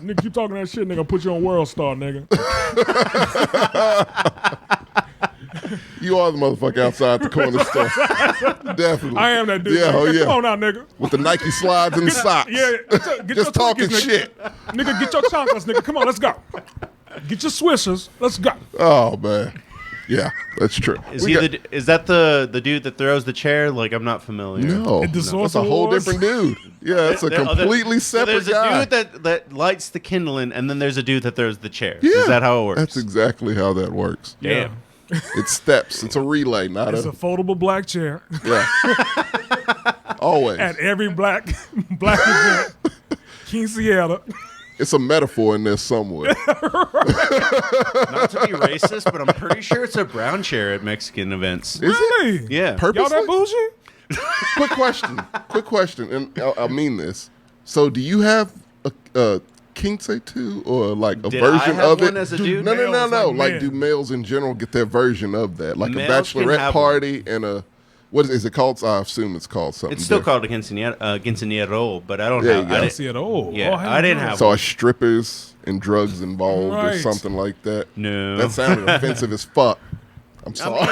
Nigga, keep talking that shit, nigga. I'll put you on World Star, nigga. You are the motherfucker outside the corner store. Definitely. I am that dude. Yeah, nigga. oh yeah. Come on now, nigga. With the Nike slides and socks. Yeah, get Just talking Twinkies, shit. Nigga, get your chocolates, nigga. Come on, let's go. Get your Swishers. Let's go. Oh, man. Yeah, that's true. Is that the dude that throws the chair? Like, I'm not familiar. No, that's a whole different dude. Yeah, it's a completely separate guy. There's a dude that lights the kindling, and then there's a dude that throws the chair. Yeah, is that how it works? That's exactly how that works. Yeah. It's steps. It's a relay, not It's a foldable black chair. Yeah. Always. At every black event. Quinceañera. It's a metaphor in there somewhere. Not to be racist, but I'm pretty sure it's a brown chair at Mexican events. Really? Yeah. Purposely? Y'all that bougie? Quick question, and I mean this. So, do you have a Ncaa too, or like a Did version I have of one it? as a dude? No. Like Like, do males in general get their version of that? Like Males a can bachelorette have party and a what is it called? I assume it's called something. It's still different. called a quinceañero, but I don't There have. you go. I I didn't, see it all. Yeah, Oh, hell I didn't no. have So, one. are strippers and drugs involved or Right. something like that? No. That sounded offensive as fuck. I'm sorry.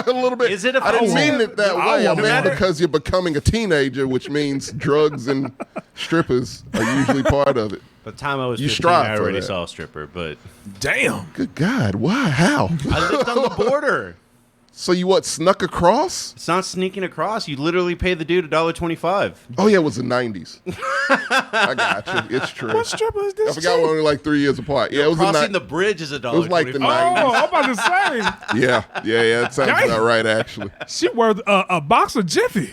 A little bit. Is it I didn't offensive? mean it that I way. I won't. meant because you're becoming a teenager, which means drugs and strippers are usually part of it. By the time I was You 15, strive I for already that. saw a stripper, but Damn. Good God. Why? How? I lived on the border. So you snuck across? It's not sneaking across. You literally pay the dude $1.25. Oh, yeah, it was the 90s. I got you. It's true. What stripper is this? I forgot we're only like 3 years apart. Yeah, it was Crossing the the bridge is $1.25. It was like the Oh, I'm about to say. Yeah. It sounds Dang. about right, actually. She worth a box of Jiffy.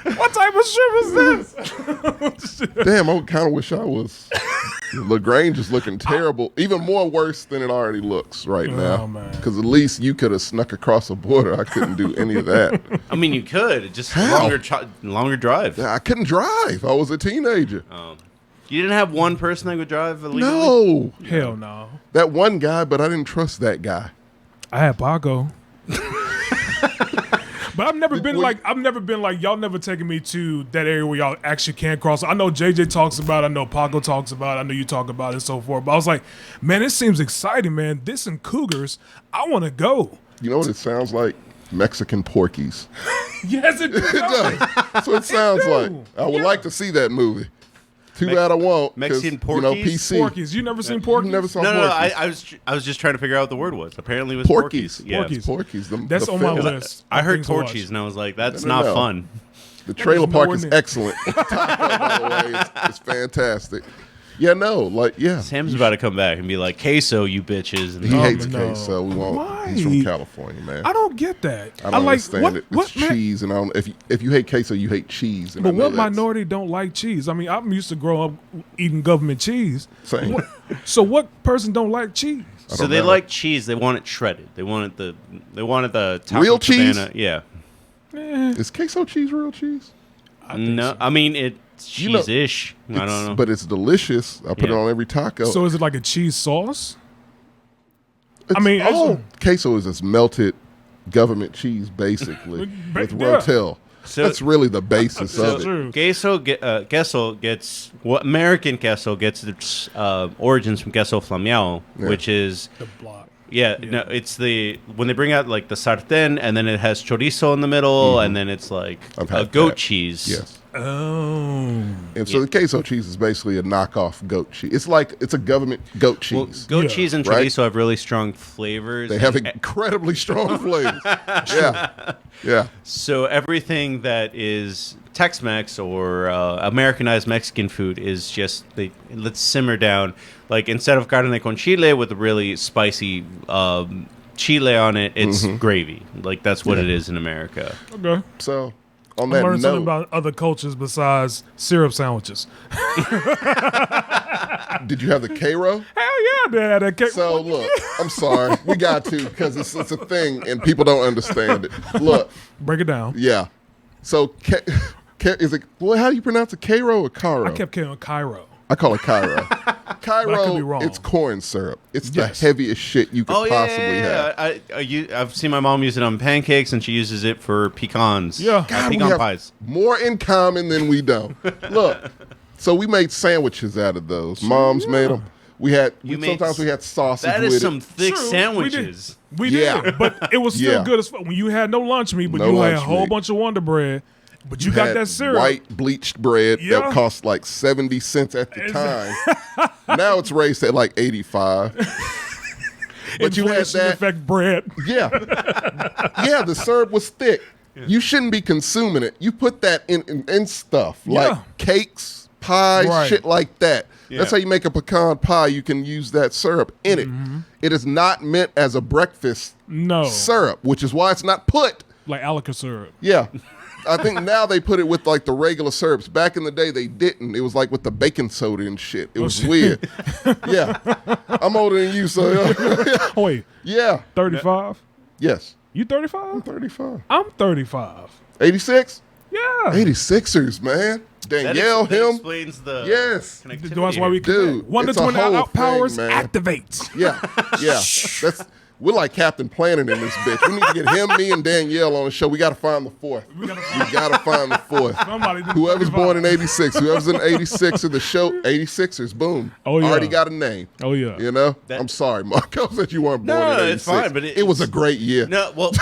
What type of strip is this? Damn, I kind of wish I was. LaGrange is looking terrible, even more worse than it already looks right now. man. Because at least you could have snuck across a border. I couldn't do any of that. I mean, you could. It's just How? longer drive. I couldn't drive. I was a teenager. You didn't have one person that would drive illegally? No, Hell no. that one guy, but I didn't trust that guy. I had Paco. But I've never been we- like y'all never taken me to that area where y'all actually can cross. I know JJ talks about it, I know Paco talks about it, I know you talk about it and so forth. But I was like, man, it seems exciting, man. This and Cougars, I want to go. You know what it sounds like? Mexican Porkies. Yes, it does. It does. That's what it sounds do. like. I would like to see that movie. Too bad I won't. 'Cause, Mexican You know, Porkies? PC. Porkies. You never seen Porkies? You never saw No, Porkies. I was just trying to figure out what the word was. Apparently, it was Porkies. Porkies. Yeah. Porkies. Porkies. That's the on my film. list. I heard Things to watch. Torchies, and I was like, that's No, not no. fun. The trailer There's park nowhere is near. excellent. Taco, by the way, it's fantastic. Yeah, no, like, yeah. Sam's about to come back and be like, queso, you bitches. And He Oh, hates no. queso. We won't. Why? He's from California, man. I don't get that. I don't like understand what, it. It's what man, cheese, and I don't. If you hate queso, you hate cheese. And I but know what that's- minority don't like cheese? I mean, I'm used to grow up eating government cheese. Same. So what person don't like cheese? I So don't they know. like cheese. They want it shredded. They wanted the Taco Real cheese? Cabana- Yeah. Is queso cheese real cheese? No, I mean it's You know, cheese-ish. I don't know. But it's delicious. I put it Yeah. on every taco. So is it like a cheese sauce? I mean, all queso is this melted government cheese, basically, with Yeah. Rotel. So- That's really the basis So- of it. True. Queso gets what American queso gets its origins from queso flameado, Yeah. which is The block. no, it's when they bring out like the sartén and then it has chorizo in the middle and then it's like I've a had goat that. cheese. Yes. Oh. And so the queso cheese is basically a knockoff goat cheese. It's like it's a government goat Well, cheese. goat Yeah. cheese and Right? chorizo have really strong flavors. They have and- incredibly strong flavors. Yeah. Yeah. So everything that is Tex-Mex or Americanized Mexican food is just let's simmer down. Like instead of carne con chile with a really spicy chile on it, it's gravy. Like that's what Yeah. it is in America. Okay. So on I that learned something note, about other cultures besides syrup sandwiches. did you have the Cairo? Hell yeah, Dad. That cake. So look, I'm sorry, we got to because it's a thing and people don't understand it. Look, Break it down. yeah. So is it? Well, how do you pronounce it? Cairo or Cairo? I kept calling Cairo. I call it Cairo. But I could be Cairo, wrong. it's corn syrup. It's Yes. the heaviest shit you could Oh yeah, possibly have. I've seen my mom use it on pancakes, and she uses it for pecans. Yeah. God, we pecan have pies. more in common than we don't. Look, so we made sandwiches out of those. Moms made them. Sometimes we had sausage That with is some it. thick True, sandwiches. We Yeah. did, but it was still Yeah. good as fuck. When you had no lunch meat, but No you had a lunch whole meat. bunch of Wonder Bread, but you got had that syrup. white bleached bread Yeah. that cost like 70 cents at the time. Now it's raised at like 85. But you had Inflation that. effect bread. Yeah. Yeah, the syrup was thick. You shouldn't be consuming it. You put that in stuff Yeah. like cakes, pies, Right. shit like that. Yeah. That's how you make a pecan pie. You can use that syrup in it. It is not meant as a breakfast No, syrup, which is why it's not put. like Alica syrup. Yeah. I think now they put it with like the regular syrups. Back in the day, they didn't. It was like with the baking soda and shit. It was shit. weird. Yeah. I'm older than you, so Oh, wait, yeah. 35? Yes. You 35? 35. I'm 35. 86? Yeah. 86ers, man. Danielle, that him. explains the yes. connectivity That's why we Dude, connect. Wonder it's a Twin whole out powers thing, man. activates. Yeah. Yeah. We're like Captain Planet in this bitch. We need to get him, me, and Danielle on the show. We got to find the fourth. We got to find the fourth. Somebody do Whoever's 35. born in 86, whoever's in 86 of the show, 86ers, boom. Oh, yeah. Already got a name. Oh yeah. You know? I'm sorry, Marco said you weren't born in 86. it's fine, but it was a great year. No, well,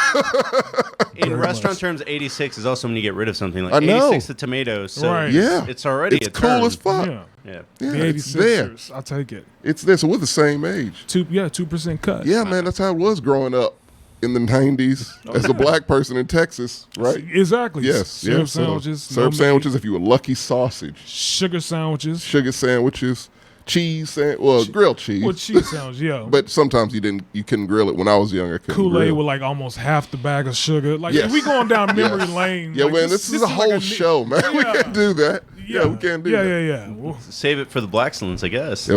in Very restaurant much. terms, 86 is also when you get rid of something like I know. 86 the tomatoes. So Right. Yeah. it's already It's a cool term. as fuck. Yeah. Yeah. Yeah, The it's there. 86ers. I'll take it. It's there. So we're the same age. 2% cut. Yeah, man, that's how it was growing up in the 90s as a black person in Texas, right? Exactly. Yes. Syrup yeah, so sandwiches. syrup no meat, sandwiches if you were lucky sausage. Sugar sandwiches. Sugar sandwiches, grilled cheese. Well, cheese sandwich, yeah. But sometimes you couldn't grill it. When I was younger, I couldn't Kool-Aid grill. with like almost half the bag of sugar. Like Yes. if we going down memory Yes. lane. Yeah, like, man, this is a like whole ne- show, man. We Yeah. can't do that. Yeah, we can't do that. Yeah. Well, Save it for the black excellence, I guess. Hey,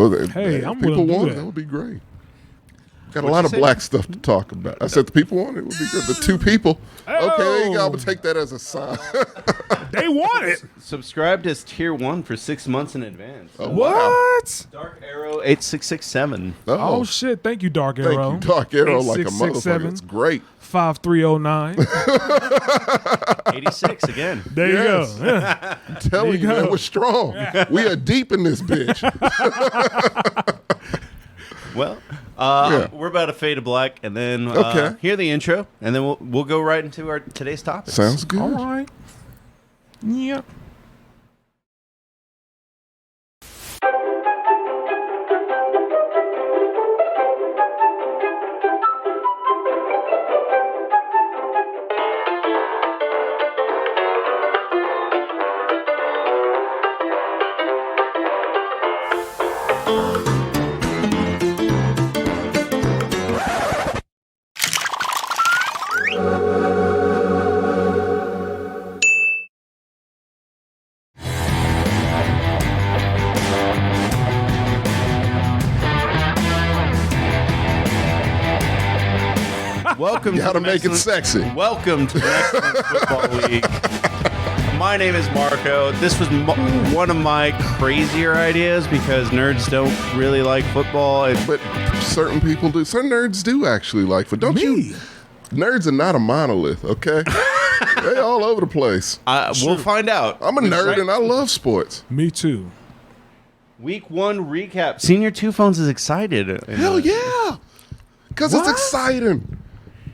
if I'm people willing to do want it, that. that would be great. Got a What'd lot you of say? black stuff to talk about. I said the people want it. It would be good. The two people. Okay, there you go. I'm Oh. gonna take that as a sign. they want it. Subscribed as tier 1 for 6 months in advance. Oh, wow. What? Dark Arrow 8667. Oh shit! Thank you, Dark Thank Arrow. you, Dark Arrow, like a 8667. motherfucker. It's great. 5309. 86 again. There you Yes. go. Yeah. I'm telling you you, man, go. we're strong. We are deep in this bitch. Well, Yeah. we're about to fade to black, and then Okay. hear the intro, and then we'll go right into our today's topic. Sounds good. All right. Yeah. Welcome Gotta to the make it Excellent- sexy. Welcome to the Excellent Football League. My name is Marco. This was one of my crazier ideas because nerds don't really like football. But certain people do. Certain nerds do actually like foot. Don't you? Nerds are not a monolith, okay? They all over the place. We'll find out. I'm a nerd and I love sports. Me too. Week 1 recap. Senior Two Phones is excited. Hell yeah. Because it's What? exciting.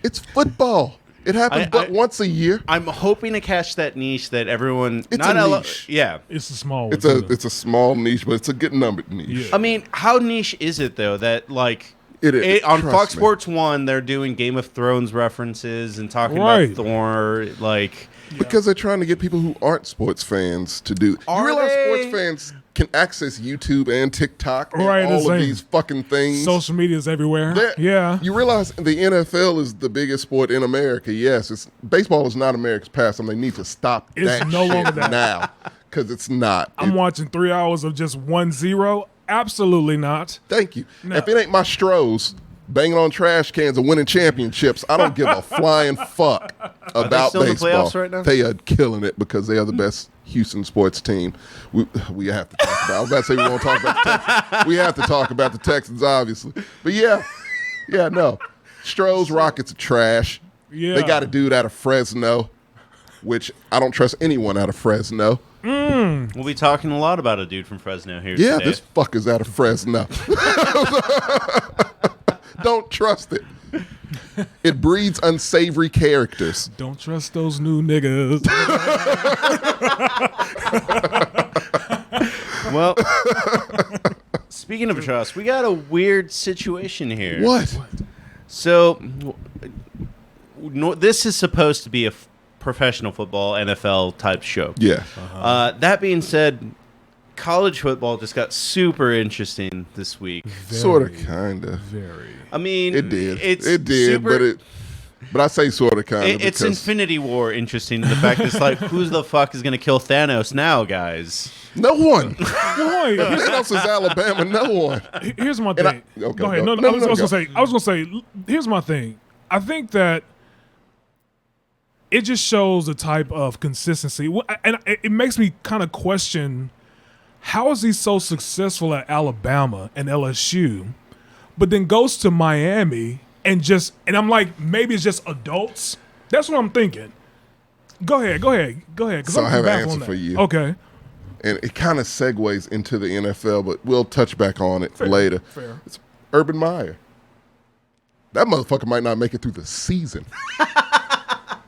It's football. It happens but once a year. I'm hoping to catch that niche that everyone. It's not a niche. Yeah. It's a small one. It's too. a small niche, but it's a good numbered niche. Yeah. I mean, how niche is it though? That like It is. on Trust Fox me. Sports 1, they're doing Game of Thrones references and talking Right. about Thor. Like, Because they're trying to get people who aren't sports fans to do. Are You realize they? sports fans can access YouTube and TikTok and Right, all the of same. these fucking things. Social media is everywhere. They're- Yeah. You realize the NFL is the biggest sport in America. Yes, baseball is not America's pastime. They need to stop It's that no shit longer that. now because it's not. I'm watching 3 hours of just 1-0. Absolutely not. Thank you. No. If it ain't my Stros, banging on trash cans and winning championships. I don't give a flying fuck about still in the baseball. playoffs right now? They are killing it because they are the best Houston sports team. We have to talk about. I was about to say we won't talk about the Texans. We have to talk about the Texans, obviously. But no. Stros Rockets are trash. Yeah. They got a dude out of Fresno, which I don't trust anyone out of Fresno. We'll be talking a lot about a dude from Fresno here Yeah, today. this fucker's out of Fresno. Don't trust it. It breeds unsavory characters. Don't trust those new niggas. Well, speaking of trust, we got a weird situation here. What? So, this is supposed to be a professional football, NFL type show. Yeah. That being said, college football just got super interesting this week. Sort of, kind of. Very. I mean, It did. It's It did, super, but I say sort of, kind of. it's Infinity War interesting. The fact it's like, who the fuck is going to kill Thanos now, guys? No one. Boy, Thanos is Alabama. No one. here's my And thing. okay, go ahead. go. No, No, I was go. gonna say. Here's my thing. I think that it just shows the type of consistency, and it makes me kind of question how is he so successful at Alabama and LSU, but then goes to Miami and I'm like, maybe it's just adults. That's what I'm thinking. Go ahead. 'Cause So I'm I have an back on answer that. for you. Okay. And it kind of segues into the NFL, but we'll touch back on it later. Fair. It's Urban Meyer. That motherfucker might not make it through the season.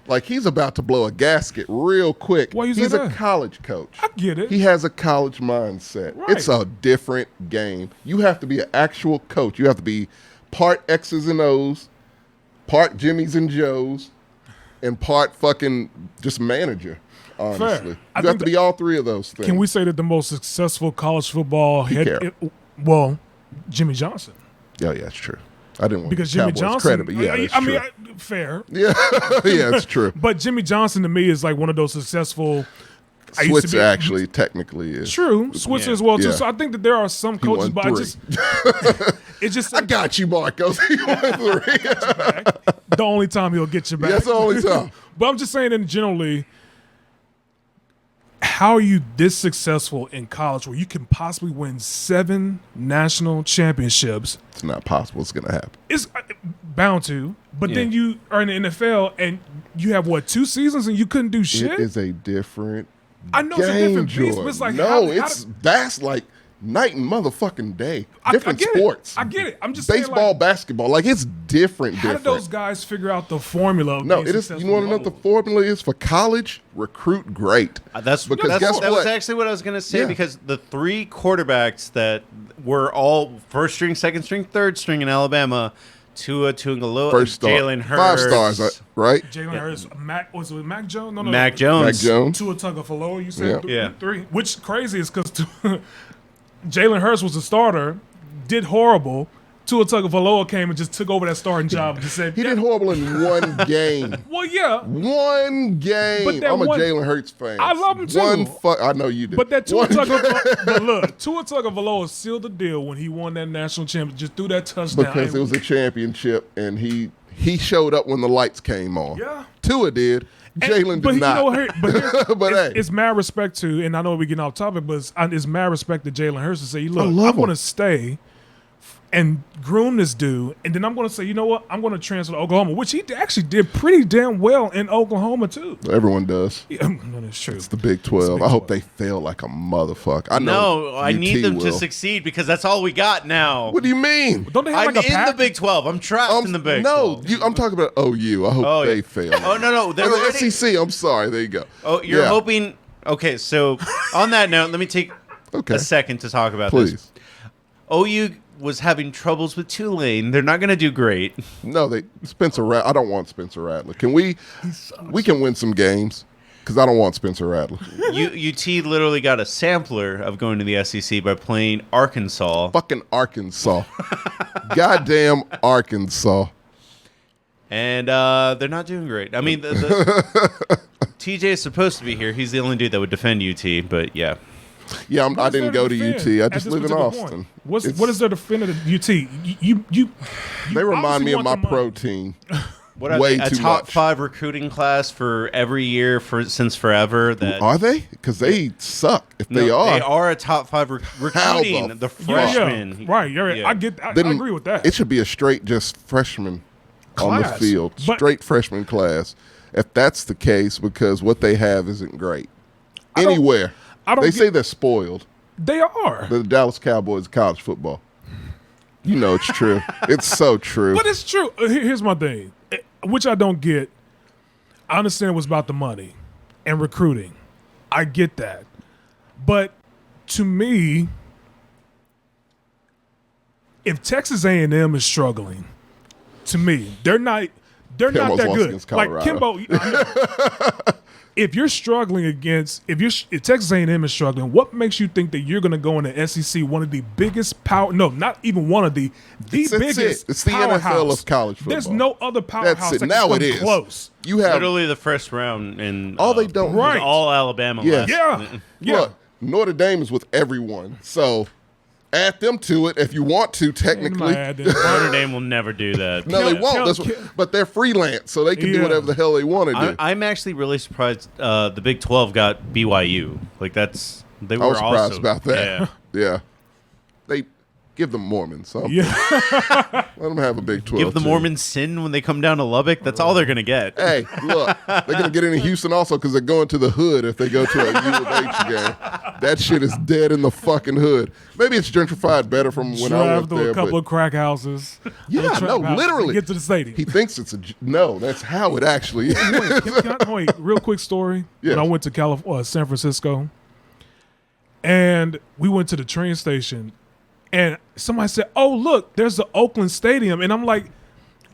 Like, he's about to blow a gasket real quick. Why you say He's a that? college coach. I get it. He has a college mindset. Right. It's a different game. You have to be an actual coach. You have to be part X's and O's, part Jimmys and Joes, and part fucking just manager, honestly. I You have think to be all three of those things. Can we say that the most successful college football Pete Jimmy Johnson? Yeah, it's true. I didn't want Because to give Jimmy Cowboys Johnson, credit, but yeah, that's I true. mean, fair. Yeah, yeah, it's true. But Jimmy Johnson to me is like one of those successful. I used to Switzer be- actually technically is. True, Switzer Yeah. as well too. Yeah. So I think that there are some He coaches, won but it just I got you, Marcos. He won 3. the only time he'll get you back. That's the only time. But I'm just saying, in generally, how are you this successful in college where you can possibly win 7 national championships? It's not possible it's going to happen. It's bound to, but then you are in the NFL and you have 2 seasons and you couldn't do shit. It is a different I know game, it's a different beast, Jordan. but it's like no, how that's like night and motherfucking day. I Different get sports. I get it. I'm just saying, Baseball, like, basketball, like it's different. how did those guys figure out the formula? Of No, being it is. successful You want to know what the globally? formula is for college? Recruit great. That's Because that's, guess that what? was actually what I was going to say Yeah. because the 3 quarterbacks that were all first string, second string, third string in Alabama, Tua Tagovailoa, First star. Jalen Hurts, 5 stars, right? Jalen Hurts, was it Mac Jones? No, Mac Jones. Mac Jones. Tua Tagovailoa, you said Yeah. 3. Which crazy is because Jalen Hurts was the starter, did horrible. Tua Tagovailoa came and just took over that starting job and just said, He did horrible in one game. well, yeah. One game. But that I'm a one- Jalen Hurts fan. I love him too. I know you did. But that Tua One- Tagovailoa, but look, Tua Tagovailoa sealed the deal when he won that national championship. Just threw that touchdown. because it was a championship, and he showed up when the lights came on. Yeah. Tua did. Jalen but did not. You know, but But hey. it's mad respect to, and I know we're getting off topic, but it's mad respect to Jalen Hurts to say, look, love I'm going him. to stay and groom this dude, and then I'm going to say, you know what, I'm going to transfer to Oklahoma, which he actually did pretty damn well in Oklahoma too. Everyone does. Yeah, no, that's true. It's the Big 12. Big I hope 12. they fail like a motherfucker. I know. No, I UT need them to will. succeed because that's all we got now. What do you mean? Don't they have I'm like a in pack? the Big 12. I'm trapped in the Big no, 12. I'm talking about OU. I hope Oh, they yeah. fail. Oh, no. They're Or the already, SEC. I'm sorry. There you go. Oh, you're Yeah. hoping. Okay, so on that note, let me take Okay. a second to talk about Please. this. OU was having troubles with Tulane. They're not going to do great. No, Spencer Rattler. I don't want Spencer Rattler. Can we can win some games because I don't want Spencer Rattler. UT literally got a sampler of going to the SEC by playing Arkansas. Fucking Arkansas. Goddamn Arkansas. And they're not doing great. I mean, TJ is supposed to be here. He's the only dude that would defend UT, but yeah. Yeah, I What is didn't there go to defend UT. I at just this live in particular Austin. point? What is there to defend at UT? They remind me of my obviously want the pro money. team. What are Way they? A too top much. 5 recruiting class for every year since forever. That Are they? Because they suck. If No, they are, they are a top 5 recruiting. the The fuck? freshmen, Right. You're right. Yeah. I then agree with that. It should be a straight just freshman on the Class. field. But- Straight freshman class. If that's the case, because what they have isn't great. I don't- Anywhere. I don't They get- say they're spoiled. They are. The Dallas Cowboys college football. You know it's true. It's so true. But it's true. Here's my thing, which I don't get. I understand what's about the money and recruiting. I get that. But to me, if Texas A&M is struggling, to me, they're not that lost good. against Like Colorado. Kimbo, if you're struggling against, if Texas A&M is struggling, what makes you think that you're going to go in the SEC, one of the biggest power? No, not even one of the It's biggest. it. It's the powerhouse. NFL of college football. There's no other powerhouse That's it. that Now can it come is. close. You have literally the first round in all they don't Right. all Alabama. Yes. last- Yeah. Look, Notre Dame is with everyone. So add them to it if you want to, technically. Notre Dame will never do that. No, they won't. Tell- But they're freelance, so they can do Yeah. whatever the hell they want to do. I'm actually really surprised the Big 12 got BYU. Like they were I was surprised also, about that. Yeah. Yeah. They give them Mormons. Something. Yeah. Let them have a Big 12. Give the too. Mormons sin when they come down to Lubbock. That's all they're gonna get. Hey, look, they're going to get into Houston also because they're going to the hood if they go to a U of H game. That shit is dead in the fucking hood. Maybe it's gentrified better from when I Drive went through there. a couple but of crack houses. yeah, little trap no, houses, literally. and get to the stadium. He thinks it's no, that's how it actually is. Wait, real quick story. Yes. When I went to San Francisco, and we went to the train station, and somebody said, "Oh, look, there's the Oakland Stadium," and I'm like,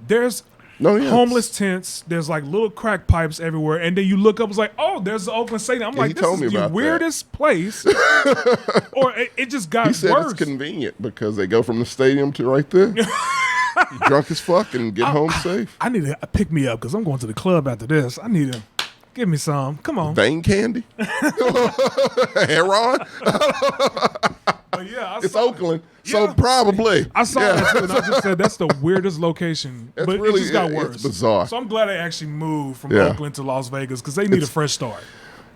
"There's No, yes. homeless tents. There's like little crack pipes everywhere." And then you look up, it's like, "Oh, there's the Oakland Stadium." I'm Yeah, like, he "This told is me the about that. weirdest place," or it just got He said worse. it's convenient because they go from the stadium to right there. Drunk as fuck and get home safe. I need to pick me up because I'm going to the club after this. I need to give me some. Come on. Vein candy? Heron? But yeah, It's Oakland, so Yeah. probably. I saw Yeah. that too, and I just said that's the weirdest location. It's but really- it just got it's worse. bizarre. So I'm glad they actually moved from Yeah. Oakland to Las Vegas because they need a fresh start.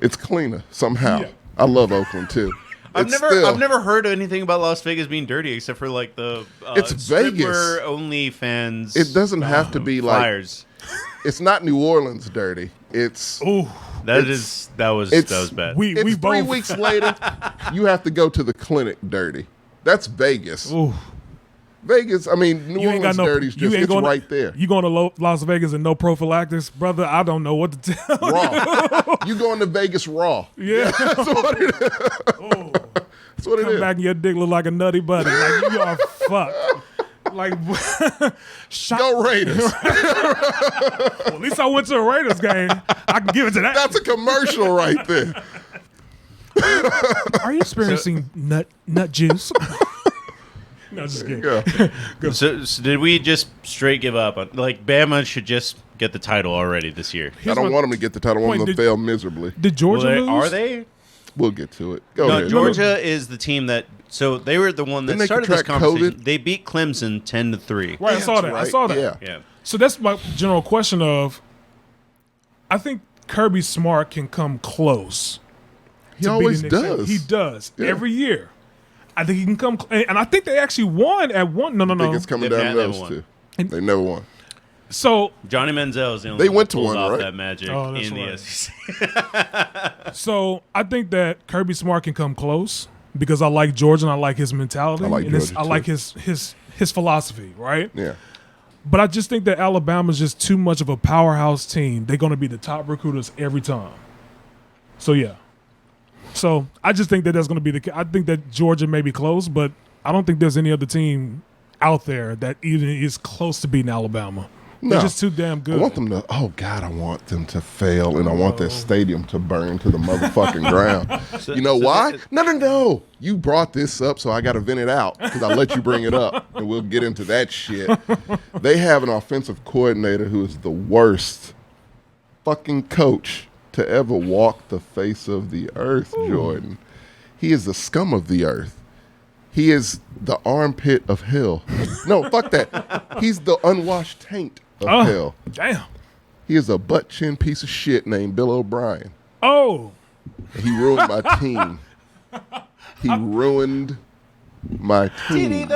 It's cleaner somehow. Yeah. I love Oakland too. I've It's never heard anything about Las Vegas being dirty except for like the It's Vegas. only fans. It doesn't have to be like. Flyers. It's not New Orleans dirty. It's Ooh, That It's- was it's- bad. we it's 3 both. weeks later. You have to go to the clinic dirty. That's Vegas. Ooh, Vegas. I mean, New you ain't got Orleans no. dirty's You just ain't it's going right there. You going to Las Vegas and no prophylactics, brother? I don't know what to tell. Raw. You going to Vegas raw. Yeah. That's what it is. Oh, That's what it come is. back and your dick look like a nutty buddy. Like you are fucked. Like, shot. Go Raiders. Well, at least I went to a Raiders game. I can give it to that. That's a commercial right there. Are you experiencing nut juice? No, just kidding. Yeah. So did we just straight give up? Like Bama should just get the title already this year. I don't want them to get the title. I want them to fail miserably. Did Georgia Well, lose? are they? We'll get to it. Go No, ahead. Georgia is the team that. So they were the one that Didn't they started this contract conversation. COVID? They beat Clemson 10-3. Right, I saw that. Right. I saw that. Yeah. Yeah. So that's my general question of, I think Kirby Smart can come close. He to always beating Nick Saban. does. He does. Yeah. Every year. I think he can come, and I think they actually won at one. I think it's coming They've down to never those won. two. And- They never won. So, Johnny Manziel is the only They one went that to pulled one, off right? that magic Oh, that's in the right. SEC. so I think that Kirby Smart can come close because I like Georgia and I like his mentality. I like and Georgia, I like too. his philosophy, right? Yeah. But I just think that Alabama's just too much of a powerhouse team. They're going to be the top recruiters every time. So, yeah. So, I just think that that's going to be I think that Georgia may be close, but I don't think there's any other team out there that even is close to beating Alabama. They're No. just too damn good. I want them to. Oh God, I want them to fail, and I want their stadium to burn to the motherfucking ground. You know why? No. You brought this up, so I got to vent it out because I let you bring it up, and we'll get into that shit. They have an offensive coordinator who is the worst fucking coach to ever walk the face of the earth, Jordan. He is the scum of the earth. He is the armpit of hell. No, fuck that. He's the unwashed taint of hell. Damn. He is a butt-chin piece of shit named Bill O'Brien. Oh. He ruined my team. He ruined my team.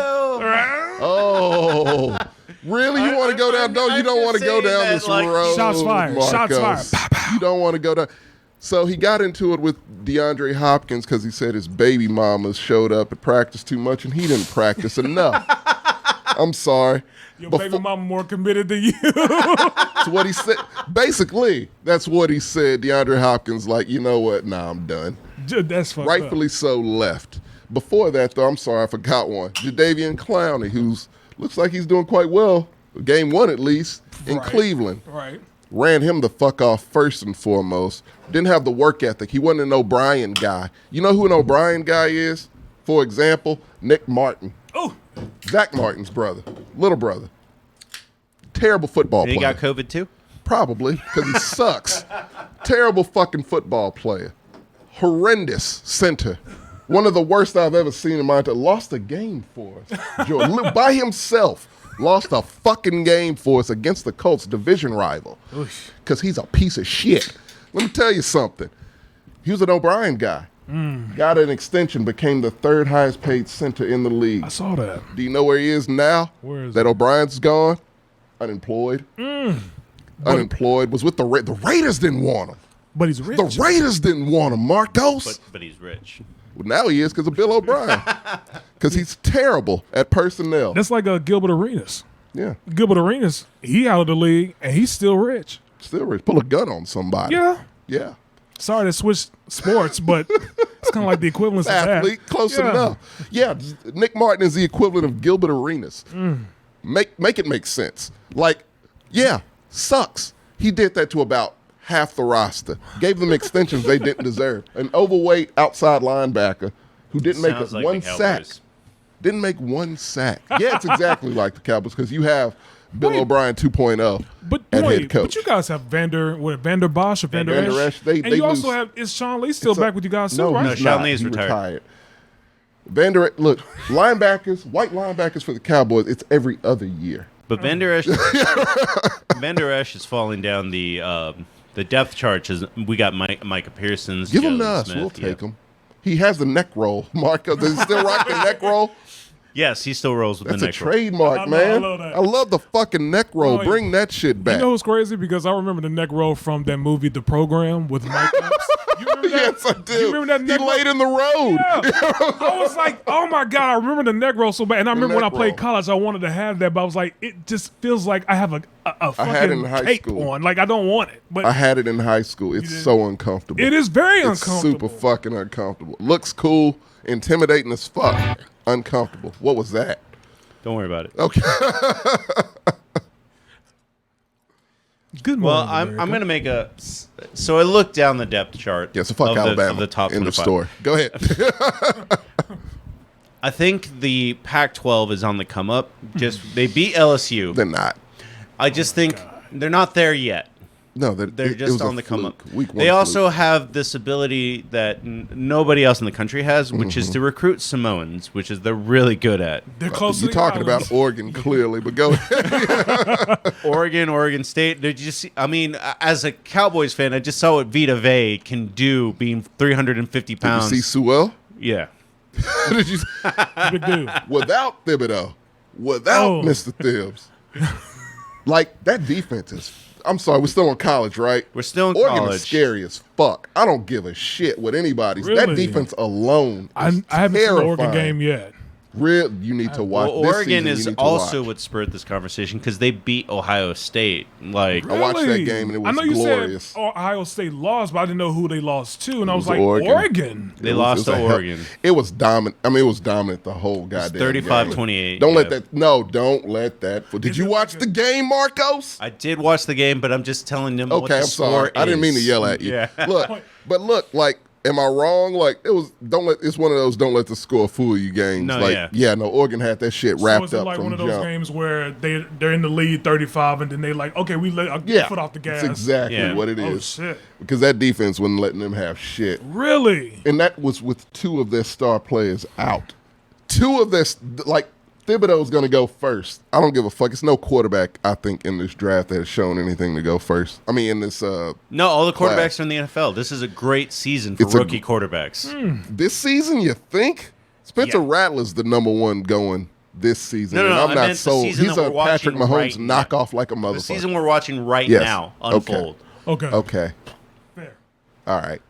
Oh. Really? You want to go down? No, you don't want to go down this road. Shots fired. Marcos. Shots fired. Pow, pow. You don't want to go down. So he got into it with DeAndre Hopkins because he said his baby mamas showed up at practice too much and he didn't practice enough. I'm sorry. Your baby mama more committed than you. That's what he said. Basically, that's what he said. DeAndre Hopkins, like, you know what? Nah, I'm done. Dude, that's fucked Rightfully up. so, left. Before that, though, I'm sorry, I forgot one. Davian Clowney, who's looks like he's doing quite well, game one at least, in Cleveland. Right. Ran him the fuck off first and foremost. Didn't have the work ethic. He wasn't an O'Brien guy. You know who an O'Brien guy is? For example, Nick Martin. Oh. Zach Martin's brother, little brother. Terrible football player. He got COVID too? Probably, because he sucks. Terrible fucking football player. Horrendous center. One of the worst I've ever seen in my entire. Lost a game for us. By himself. Lost a fucking game for us against the Colts, division rival. Because he's a piece of shit. Let me tell you something. He was an O'Brien guy. Got an extension, became the third highest paid center in the league. I saw that. Do you know where he is now? Where is that O'Brien's gone? Unemployed. Unemployed. Was with the Raiders didn't want him. But he's rich. The Raiders didn't want him, Marcos. But he's rich. Well, now he is because of Bill O'Brien. Because he's terrible at personnel. That's like Gilbert Arenas. Yeah. Gilbert Arenas, he out of the league, and he's still rich. Still rich. Pull a gun on somebody. Yeah. Yeah. Sorry to switch sports, but it's kind of like the equivalence of Athlete, that. close enough. Yeah, Nick Martin is the equivalent of Gilbert Arenas. Make it make sense. Like, yeah, sucks. He did that to about half the roster. Gave them extensions they didn't deserve. An overweight outside linebacker who didn't make like one the sack. Cowboys. Didn't make one sack. Yeah, it's exactly like the Cowboys because you have Bill O'Brien 2.0 at head coach. But you guys have Vander Bosch or Vander Esch. They you also lose. have, is Sean Lee still back with you guys too, No, right? No, he's Sean not. Lee is He retired. Look, white linebackers for the Cowboys, it's every other year. But Vander Esch is falling down the depth chart. We got Micah Pearson's. Give him to Jalen us. Smith, We'll take him. He has the neck roll. Marco, does he still rock the neck roll? Yes, he still rolls with That's the a neck roll. trademark, man. I love that. I love the fucking neck roll. Oh, yeah. Bring that shit back. You know what's crazy? Because I remember the neck roll from that movie, The Program, with Mike Epps. You remember that? Yes, I do. You remember that He neck roll? laid in the road. Yeah. I was like, oh my God, I remember the neck roll so bad. And I remember when I neck played roll. college, I wanted to have that, but I was like, it just feels like I have a had it in fucking high tape school. on. Like, I don't want it. But I had it in high school. It's so uncomfortable. it is very It's uncomfortable. super fucking uncomfortable. Looks cool, intimidating as fuck. Uncomfortable. What was that? Don't worry about it. Okay. Good morning, Well, I'm going to make a. So I looked down the depth chart. Yeah, so fuck of Alabama. of the top End of 25. story. Go ahead. I think the Pac-12 is on the come up. Just they beat LSU. They're not. I just think they're not there yet. No, They're it just was a on the come fluke. up. Week one They also fluke. have this ability that nobody else in the country has, which is to recruit Samoans, which is they're really good at. They're close to You're the talking islands. about Oregon, clearly, but go ahead. Oregon State. Did you see? I mean, as a Cowboys fan, I just saw what Vita Vea can do, being 350 Did pounds. you see Sewell? Yeah. Did you Big dude. without Thibodeau, without Oh. Mr. Thibs? Like, that defense is. I'm sorry, we're still in college, right? We're still in Oregon college. is scary as fuck. I don't give a shit what anybody's. That Really? defense alone is I haven't seen the Oregon terrifying. game yet. You need to watch. Well, this Oregon season, is you need to also watch. what spurred this conversation because they beat Ohio State. Like, I watched that Really? game and it I was know you glorious. said Ohio State lost, but I didn't know who they lost to, and I was was like, Oregon. Oregon. they It lost was to a hell- Oregon. It was dominant. I mean, it was dominant the whole goddamn 35-28, game. Don't let yeah. that. No, don't let that. Did Is you it watch like the game, Marcos? I did watch the game, but I'm just telling them what Okay, the I'm sorry. score I didn't mean to is. yell at you. Yeah. Look, like Am I wrong? Like it's one of those don't let the score fool you games. No, like no, Oregon had that shit So wrapped is it up like from one of those jump. games where they're in the lead 35 and then they like, okay, we let our foot off the gas. That's exactly what it is. Oh shit! Because that defense wasn't letting them have shit. Really? And that was with 2 of their star players out. 2 of their Thibodeau's going to go first. I don't give a fuck. It's no quarterback, I think, in this draft that has shown anything to go first. I mean, in this No, all the quarterbacks class. are in the NFL. This is a great season for rookie quarterbacks. This season, you think? Spencer Rattler's the #1 going this season. No, and I'm I not meant the sold. season He's that a we're Patrick watching Mahomes right now. knockoff like a motherfucker. The season we're watching right Yes. now Okay. unfold. Okay. All right.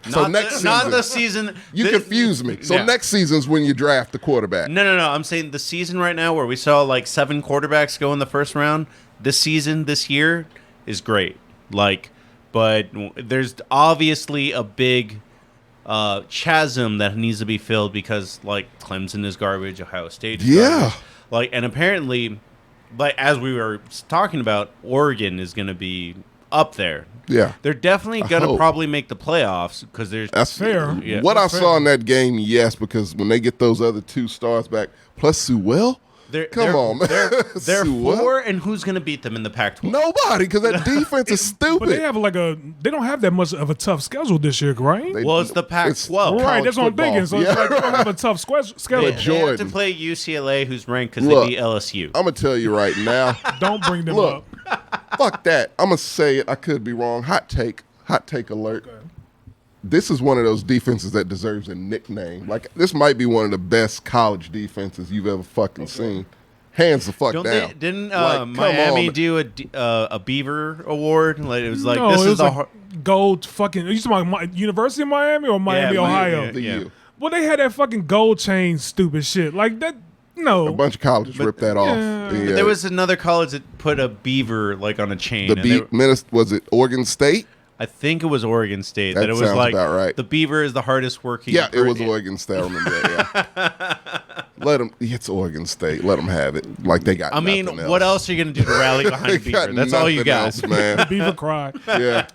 So next season, not the season. you confuse me. So yeah. next season's when you draft the quarterback. No. I'm saying the season right now where we saw like 7 quarterbacks go in the first round. This season, this year, is great. Like, but there's obviously a big chasm that needs to be filled because like Clemson is garbage, Ohio State is garbage. Like, and apparently, like as we were talking about, Oregon is going to be up there. Yeah. They're definitely going to probably make the playoffs because there's That's fair. Yeah. What That's I fair. saw in that game, yes, because when they get those other 2 stars back, plus Sewell, come on, man. They're Sewell? 4, and who's going to beat them in the Pac-12? Nobody, because that defense is stupid. But they have they don't have that much of a tough schedule this year, right? Well, it's the Pac-12. Right, that's what I'm thinking. So it's like they don't have a tough schedule. They have to Jordan. play UCLA, who's ranked because Look, they beat LSU. I'm going to tell you right now. Don't bring them Look, up. fuck that. I'm going to say it. I could be wrong. Hot take alert. Okay. This is one of those defenses that deserves a nickname. Like, this might be one of the best college defenses you've ever fucking seen. Hands the fuck down. Didn't Like, come Miami on. do a Beaver Award? Like it was like No, this it is was the like gold fucking. Are you talking about University of Miami or Miami, Yeah, Ohio? Miami, The yeah. U. Well, they had that fucking gold chain, stupid shit like that. No, A bunch of colleges ripped that off. yeah. Yeah. But there was another college that put a beaver like on a chain. the and they were- was it Oregon State? I think it was Oregon State. That it was sounds like about right. the beaver is the hardest working. Yeah, it was Oregon State. I remember that. Yeah. Let them. It's Oregon State. Let them have it. Like they got. I mean, nothing else. what else are you going to do to rally behind a They got beaver? That's all you nothing got. else, man. Beaver cry. Yeah.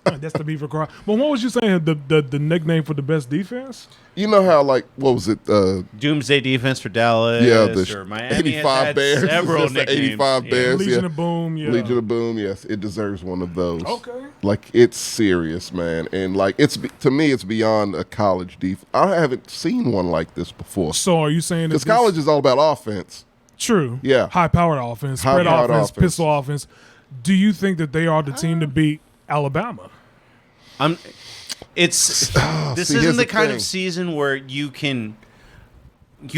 That's the Beaver cry. But what was you saying? The nickname for the best defense? You know how what was it? Doomsday defense for Dallas. Yeah, or the Miami 85 had Bears. Several It's the nicknames. 85 Yeah. Bears. Legion yeah. of Boom. Yeah. Legion of Boom. Yes, it deserves one of those. Okay. Like it's serious, man, and like to me, it's beyond a college defense. I haven't seen one like this before. So are you saying that Because college is all about offense. True. Yeah. High-powered offense, spread High-powered offense, offense. pistol offense. Do you think that they are the team to beat Alabama? This see, isn't here's the the kind thing. of season where you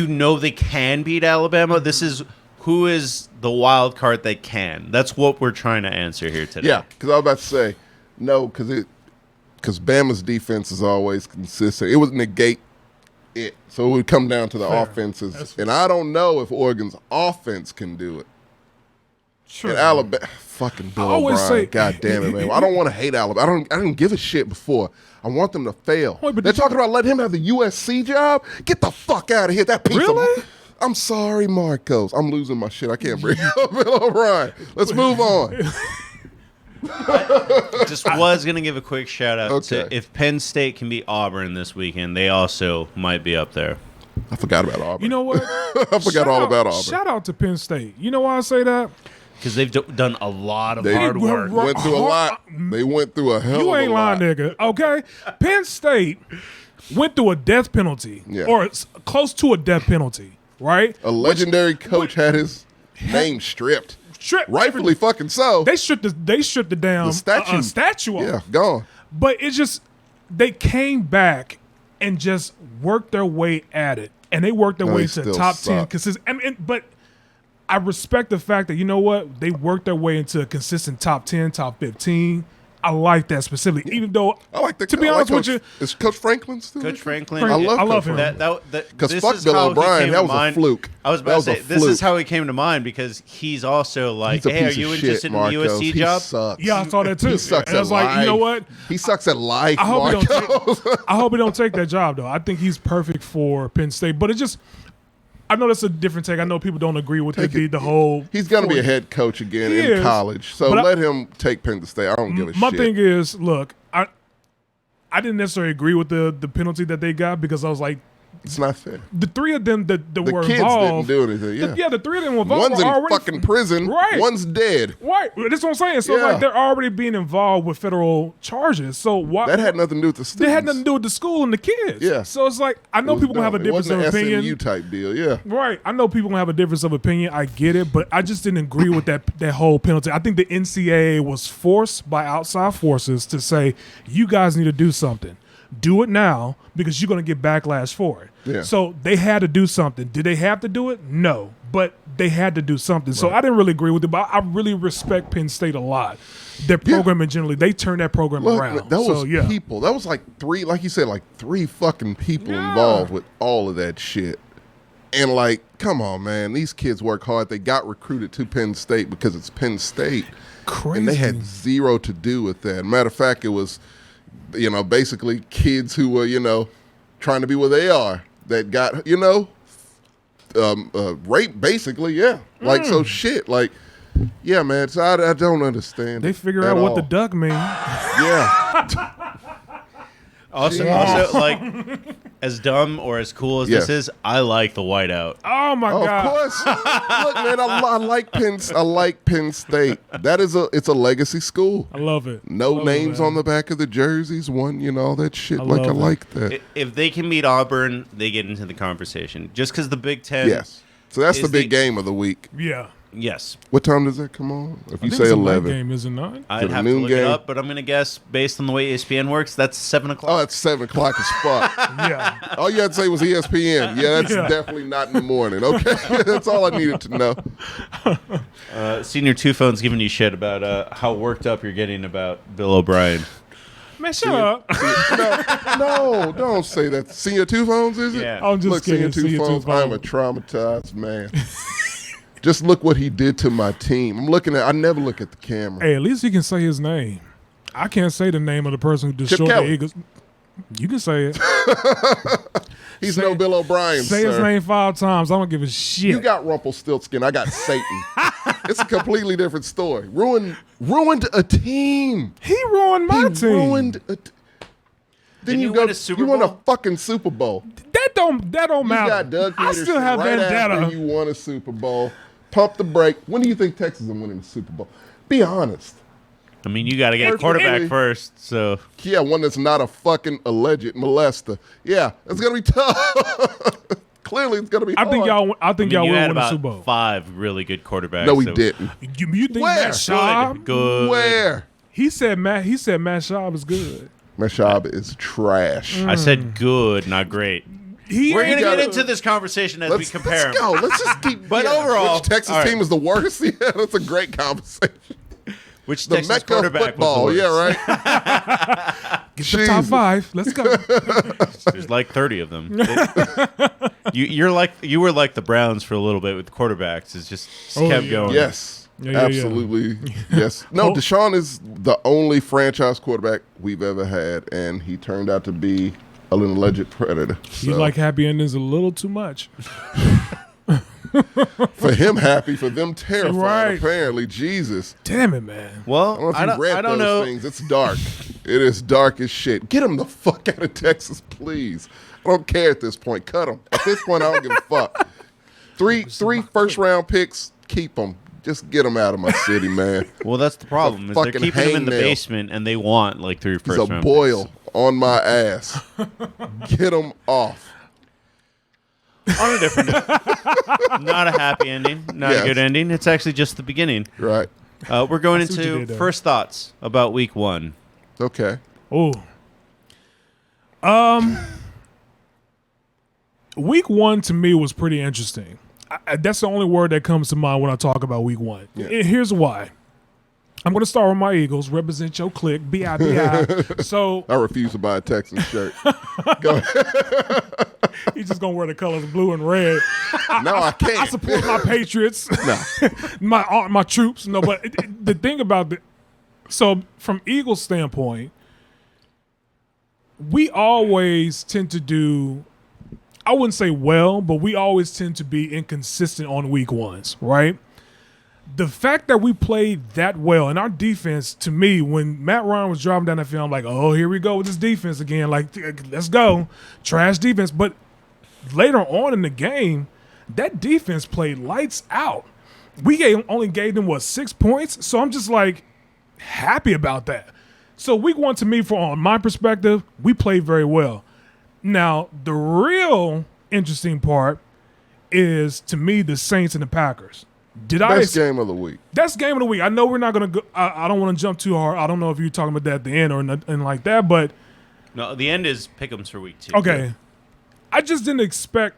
know they can beat Alabama. This is who is the wild card that can. That's what we're trying to answer here today. Yeah, because I was about to say no, because Bama's defense is always consistent. It would negate it, so it would come down to the Fair. offenses, That's and I don't know if Oregon's offense can do it. Sure. And Alabama, fucking Bill I always O'Brien, say- God damn it, man! I don't want to hate Alabama. I didn't give a shit before. I want them to fail. Wait, but They're did you- talking about letting him have the USC job. Get the fuck out of here! That piece Really? of. I'm sorry, Marcos. I'm losing my shit. I can't bring up Bill O'Brien. Let's move on. Just was going to give a quick shout out Okay. to if Penn State can beat Auburn this weekend, they also might be up there. I forgot about Auburn. You know what? I forgot all about Auburn. Shout out to Penn State. You know why I say that? Because they've done a lot of They hard work. were- went through a lot. They went through a hell You of a ain't lot. lying, nigga. Okay? Penn State went through a death penalty, Yeah. or it's close to a death penalty, right? A legendary coach had his name stripped. Rightfully fucking so. They stripped the damn The statue. statue off. Yeah, gone. But it just they came back and just worked their way at it, and they worked their No, way they to still top 10. suck. But I respect the fact that you know what they worked their way into a consistent top 10, top 15. I like that specifically, even though I like the. to be I honest like with you, Coach, is Coach Franklin still? Coach there? Franklin. I love Coach him. Franklin. Because fuck Bill O'Brien, that was a fluke. I was That about was to a say, this is fluke. how he came to mind because he's also like, He's a hey, are piece you of interested shit, in the Marcos. USC He job? sucks. yeah, I saw that too. He sucks and I at was like, you know life. what? He sucks at life, I hope he Marcos. I hope he don't take that job though. I think he's perfect for Penn State, but it just. I know that's a different take. I know people don't agree with the whole. He's going to be a head coach again He in is, college, so but let him take Penn State. I don't give a My shit. thing is, look, I didn't necessarily agree with the penalty that they got because I was like, It's not fair. the three of them that The were kids involved. didn't do anything. Yeah, The three of them were involved. one's were in already fucking prison. Right. One's dead. Right. That's what I'm saying. So Yeah. like they're already being involved with federal charges. So why That had nothing to do with the students. they had nothing to do with the school and the kids. Yeah. So it's like I know It was people gonna have a dumb. difference It of wasn't an opinion. SMU type deal. Yeah. Right. I know people gonna have a difference of opinion. I get it, but I just didn't agree with that whole penalty. I think the NCAA was forced by outside forces to say, you guys need to do something. Do it now because you're going to get backlash for it. Yeah. So they had to do something. Did they have to do it? No. But they had to do something. So I didn't really agree with it, but I really respect Penn State a lot. Their program generally, they turned that program Look, around. that was so, yeah. people. That was like three, like you said, like three fucking people Yeah. involved with all of that shit. And like, come on, man. These kids work hard. They got recruited to Penn State because it's Penn State. Crazy. And they had zero to do with that. Matter of fact, it was, basically kids who were, trying to be where they are that got, raped, basically, yeah. Like, so shit. Like, yeah, man. So I don't understand. They figure out what the duck means. Yeah. Also, like, as dumb or as cool as Yes. this is, I like the whiteout. Oh, my Oh, God. of course. Look, man, I like Penn State. It's a legacy school. I love it. No Love it, names man. on the back of the jerseys, all that shit. I I love it. like that. If they can beat Auburn, they get into the conversation. Just because the Big Ten. Yes. So that's Is the big the- game of the week. Yeah. Yes. What time does that come on? If I you think say it's a late 11. game, is it not? I'd the have to noon look game? it up, but I'm going to guess, based on the way ESPN works, that's 7 o'clock. Oh, it's 7 o'clock as fuck. Yeah. All you had to say was ESPN. Yeah, that's Yeah. definitely not in the morning. Okay. That's all I needed to know. Senior Two Phone's giving you shit about how worked up you're getting about Bill O'Brien. Man, shut up. No, don't say that. Senior Two Phones, is it? Yeah. I'm just Look, kidding. Senior Two Senior Phones, Two I'm a traumatized man. Just look what he did to my team. I never look at the camera. Hey, at least he can say his name. I can't say the name of the person who destroyed the Kelly. Eagles. You can say it. He's no Bill O'Brien, Say his sir. name 5 times. I don't give a shit. You got Rumpelstiltskin. I got Satan. It's a completely different story. Ruined a team. he ruined my He team. ruined a Then you win a Super You won a Bowl? fucking Super Bowl. That don't You matter. got Doug I Peterson still have right vendetta. after you won a Super Bowl. Pump the brake. When do you think Texas is winning the Super Bowl? Be honest. I mean, you got to get a quarterback first, so. Yeah, one that's not a fucking alleged molester. Yeah, it's gonna be tough. Clearly, it's gonna be. I think hard. y'all. I think I mean, y'all you will had win a about Super Bowl. 5 really good quarterbacks. No, we so- didn't. You think Where? Matt Schaub? Good. Where? He said Matt Schaub is good. Mashab is trash. I said good, not great. He We're ain't going to get good. into this conversation as we compare let's them. go. Let's just keep. But overall- which Texas all right. team is the worst? Yeah, that's a great conversation. Which The Texas Mecca of quarterback football. was the Yeah, worst? right. Get the top Jesus. 5. Let's go. There's like 30 of them. You were like the Browns for a little bit with quarterbacks. It's just Oh, kept yeah. going. Yes. Yeah. Absolutely. Yes. No, Deshaun is the only franchise quarterback we've ever had, and he turned out to be an alleged predator. You So, like happy endings a little too much. for him, happy. For them, terrified. Right. Apparently, Jesus. Damn it, man. Well, I don't know if I you don't, read I don't those know. things. It's dark. It is dark as shit. Get him the fuck out of Texas, please. I don't care at this point. Cut him. At this point, I don't give a fuck. Three first round picks. Keep them. Just get them out of my city, man. Well, that's the problem. Is they're fucking keeping him in the hangnail. basement, and they want like 3 He's first a round boil picks. on my ass. Get him off. On a different note. Not a happy ending. Not Yes. a good ending. It's actually just the beginning. Right. We're going I see what you into did there. first thoughts about week 1. Okay. Oh. Week 1 to me was pretty interesting. That's the only word that comes to mind when I talk about week 1. Yeah. And here's why. I'm going to start with my Eagles. Represent your clique. B-I-B-I. So I refuse to buy a Texans shirt. Go ahead. he's just going to wear the colors blue and red. No, I can't. I support my Patriots. my troops. No, but the thing about so from Eagles standpoint, we always tend to do, I wouldn't say well, but we always tend to be inconsistent on week 1s, right? the fact that we played that well and our defense, to me, when Matt Ryan was driving down the field, I'm like, oh, here we go with this defense again. Like, let's go. Trash defense. But later on in the game, that defense played lights out. We only gave them, 6 points? So I'm just like happy about that. So week 1 to me, on my perspective, we played very well. Now, the real interesting part is, to me, the Saints and the Packers. Best game of the week. That's game of the week. I know we're not going to go. I don't want to jump too hard. I don't know if you're talking about that at the end or nothing like that, but. No, the end is pick'ems for week 2. Okay. I just didn't expect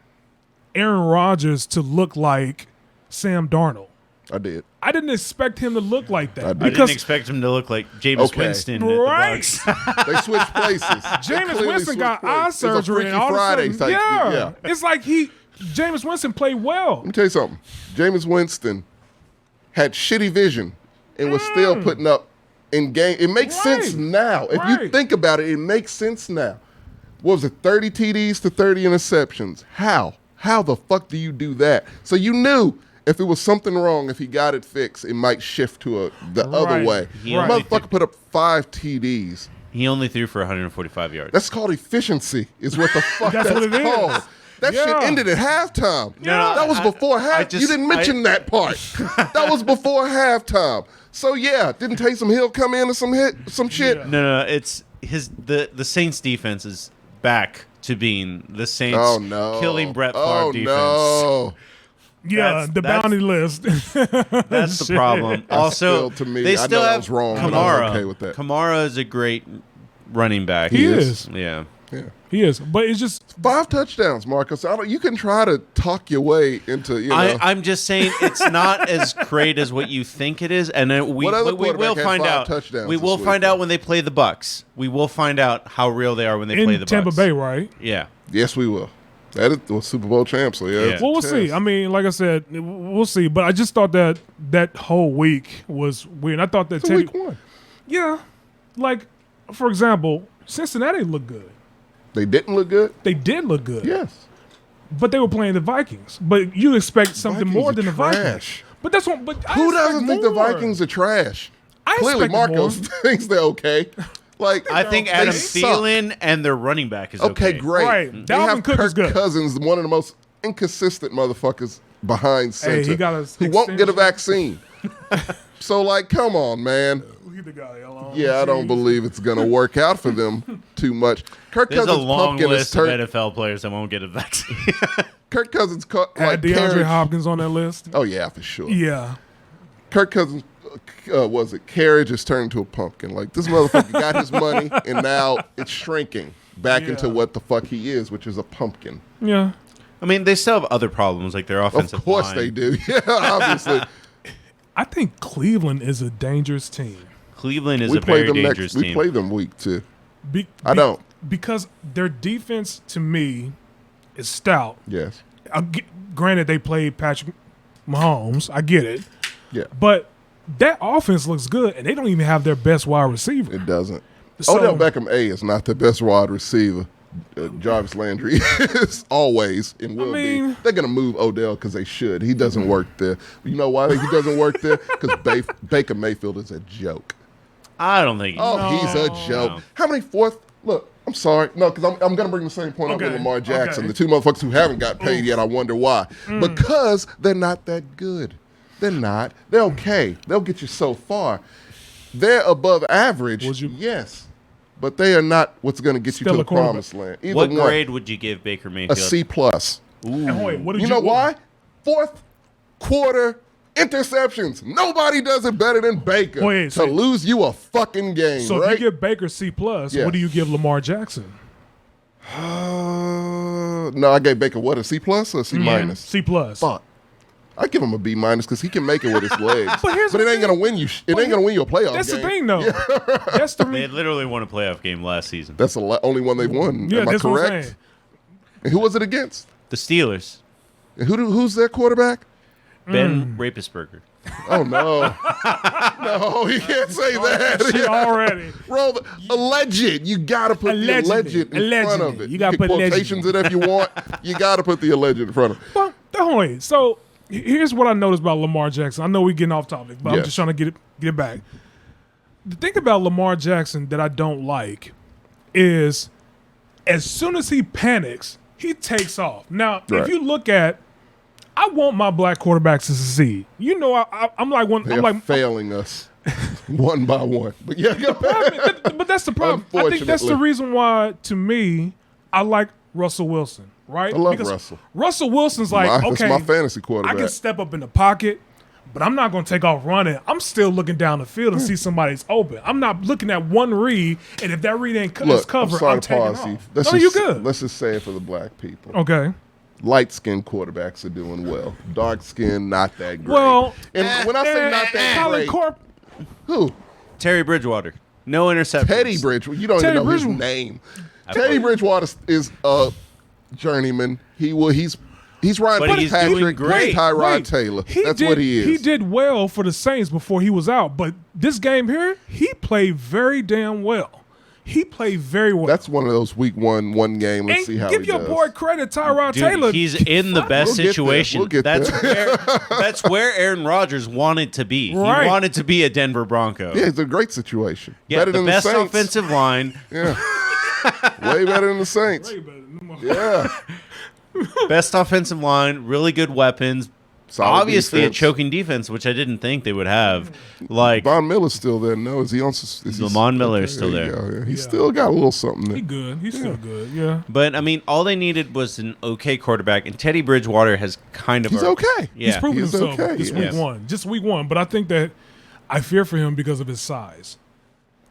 Aaron Rodgers to look like Sam Darnold. I did. I didn't expect him to look like that. I did. I didn't expect him to look like Jameis Winston Right. at the Bucs. They switched places. Jameis Winston got eye surgery and all Friday of a sudden, type. yeah. It's like Jameis Winston played well. Let me tell you something. Jameis Winston had shitty vision and was still putting up in game. It makes sense now. If you think about it, it makes sense now. What was it, 30 TDs to 30 interceptions? How? How the fuck do you do that? So you knew if it was something wrong, if he got it fixed, it might shift to the other way. Motherfucker put up 5 TDs. He only threw for 145 yards. That's called efficiency, is what the fuck That's what it called. is. That shit ended at halftime. No, that was before halftime. You didn't mention that part. That was before halftime. So yeah, didn't Taysom Hill come in or some shit? Yeah. No, it's the Saints defense is back to being the Saints killing Brett Favre defense. No. Yeah, the bounty list. That's the problem. Also, to me, they I still know that have was wrong, Kamara. but I was okay with that. Kamara is a great running back. He is. Yeah. He is. But it's just 5 touchdowns, Marcus. You can try to talk your way into, I'm just saying it's not as great as what you think it is, and we will find out. We will find out when they play the Bucs. We will find out how real they are when they play the in Tampa Bucs. Bay, right? Yeah. Yes, we will. That is the Super Bowl champ, so yeah. Well, we'll see. I mean, like I said, we'll see. But I just thought that whole week was weird. I thought that week 1. Yeah. Like, for example, Cincinnati looked good. They didn't look good? They did look good. Yes. But they were playing the Vikings. But you expect something Vikings more than the trash. Vikings. But that's what. But who doesn't think the Vikings are trash? Clearly, Marcos thinks they're okay. Like, I think Adam Thielen and their running back is okay. Okay, great. Right. They have Cook is Kirk good. Cousins, one of the most inconsistent motherfuckers behind center. Hey, he got who won't get a vaccine. So, like, come on, man. Yeah, I don't believe it's going to work out for them too much. Kirk There's Cousins' a long pumpkin list is of NFL players that won't get a vaccine. Kirk Cousins had DeAndre carriage. Hopkins on that list. Oh, yeah, for sure. Yeah. Kirk Cousins, carriage is turned into a pumpkin. Like, this motherfucker got his money, and now it's shrinking back into what the fuck he is, which is a pumpkin. Yeah. I mean, they still have other problems, like their offensive line. Of course they do. Yeah, obviously. I think Cleveland is a dangerous team. Cleveland is a very dangerous team. We play them week 2. I don't. Because their defense, to me, is stout. Yes. Granted, they played Patrick Mahomes. I get it. Yeah. But that offense looks good, and they don't even have their best wide receiver. It doesn't. So, Odell Beckham A is not the best wide receiver. Jarvis Landry is always and will be. They're going to move Odell because they should. He doesn't work there. You know why he doesn't work there? Because Baker Mayfield is a joke. I don't think. He's a joke. No. How many fourth? Look, I'm sorry. No, because I'm going to bring the same point up with Lamar Jackson. The two motherfuckers who haven't got paid yet, I wonder why. Because they're not that good. They're not. They're okay. They'll get you so far. They're above average. Yes. But they are not what's going to get you to the promised land. Either what grade would you give Baker Mayfield? A C+. Wait, you know why? Fourth quarter interceptions. Nobody does it better than Baker to lose you a fucking game. So right? if you give Baker C+, what do you give Lamar Jackson? No, I gave Baker what, a C+ or a C-? C+. Fuck. I give him a B- because he can make it with his legs. but it ain't gonna win you. It ain't gonna win you a playoff game. That's the thing, though. That's the They literally won a playoff game last season. That's the only one they've won. Yeah, Am I correct? And who was it against? The Steelers. And who's their quarterback? Ben Rapisberger. Oh no, no, you can't say that. Shit already. Roll alleged. You gotta put the alleged in front of it. You gotta put quotations in if you want. You gotta put the alleged in front of it. Well, so Here's what I noticed about Lamar Jackson. I know we're getting off topic, but I'm Yes. just trying to get it back. The thing about Lamar Jackson that I don't like is as soon as he panics, he takes off. Now, Right. if you look at, I want my black quarterbacks to succeed. You know, I'm like one. They're I'm like failing us one by one. But yeah, go ahead. but that's the problem. I think that's the Unfortunately. reason why, to me, I like Russell Wilson. Right? I love Because Russell. Russell Wilson's like, That's okay, my fantasy I quarterback. can step up in the pocket, but I'm not going to take off running. I'm still looking down the field and see somebody's open. I'm not looking at one read, and if that read ain't Look, I'm covered, sorry I'm to taking pause off. you. No, you good. Let's just say it for the black people. Okay. Light-skinned quarterbacks are doing well. Dark-skinned, not that great. Well, and when I say not that Colin great, Corp, who? Terry Bridgewater. No interceptions. Teddy Bridgewater. You don't Teddy even know his Bridgewater. name. Teddy Bridgewater is a journeyman. He's Ryan But he's Fitzpatrick. doing great. He's Tyrod wait, Taylor. That's what he is. He did well for the Saints before he was out, but this game here, he played very damn well. He played very well. That's one of those week one game. Let's and see how give he your does. boy credit, Tyrod Dude, Taylor. he's in the best We'll get there. situation. We'll get that's there. that's where Aaron Rodgers wanted to be. Right. He wanted to be a Denver Bronco. Yeah, it's a great situation. Yeah, better the than best the Saints. offensive line, Yeah. Way better than the Saints. Way better than them. Yeah. best offensive line, really good weapons. Solid Obviously, defense. a choking defense, which I didn't think they would have. Like Von Miller's still there. No, is he on? Lamont Miller is still you there. go. Yeah, he's Yeah. still got a little something there. He good. He's still good. Yeah. But I mean, all they needed was an okay quarterback, and Teddy Bridgewater has kind of. He's okay. Yeah, He's proven He's himself okay, this yeah. week one. Just week one. But I think that I fear for him because of his size.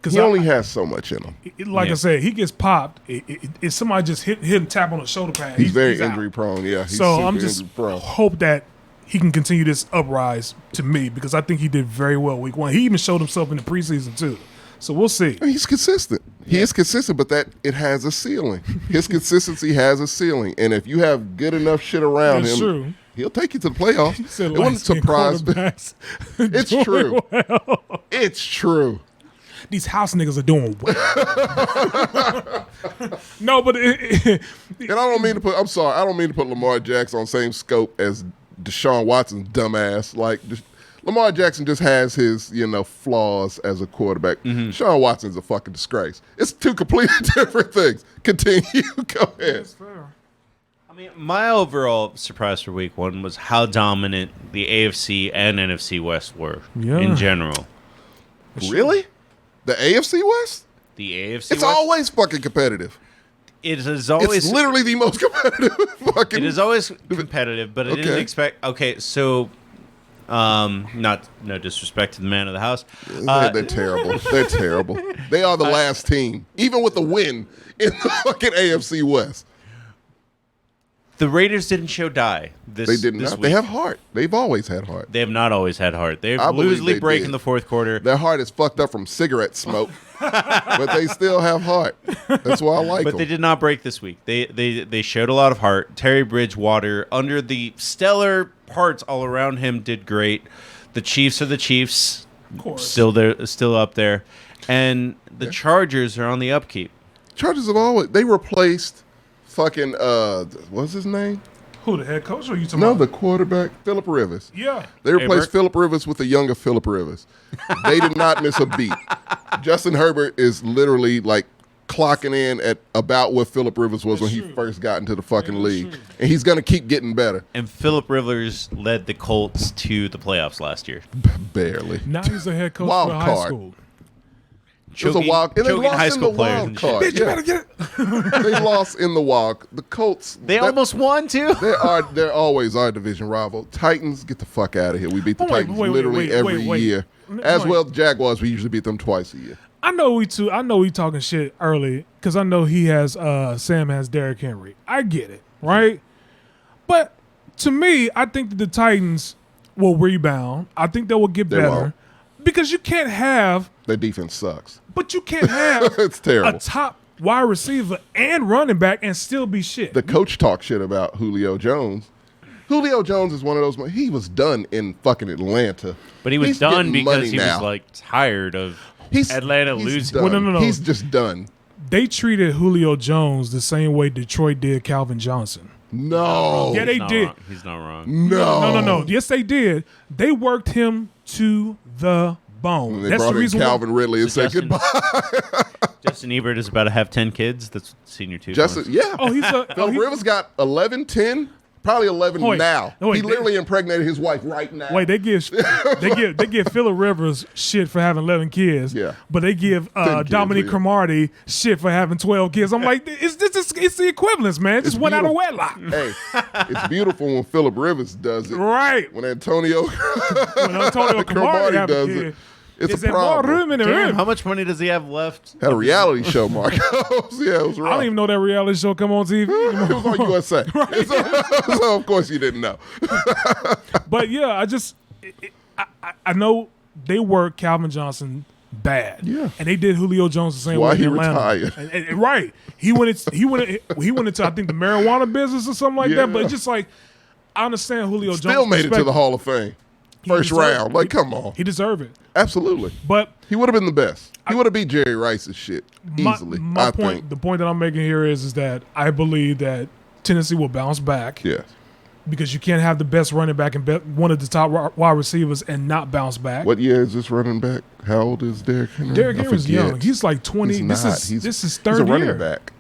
Because He only has so much in him. like Yeah. I said, he gets popped. If somebody just hit him tap on the shoulder pad, He's very out. injury prone. Yeah. He's So super I'm just injury prone. hope that he can continue this uprise to me because I think he did very well week one. He even showed himself in the preseason too. So we'll see. He's consistent. He is consistent, but that it has a ceiling. His consistency has a ceiling, and if you have good enough shit around That's him, true. he'll take you to the playoffs. He said It wouldn't light-skinned surprise me. quarterbacks It's doing true. well. It's true. These house niggas are doing well. No, but And I don't mean to put. I'm sorry. I don't mean to put Lamar Jackson on the same scope as Deshaun Watson's dumbass. Like Lamar Jackson just has his, flaws as a quarterback. Deshaun Watson's a fucking disgrace. It's two completely different things. Continue. Go ahead. I mean, my overall surprise for week one was how dominant the AFC and NFC West were Yeah. in general. Really? The AFC West? The AFC It's West, always fucking competitive. it is always It's literally the most competitive fucking. it is always competitive, but I didn't Okay. expect. Okay, so not no disrespect to the man of the house. They're terrible. They're terrible. They are the last team, even with the win in the fucking AFC West. The Raiders didn't show die. This They did this not. week. They have heart. They've always had heart. They have not always had heart. They've I believe loosely they break did. in the fourth quarter. Their heart is fucked up from cigarette smoke, but they still have heart. That's why I like But them. they did not break this week. They showed a lot of heart. Terry Bridgewater, under the stellar parts all around him, did great. The Chiefs are the Chiefs, Of course. still up there, and the Chargers are on the upkeep. Chargers have always. They replaced fucking what's his name? Who, the head coach or you talking No, about? the quarterback, Phillip Rivers. Yeah. They replaced Burke. Phillip Rivers with a younger Phillip Rivers. They did not miss a beat. Justin Herbert is literally like clocking in at about what Phillip Rivers was when he first got into the fucking league. And he's going to keep getting better. And Phillip Rivers led the Colts to the playoffs last year. Barely. Now he's the head coach Wild for high card. school. It was a wild, and they choking lost high in school the players wild and shit. card. Bitch, you Yeah. better get it. They lost in the wild. The Colts. They almost won too. They're always our division rival. Titans, get the fuck out of here. We beat the Oh, wait, Titans wait, literally wait, every wait. year. As Wait. well, the Jaguars, we usually beat them twice a year. I know we talking shit early because I know he has Sam has Derrick Henry. I get it, right? But to me, I think that the Titans will rebound. I think they will get They better won't. because you can't have, Their defense sucks. but you can't have It's terrible. a top wide receiver and running back and still be shit. The coach talked shit about Julio Jones. Julio Jones is one of those. He was done in fucking Atlanta. But he was He's done getting because money he now. was like tired of He's Atlanta losing. Done. Well, no. He's just done. They treated Julio Jones the same way Detroit did Calvin Johnson. No. Yeah, they did. He's not wrong. No. Yes, they did. They worked him to the bone. And they That's brought the in reason Calvin Ridley and said Justin- goodbye. Justin Ebert is about to have 10 kids. That's senior two. Justin, yeah. Oh, he's a. Philip Rivers got 11, 10, probably 11 Wait. now. No, wait, He literally impregnated his wife right now. Wait, they give Phillip Rivers shit for having 11 kids. Yeah. But they give 10 kids, Dominic yeah. Cromartie shit for having 12 kids. I'm like, it's the equivalence, man. Just It's went out of beautiful. wedlock. Hey, it's beautiful when Philip Rivers does it. Right. When Antonio When Antonio Cromartie Cromartie have a does kid. it, it's It's a that more problem. room in the Damn, room. how much money does he have left? Had a reality show, Marcos. Yeah, it was I rough. don't even know that reality show come on TV. It was on USA. So, of course you didn't know. But yeah, I know they worked Calvin Johnson bad. Yeah. And they did Julio Jones the same Why way he in Atlanta. retired. And right. He went into I think the marijuana business or something like Yeah. that. But it's just like I understand Julio Still Jones. made it to perspective. the Hall of Fame. First deserved round. it. Like, come on. He deserved it. Absolutely. But He would have been the best. He would have beat Jerry Rice's shit easily, my I point, think. the point that I'm making here is that I believe that Tennessee will bounce back Yes. because you can't have the best running back and one of the top wide receivers and not bounce back. What year is this running back? How old is Derrick Henry? Derrick I Henry's forget. young. He's like 20. He's this not. is this is He's third a running year. back.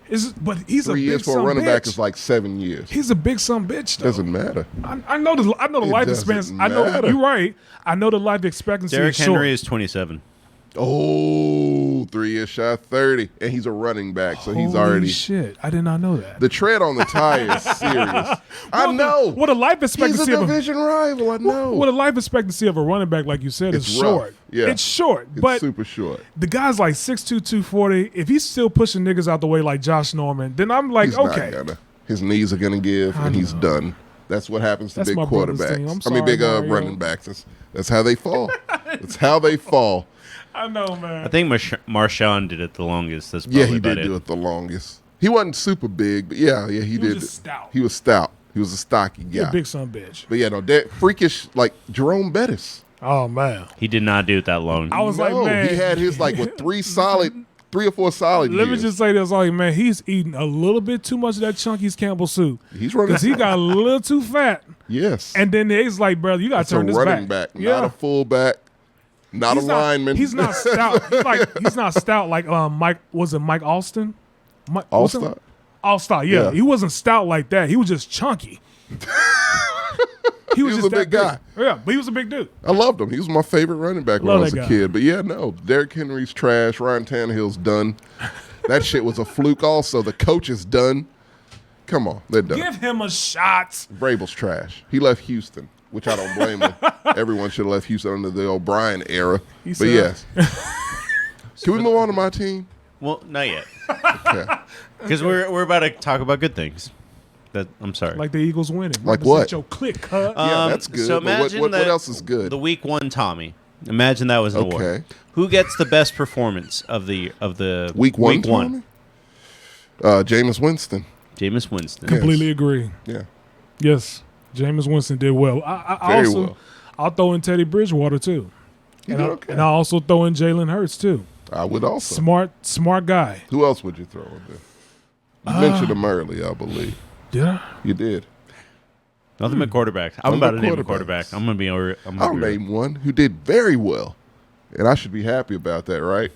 But he's 3 a years big for a son running bitch. back is like 7 years. He's a big son bitch. Though. Doesn't matter. I know the life doesn't expectancy. I know matter. you're right. I know the life expectancy Derrick is short. Henry is 27. Oh, 3 years shy of 30. And he's a running back, so he's Holy already. shit! I did not know that. The tread on the tire is serious. I know. What a life He's expectancy a of a division rival. I know. what a life expectancy of a running back, like you said, It's is rough. short. Yeah. It's short, It's but super short. the guy's like 6'2", 240. If he's still pushing niggas out the way like Josh Norman, then I'm like, He's okay. not gonna. His knees are gonna give, and he's done. That's what happens to That's big my brother's team. I'm quarterbacks. Big sorry, Mario. running backs. That's how they fall. That's how they fall. I know, man. I think Marshawn did it the longest. That's Yeah, probably he about did do it the longest. He wasn't super big, but yeah, he was did. just stout. He was stout. He was a stocky You're guy. a big son bitch. But yeah, no, that freakish like Jerome Bettis. Oh man. He did not do it that long. I was like, No, man. he had his like with 3 or 4 solid Let me years. just say this, like, man, he's eating a little bit too much of that Chunky's Campbell soup He's running. because he got a little too fat. Yes, And then he's like, brother, you got to it's a turn this running back. back, not a fullback, not He's a lineman. He's not stout. He's not stout like Mike. Was it Mike Alston? All-star? All-star. Yeah. Yeah. He wasn't stout like that. He was just chunky. He was was just a big that guy. Yeah, but he was a big dude. I loved him. He was my favorite running back when Love I was that a guy. kid. But yeah, no, Derrick Henry's trash. Ryan Tannehill's done. That shit was a fluke. Also, the coach is done. Come on, they're done. Give him a shot. Vrabel's trash. He left Houston, which I don't blame him. Everyone should have left Houston under the O'Brien era. But said- yes. Can we move on to my team? Well, not yet, Okay. because we're about to talk about good things. I'm sorry. Like the Eagles winning. Like Represent what? Your click, cut. Yeah, that's good. So but what, imagine what that else is good? The week 1 Tommy. Imagine that was an award. Okay. Who gets the best performance of the Week one, Tommy? Jameis Winston. Jameis Winston. Yes. Completely agree. Yeah. Yes, Jameis Winston did well. I Very also, well. I'll throw in Teddy Bridgewater too, He and did I, okay. and I also throw in Jalen Hurts too. I would also. Smart guy. Who else would you throw in there? You mentioned him early, I believe. Yeah. You did. Nothing but quarterbacks. I'm Nothing about but to name a quarterbacks. quarterback. I'm gonna be over. I'll name one who did very well. And I should be happy about that, right?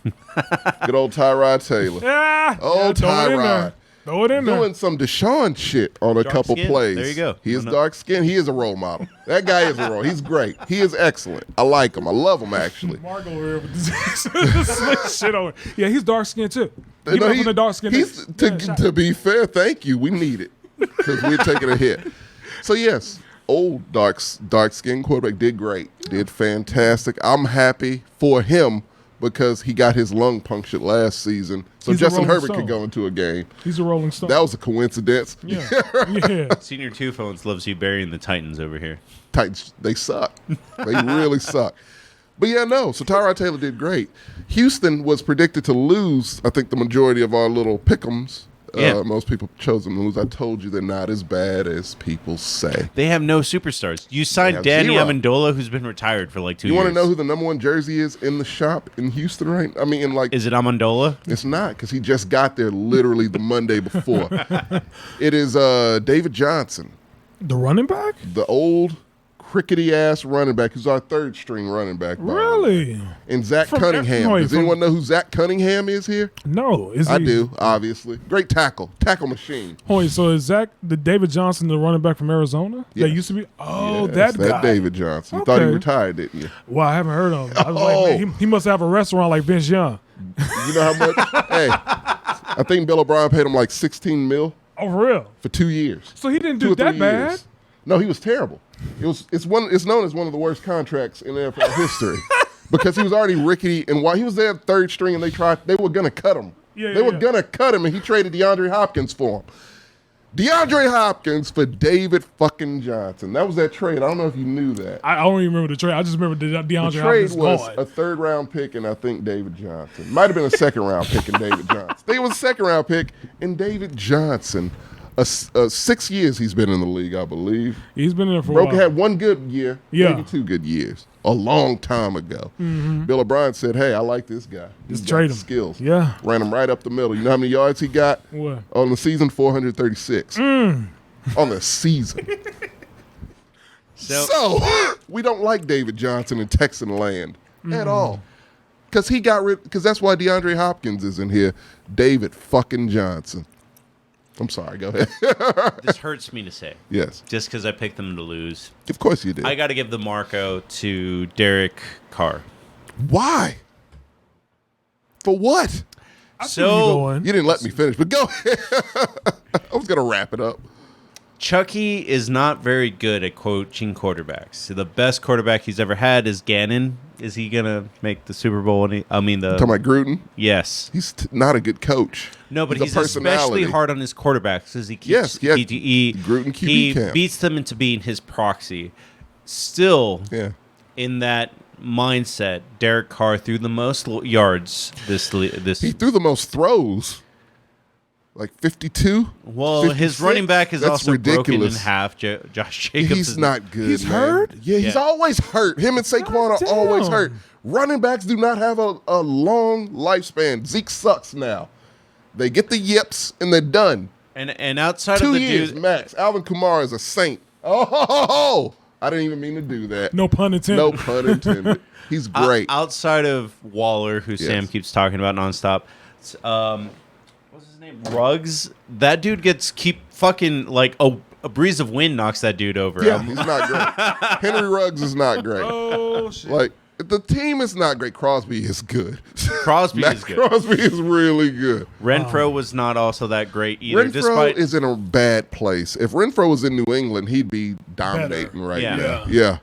Good old Tyrod Taylor. Yeah. Old throw it in Tyrod. there. Throw it in there. Doing some Deshaun shit on a Dark couple skin. plays. There you go. He is No. dark skinned. He is a role model. That guy is a role. He's great. He is excellent. I like him. I love him, actually. Mark over here with this shit over. Yeah, he's dark skinned too. He No, from the dark skin. he's to be fair, thank you. We need it because we're taking a hit. So yes, old dark skinned quarterback did great, did fantastic. I'm happy for him because he got his lung punctured last season, so He's a Justin Rolling Herbert Stone. could go into a game. He's a Rolling Stone. That was a coincidence. yeah. Yeah. Senior Two Phones loves you burying the Titans over here. Titans, they suck. They really suck. But yeah, no. So Tyrod Taylor did great. Houston was predicted to lose, I think, the majority of our little pick'ems Yeah. Most people chose them to lose. I told you they're not as bad as people say. They have no superstars. You signed have Danny zero. Amendola, who's been retired for like 2 You years. want to know who the number 1 jersey is in the shop in Houston, right? I mean, Is it Amendola? it's not, because he just got there literally the Monday before. It is David Johnson, The running back? the old crickety-ass running back who's our 3rd-string running back. by the way. Really? And Zach From- Cunningham. wait, Does from- anyone know who Zach Cunningham is here? No. Is I he? do, obviously. Great tackle machine. Wait, so is Zach the David Johnson, the running back from Arizona? Yes. That used to be? Oh, Yes, that guy. David Johnson. You thought he Okay. retired, didn't you? Well, I haven't heard of him. I was Oh. like, man, he must have a restaurant like Vince Young. You know how much? Hey, I think Bill O'Brien paid him like $16 million Oh, for real? for 2 years. So he didn't 2 do or 3 that bad? years. No, he was terrible. It's known as one of the worst contracts in NFL history because he was already rickety, and while he was there 3rd string, and they were gonna cut him. They were gonna cut him, and he traded DeAndre Hopkins for him. DeAndre Hopkins for David fucking Johnson. That was that trade. I don't know if you knew that. I don't even remember the trade. I just remember DeAndre The trade Hopkins was gone. a 3rd-round pick and I think David Johnson. Might have been a 2nd-round pick and David Johnson. I think it was a 2nd-round pick and David Johnson. 6 years he's been in the league, I believe. He's been in there for a Broke while. had 1 good year, Yeah. maybe 2 good years, a long time ago. Bill O'Brien said, "Hey, I like this guy. He's Just got trade him." skills." Yeah. Ran him right up the middle. You know how many yards he got What? on the season? 436 on the season. So we don't like David Johnson in Texan land at all. Because he got rid. Because that's why DeAndre Hopkins is in here. David fucking Johnson. I'm sorry. Go ahead. This hurts me to say. Yes, Just because I picked them to lose. of course you did. I got to give the Marco to Derek Carr. Why? For what? I see where you So going. You didn't let me finish, but go ahead. I was gonna wrap it up. Chucky is not very good at coaching quarterbacks. So the best quarterback he's ever had is Gannon. Is he gonna make the Super Bowl? Talking about Gruden, Yes. he's not a good coach. No, but a he's especially personality. hard on his quarterbacks because he keeps Yes, yeah, he Gruden QB he camp. beats them into being his proxy. Still, Yeah, in that mindset, Derek Carr threw the most yards this. he threw the most throws, like 52. Well, his 56? running back is That's also broken in ridiculous. half. Josh Jacobs. He's is not good. He's man. hurt? Yeah, he's Yeah. always hurt. Him and Saquon are God always damn. hurt. Running backs do not have a long lifespan. Zeke sucks now. They get the yips and they're done. And outside 2 of the years dude, max. Alvin Kamara is a saint. Oh, I didn't even mean to do that. No pun intended. No pun intended. He's great. outside of Waller, who Sam Yes. keeps talking about nonstop, what's his name? Ruggs. That dude keep fucking like a breeze of wind knocks that dude over. Yeah, he's not great. Henry Ruggs is not great. Oh, shit. Like, the team is not great. Crosby is good. Crosby Matt is good. Crosby is really good. Renfro was not also that great either. Renfro despite is in a bad place. If Renfro was in New England, he'd be dominating right Yeah. now. Yeah.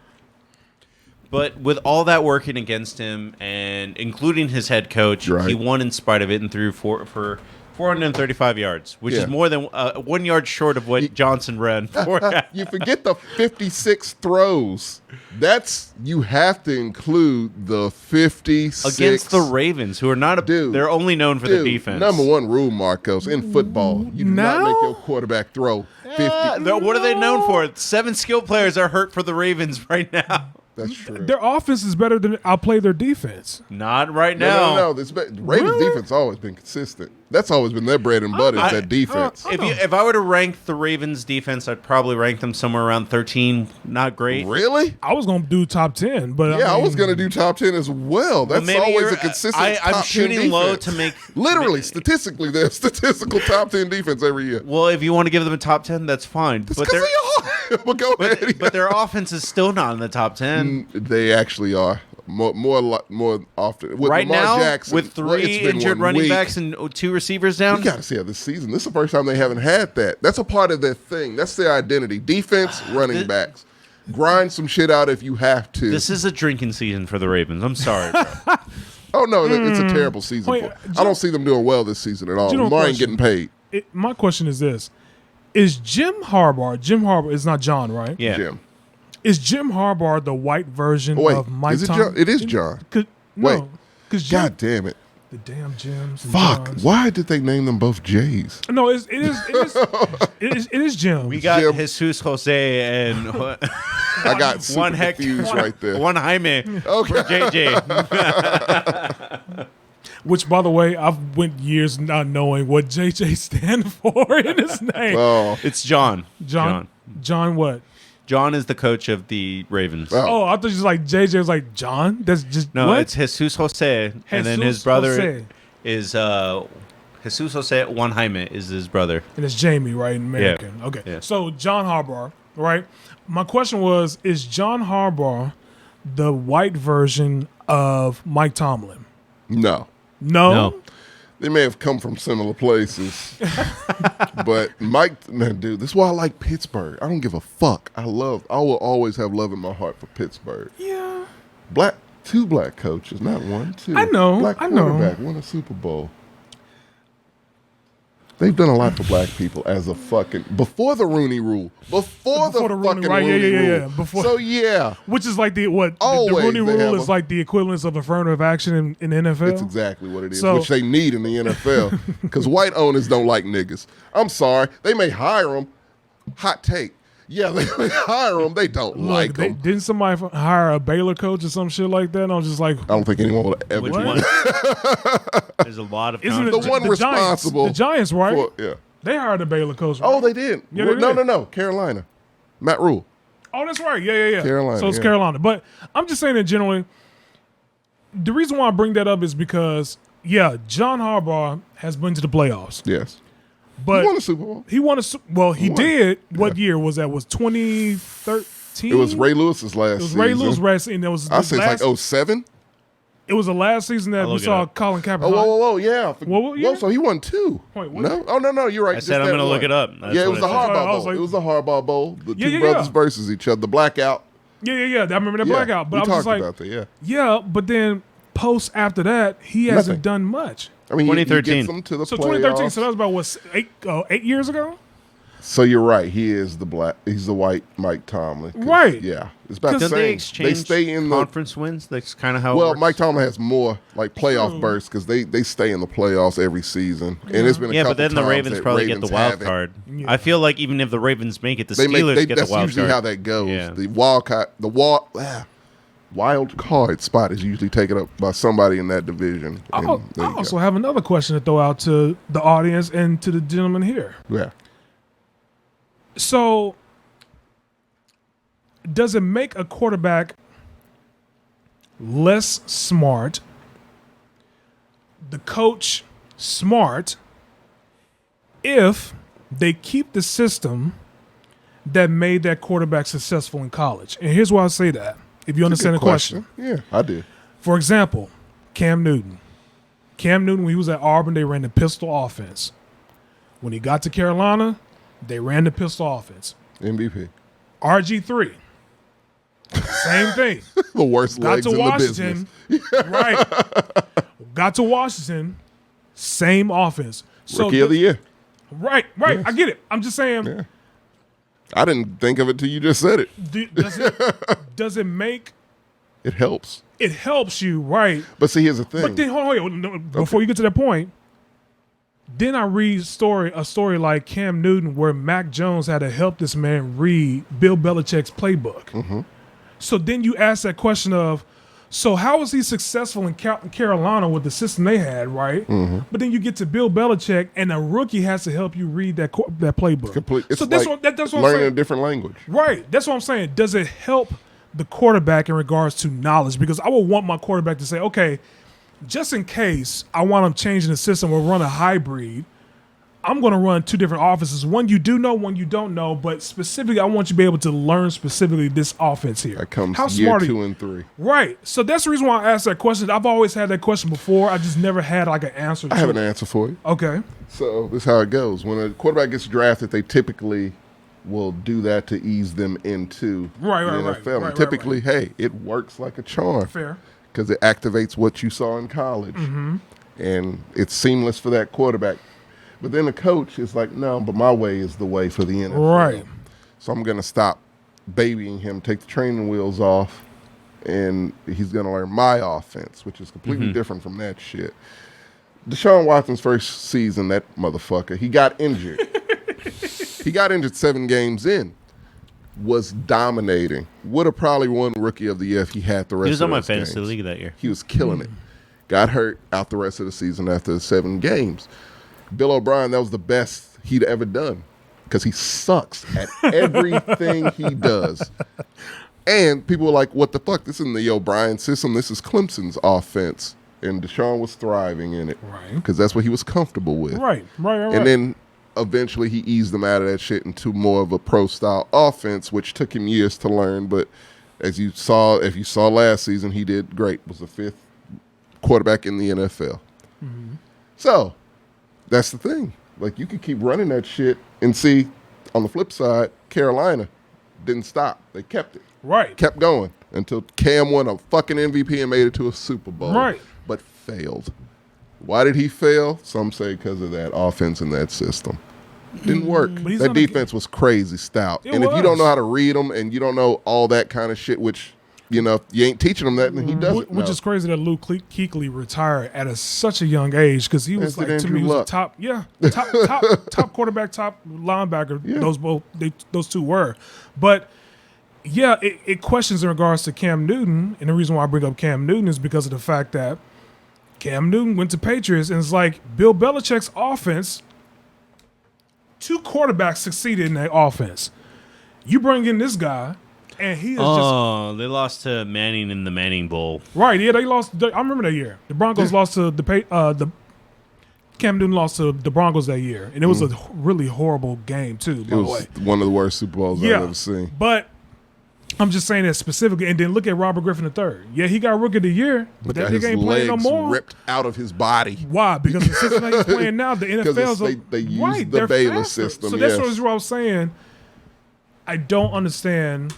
But with all that working against him, and including his head coach, Right. he won in spite of it and threw for 435 yards, which Yeah. is more than 1 yard short of what Johnson ran for. You forget the 56 throws. You have to include the 56 Against the Ravens, who are not a Dude. they're only known for the defense. Number one rule, Marcos, in football, you do not Now? make your quarterback throw 50. What are they known for? 7 skilled players are hurt for the Ravens right now. That's true. Their offense is better than outplay their defense. Not right now. No. Ravens defense always been consistent. That's always been their bread and butter, is that defense. If I were to rank the Ravens defense, I'd probably rank them somewhere around 13. Not great. Really? I was gonna do top 10, but Yeah, I mean, was going to do top 10 as well. That's Maybe always you're- a consistent I'm top 10 shooting low defense. to make Literally, statistically, they're a statistical top 10 defense every year. Well, if you want to give them a top 10, that's fine. It's But because they're they are. But go ahead. but their offense is still not in the top 10. They actually are more often. With Right Lamar now, Jackson, with well, it's 3 been injured 1 running week. backs and 2 receivers down. We got to see how this season. This is the first time they haven't had that. That's a part of their thing. That's their identity. Defense, running backs. Grind some shit out if you have to. This is a drinking season for the Ravens. I'm sorry, bro. Oh no, it's a terrible season. Wait, for I don't see them doing well this season at all. General Lamar ain't question. getting paid. My question is this: Is Jim Harbaugh is not John, right? Yeah. Jim. Is Jim Harbaugh the white version Oh, wait, of Mike is it Tom- John? It is John. No, Wait. because Jim, God damn it. The damn gyms. and Fuck. Johns. Why did they name them both J's? No, it is Jim. We got Jim. Jesus Jose and I got super one heck confused right there. One Jaime Okay. for JJ. Which, by the way, I've went years not knowing what JJ stand for in his name. Oh. It's John. John what? John is the coach of the Ravens. Oh. Oh, I thought you was like JJ was like John. That's just No, what? it's Jesus Jose, and then his Jesus brother Jose. is Jesus Jose. Juan Jaime is his brother. And it's Jamie, right? American. Okay. Yeah. So John Harbaugh, right? My question was, is John Harbaugh the white version of Mike Tomlin? No. No. They may have come from similar places. But Mike, man, dude, this is why I like Pittsburgh. I don't give a fuck. I will always have love in my heart for Pittsburgh. Yeah. Two black coaches, not one, two. I know, Black I know. quarterback, won a Super Bowl. They've done a lot for black people as a fucking before the Rooney Rule. Before the Rooney, fucking right, Rooney yeah. Rule. Before, So yeah, which is like the Always Rooney they have Rule is like the equivalence of affirmative action in the NFL. it's exactly what it is, So- which they need in the NFL because white owners don't like niggas. I'm sorry, they may hire them. Hot take. Yeah, they may hire them. They don't like them. Didn't somebody hire a Baylor coach or some shit like that? And I was just like, I don't think anyone would ever Which do one? that. There's a lot of isn't it The one responsible the Giants, right? Yeah. They hired a Baylor coach. Right? Oh, they did. Yeah, they did. No. Carolina. Matt Rule. Oh, that's right. Yeah. Carolina, So it's yeah. Carolina. But I'm just saying that generally, the reason why I bring that up is because, yeah, John Harbaugh has been to the playoffs. Yes. But He won a Super Bowl. he won. did. What year was that? Was 2013? It was Ray Lewis's last It was season. Ray Lewis wrestling. That was I say it's last, like 07. It was the last season that I'll we look it saw up. Colin Kaepernick. Whoa, yeah. What year? Whoa, so he won two. Wait, what? No? Oh, no, you're right. I Just said I'm that going to one. look it up. That's Yeah, it what was the said. Harbaugh I was Bowl. like- It was the Harbaugh Bowl. The Yeah, two yeah, brothers yeah. versus each other. The blackout. Yeah. I remember that blackout. But we I was talked just like, about that, yeah. yeah, but then post after that, he hasn't Nothing. done much. I mean, he 2013. gets them to the So playoffs. 2013, so that was about, what, 8 years ago? So you're right. He is he's the white Mike Tomlin. 'Cause, Right. Yeah. It's about the Don't same. they exchange stay in the conference wins? That's kind of how it Well, works. Mike Tomlin has more like playoff True. bursts because they stay in the playoffs every season, and it's been a Yeah, couple but then the times Ravens that probably Ravens get the wild haven't. card. Yeah. I feel like even if the Ravens make it, the They Steelers make get that's the wild usually card. how that goes. Yeah. The wild card spot is usually taken up by somebody in that division. I and there you also have another question to throw out to the audience and to the gentleman here. go. Yeah. So, does it make a quarterback less smart, the coach smart, if they keep the system that made that quarterback successful in college? And here's why I say that, if you understand the Good question. Yeah, I did. For example, Cam Newton. When he was at Auburn, they ran the pistol offense. When he got to Carolina, they ran the pistol offense. MVP. RG3, same thing. The worst Got legs to in the Washington, business. right? Got to Washington, same offense. So Rookie of the year. Right. Yes. I get it. I'm just saying. Yeah. I didn't think of it till you just said it. Does it make It helps. it helps you, right? But see, here's the thing. But then hold on, no, before you get to that point, then I read a story like Cam Newton where Mac Jones had to help this man read Bill Belichick's playbook. Mm-hmm. So then you ask that question of, so how was he successful in Carolina with the system they had, right? Mm-hmm. But then you get to Bill Belichick and a rookie has to help you read that playbook. It's so that's like that's what I'm learning saying. a different language. Right. That's what I'm saying. Does it help the quarterback in regards to knowledge? Because I would want my quarterback to say, okay, just in case I want him changing the system or run a hybrid, I'm going to run two different offenses. One you do know, one you don't know. But specifically, I want you to be able to learn specifically this offense here. That comes How year smart are 2 you? and 3. Right. So that's the reason why I asked that question. I've always had that question before. I just never had like an answer to I have it. an answer for you. Okay. So this is how it goes. When a quarterback gets drafted, they typically will do that to ease them into Right, the right, NFL. right, And typically, hey, it works like a charm Fair. because it activates what you saw in college, and it's seamless for that quarterback. But then the coach is like, no, but my way is the way for the NFL. Right. So I'm going to stop babying him, take the training wheels off, and he's going to learn my offense, which is completely different from that shit. Deshaun Watson's first season, that motherfucker, he got injured. He got injured 7 games in. Was dominating. Would have probably won Rookie of the Year if he had the rest of the He was on my those fantasy games. league that year. He was killing it. Got hurt out the rest of the season after the 7 games. Bill O'Brien, that was the best he'd ever done because he sucks at everything he does. And people were like, what the fuck? This isn't the O'Brien system. This is Clemson's offense. And Deshaun was thriving in it because that's what he was comfortable with. Right. And then eventually he eased them out of that shit into more of a pro-style offense, which took him years to learn. But if you saw last season, he did great. Was the 5th quarterback in the NFL. Mm-hmm. So that's the thing. Like, you could keep running that shit and see, on the flip side, Carolina didn't stop. They kept it. Right. Kept going until Cam won a fucking MVP and made it to a Super Bowl. Right. But failed. Why did he fail? Some say because of that offense and that system. Didn't work. That defense was crazy stout. And if you don't know how to read them and you don't know all that kind of shit, which, you know, if you ain't teaching him that, then he doesn't know. Which is crazy that Luke Kuechly retired at such a young age because he was, like, to me, he was a top quarterback, top linebacker. Yeah. Those two were. But, yeah, it questions in regards to Cam Newton. And the reason why I bring up Cam Newton is because of the fact that Cam Newton went to Patriots, and it's like Bill Belichick's offense, 2 quarterbacks succeeded in that offense. You bring in this guy, and he is they lost to Manning in the Manning Bowl. Right, yeah, they lost. I remember that year. The Broncos lost to the Cam Newton lost to the Broncos that year, and it was a really horrible game, too, by the way. It was one of the worst Super Bowls I've ever seen. But I'm just saying that specifically, and then look at Robert Griffin III. Yeah, he got Rookie of the Year, but that nigga ain't playing no more. Ripped out of his body. Why? Because the system that he's playing now, the NFL's they use the Baylor system. So that's what I was saying. I don't understand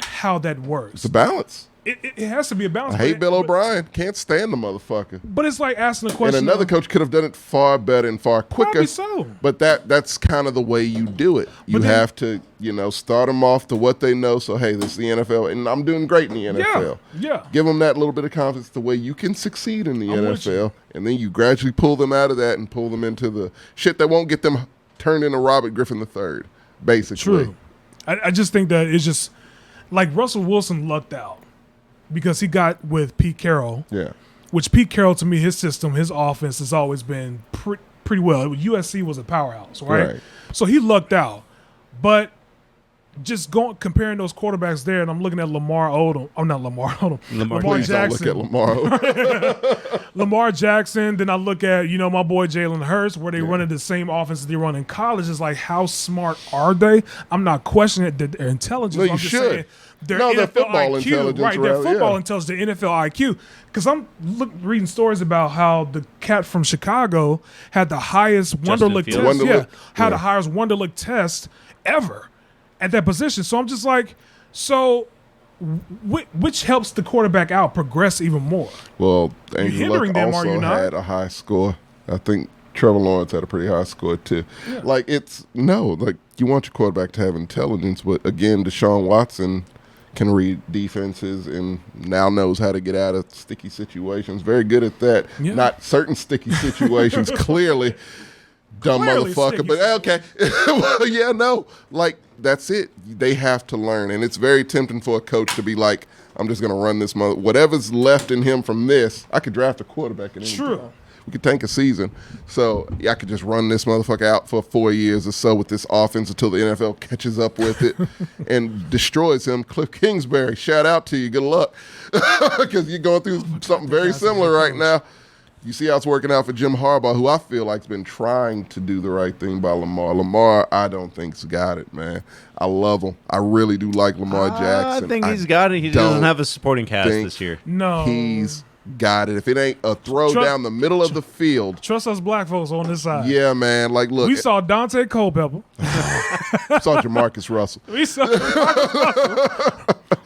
how that works. It's a balance. It has to be a balance. I hate Bill O'Brien. Can't stand the motherfucker. But it's like asking the question. And another coach could have done it far better and far quicker. Probably so. But that's kind of the way you do it. You have to, start them off to what they know. So, hey, this is the NFL, and I'm doing great in the NFL. Yeah. Give them that little bit of confidence the way you can succeed in the NFL. And then you gradually pull them out of that and pull them into the shit that won't get them turned into Robert Griffin III, basically. True. I just think that it's just like Russell Wilson lucked out because he got with Pete Carroll. Yeah. Which Pete Carroll, to me, his system, his offense has always been pretty well. USC was a powerhouse, right? So he lucked out. But just comparing those quarterbacks there, and I'm looking at Lamar Odom. Oh, not Lamar Odom. Lamar Jackson. Don't look at Lamar Odom. Lamar Jackson. Then I look at, my boy Jalen Hurts, where they running the same offense that they run in college. It's like, how smart are they? I'm not questioning their intelligence. No, you I'm just should. saying their football IQ, intelligence. right, their football intelligence, the NFL IQ. Because I'm reading stories about how the cat from Chicago had the highest Wonderlic test. Had the highest Wonderlic test ever at that position. So I'm just like, which helps the quarterback out progress even more? Well, Andrew Luck also had a high score. I think Trevor Lawrence had a pretty high score too. Yeah. You want your quarterback to have intelligence, but again, Deshaun Watson can read defenses and now knows how to get out of sticky situations. Very good at that. Yeah. Not certain sticky situations, clearly. Dumb motherfucker, but okay. Well, yeah, no. Like, that's it. They have to learn. And it's very tempting for a coach to be like, I'm just going to run this whatever's left in him from this, I could draft a quarterback at any time. We could tank a season. So I could just run this motherfucker out for 4 years or so with this offense until the NFL catches up with it and destroys him. Cliff Kingsbury, shout out to you. Good luck. Because you're going through something very similar right now. You see how it's working out for Jim Harbaugh, who I feel like has been trying to do the right thing by Lamar. Lamar, I don't think's got it, man. I love him. I really do like Lamar Jackson. I think he's got it. He doesn't have a supporting cast this year. No. He's got it. If it ain't a throw down the middle of the field. Trust us black folks on this side. Yeah, man. Like, look. We saw Dante Culpepper. Saw Jamarcus Russell.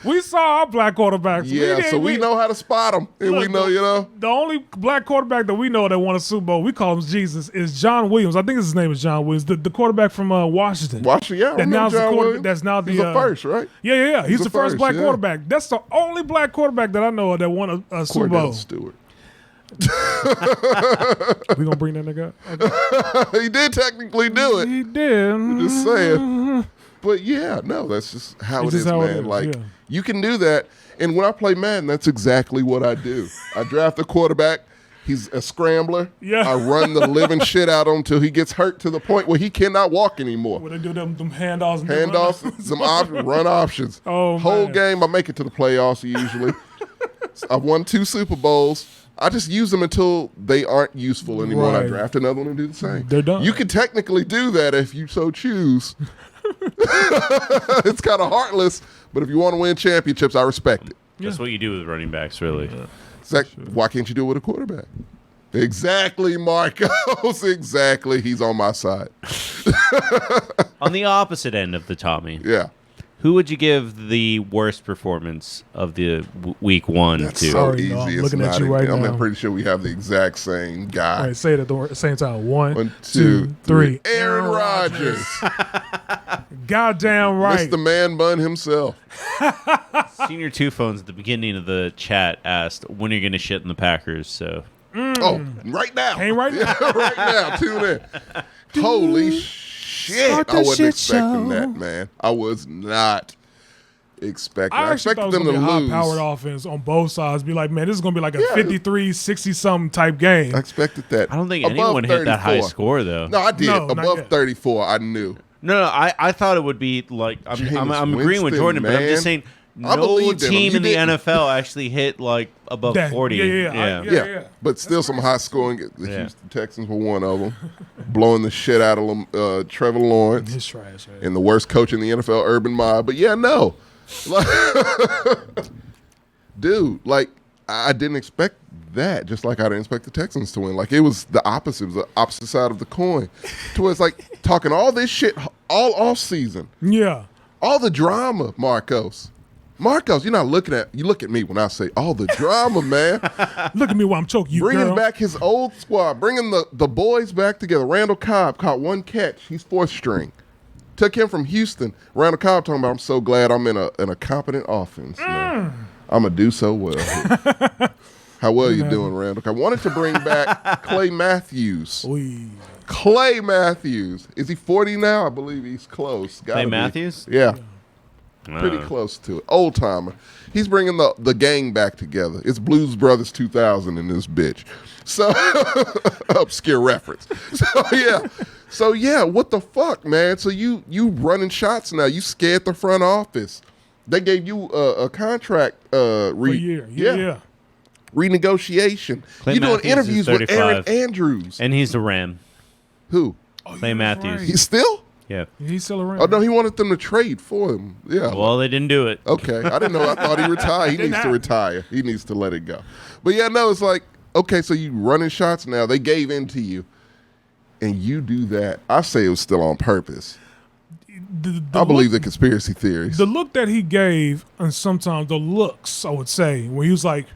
We saw our black quarterbacks. Yeah, we know how to spot them. And we know, The only black quarterback that we know that won a Super Bowl, we call him Jesus, is John Williams. I think his name is John Williams, the quarterback from Washington. Yeah. That's now the He's the first, right? Yeah. He's the first black quarterback. That's the only black quarterback that I know that won a Super Bowl. Stewart. We gonna bring that nigga up? Okay. He did technically do it. He did. Just saying. But yeah, no, that's just how It's it just is, how it man. is, Like yeah. you can do that. And when I play Madden, that's exactly what I do. I draft a quarterback. He's a scrambler. Yeah. I run the living shit out of him until he gets hurt to the point where he cannot walk anymore. When they do them handoffs. Handoffs, some run options. Oh, Whole man. game, I make it to the playoffs usually. I've won 2 Super Bowls. I just use them until they aren't useful anymore. And I Right. draft another one and do the same. They're done. You can technically do that if you so choose. It's kind of heartless, but if you want to win championships, I respect it. That's what you do with running backs, really. Zach, why can't you do it with a quarterback? Exactly, Marcos. Exactly. He's on my side. On the opposite end of the Tommy, Yeah. who would you give the worst performance of the week 1 That's to? so Sorry, easy. no, I'm It's looking at not you even- right I'm now. pretty sure we have the exact same guy. All right, say it at the same time. 1, 1, 2, 2, 3. 3. Aaron Rodgers. Goddamn right. Mr. Man Bun himself. Senior Two Phones at the beginning of the chat asked, when are you going to shit in the Packers? So Oh, right now. Came right now. Right now. Tune in. Holy shit. Start the I wasn't shit expecting show. that, man. I was not expecting. I I actually thought expected it was them going to to be a lose. high-powered offense on both sides. Be like, man, this is going to be like a Yeah. 53, 60-something type game. I expected that. I don't think Above anyone hit that high 34. score, though. No, I did. No, not Above yet. 34, I knew. No, I thought it would be like I'm Jameis agreeing with Winston, Jordan, but I'm man. just saying I no believed in him. team You in the didn't. NFL actually hit like above That- 40. yeah. Yeah, but still some high scoring. The Yeah. Houston Texans were one of them, blowing the shit out of them. Trevor Lawrence It's trash. Right? and the worst coach in the NFL, Urban Meyer. But yeah, no, like, dude, like I didn't expect that. Just like I didn't expect the Texans to win. Like it was the opposite. It was the opposite side of the coin. To where it's like talking all this shit all off season, Yeah. all the drama, Marcos, you're not looking at. You look at me when I say all the drama, man. Look at me while I'm choking you, Bringing girl. back his old squad, bringing the boys back together. Randall Cobb caught 1 catch. He's 4th string. Took him from Houston. Randall Cobb talking about, I'm so glad I'm in a competent offense. Man. I'm going to do so well. How well you doing, Randall? I wanted to bring back Clay Matthews. Oy. Clay Matthews. Is he 40 now? I believe he's close. Gotta Clay be. Matthews? Yeah. Pretty close to it. Old timer. He's bringing the gang back together. It's Blues Brothers 2000 in this bitch. So, obscure reference. So yeah, what the fuck, man? So you running shots now. You scared the front office. They gave you a contract For a year. Yeah. renegotiation. Clay You doing Matthews is interviews with 35. Aaron Andrews. And he's the Ram. Who? Oh, Clay yeah, Matthews. He's still? Yeah. He's still around. Oh no, he wanted them to trade for him. Yeah. Well, they didn't do it. Okay, I didn't know. I thought he retired. He Didn't needs to happen. retire. He needs to let it go. But yeah, no, it's like, okay, so you running shots now. They gave in to you, and you do that. I say it was still on purpose. I believe the conspiracy theories. The look that he gave, and sometimes the looks, I would say, when he was like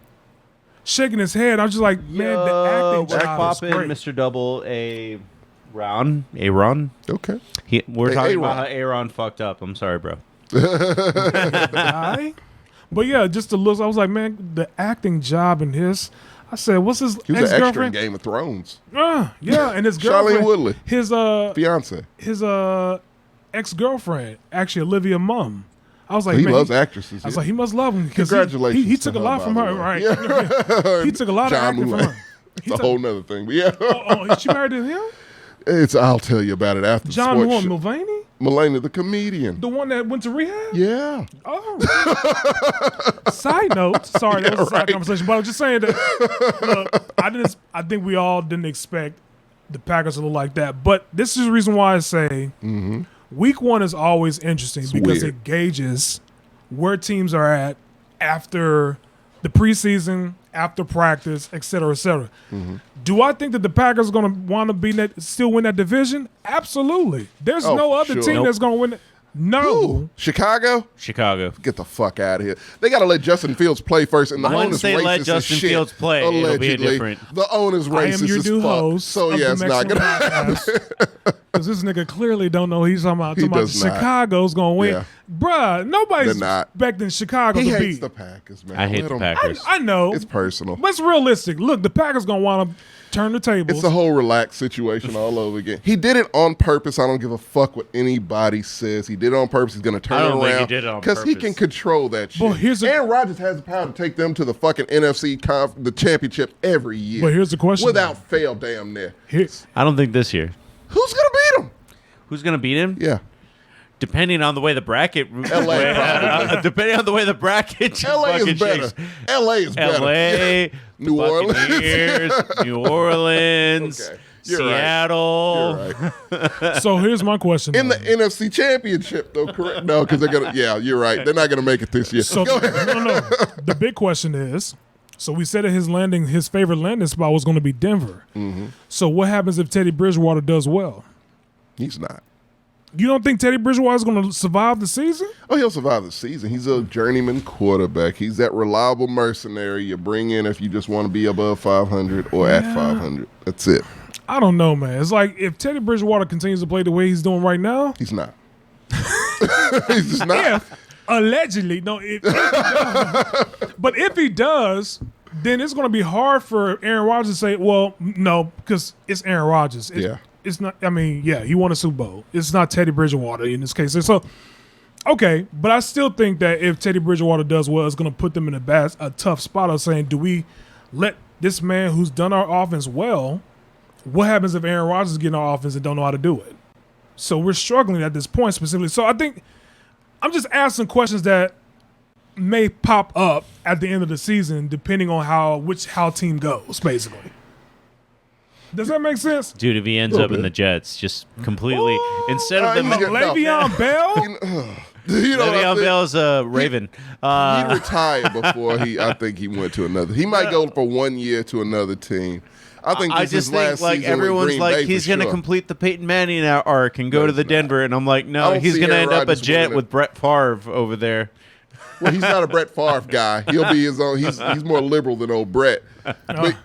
shaking his head, I was just like, man, the acting what's job is poppin', great. Mr. Double Aaron? Okay. We're Hey, talking Aaron. about how Aaron fucked up. I'm sorry, bro. Aye. But yeah, just the looks, I was like, man, the acting job in his. I said, what's his He was an extra in ex-girlfriend? Game of Thrones. Yeah, and his Shailene girlfriend, Woodley. his Fiance. ex-girlfriend, actually Olivia Mum. I was like, He man, loves actresses. I was yeah. like, he must love him because Congratulations. he took to a lot her, from by her, the way. right? Yeah. He took a lot of John acting from Mulaney. her. It's a whole nother thing. But yeah. Oh, she married to him? I'll tell you about it after John the Moore sports show. Mulvaney? Mulaney, the comedian. The one that went to rehab? Yeah. Oh. Side note. Sorry, that was a side right. conversation. But I was just saying that look, I think we all didn't expect the Packers to look like that. But this is the reason why I say week 1 is always interesting because weird. it gauges where teams are at after the preseason, after practice, et cetera, et cetera. Do I think that the Packers are going to want to still win that division? Absolutely. There's Oh, no other sure. team Nope. that's going to win it. No. Ooh, Chicago? Chicago. Get the fuck out of here. They got to let Justin Fields play first, and the Once owner's they racist let as Justin shit, Fields play, it'll be a allegedly. different- The owner's I am racist your as new fuck. host So of yeah, the it's not Mexican gonna. podcast. Because this nigga clearly don't know he's talking about does not. Chicago's going to win. Yeah. Bruh, nobody's They're not. expecting Chicago He to hates beat. the Packers, man. I hate Let the him- Packers. I know. It's personal. But it's realistic. Look, the Packers going to want to turn the tables. It's the whole relaxed situation all over again. He did it on purpose. I don't give a fuck what anybody says. He did it on purpose. He's going to turn I don't it think he around. did it on he purpose. can control that shit. Well, Aaron Rodgers has the power to take them to the fucking NFC the championship every year. But here's the question. Without fail, damn near. I don't think this year. Who's going to beat him? Who's going to beat him? Yeah. Depending on the way the bracket. LA, probably. Depending on the way the bracket. LA is better. LA is better. LA, New Orleans. Buccaneers, New Orleans, Okay. You're right. Seattle. You're right. So here's my question. In the though. NFC Championship, though, correct? No, because they're going to, yeah, you're right. They're not going to make it this year. So Go ahead. no. The big question is, so we said that his favorite landing spot was going to be Denver. Mm-hmm. So what happens if Teddy Bridgewater does well? He's not. You don't think Teddy Bridgewater is going to survive the season? Oh, he'll survive the season. He's a journeyman quarterback. He's that reliable mercenary you bring in if you just want to be above 500 or at 500. That's it. I don't know, man. It's like if Teddy Bridgewater continues to play the way he's doing right now. He's not. He's just not. Yeah, allegedly. No, but if he does, then it's going to be hard for Aaron Rodgers to say, well, no, because it's Aaron Rodgers. Yeah. It's not, I mean, yeah, he won a Super Bowl. It's not Teddy Bridgewater in this case. So, okay, but I still think that if Teddy Bridgewater does well, it's going to put them in a tough spot of saying, do we let this man who's done our offense well, what happens if Aaron Rodgers is getting our offense and don't know how to do it? So we're struggling at this point specifically. So I think I'm just asking questions that may pop up at the end of the season depending on how team goes, basically. Does that make sense? Dude, if he ends up in the Jets, just completely instead of them. he's gonna- Le'Veon Bell? You know what I Le'Veon think? Bell's a Raven. He retired before I think he went to another. He might go for 1 year to another team. I think I this just is think last like season with everyone's Green like Bay he's for going to sure. complete the Peyton Manning arc and go No, to the he's not. Denver, and I'm like, I no, don't he's see going to Aaron end up a Rodgers Jet winning. with Brett Favre over there. Well, he's not a Brett Favre guy. He'll be his own. He's more liberal than old Brett. But,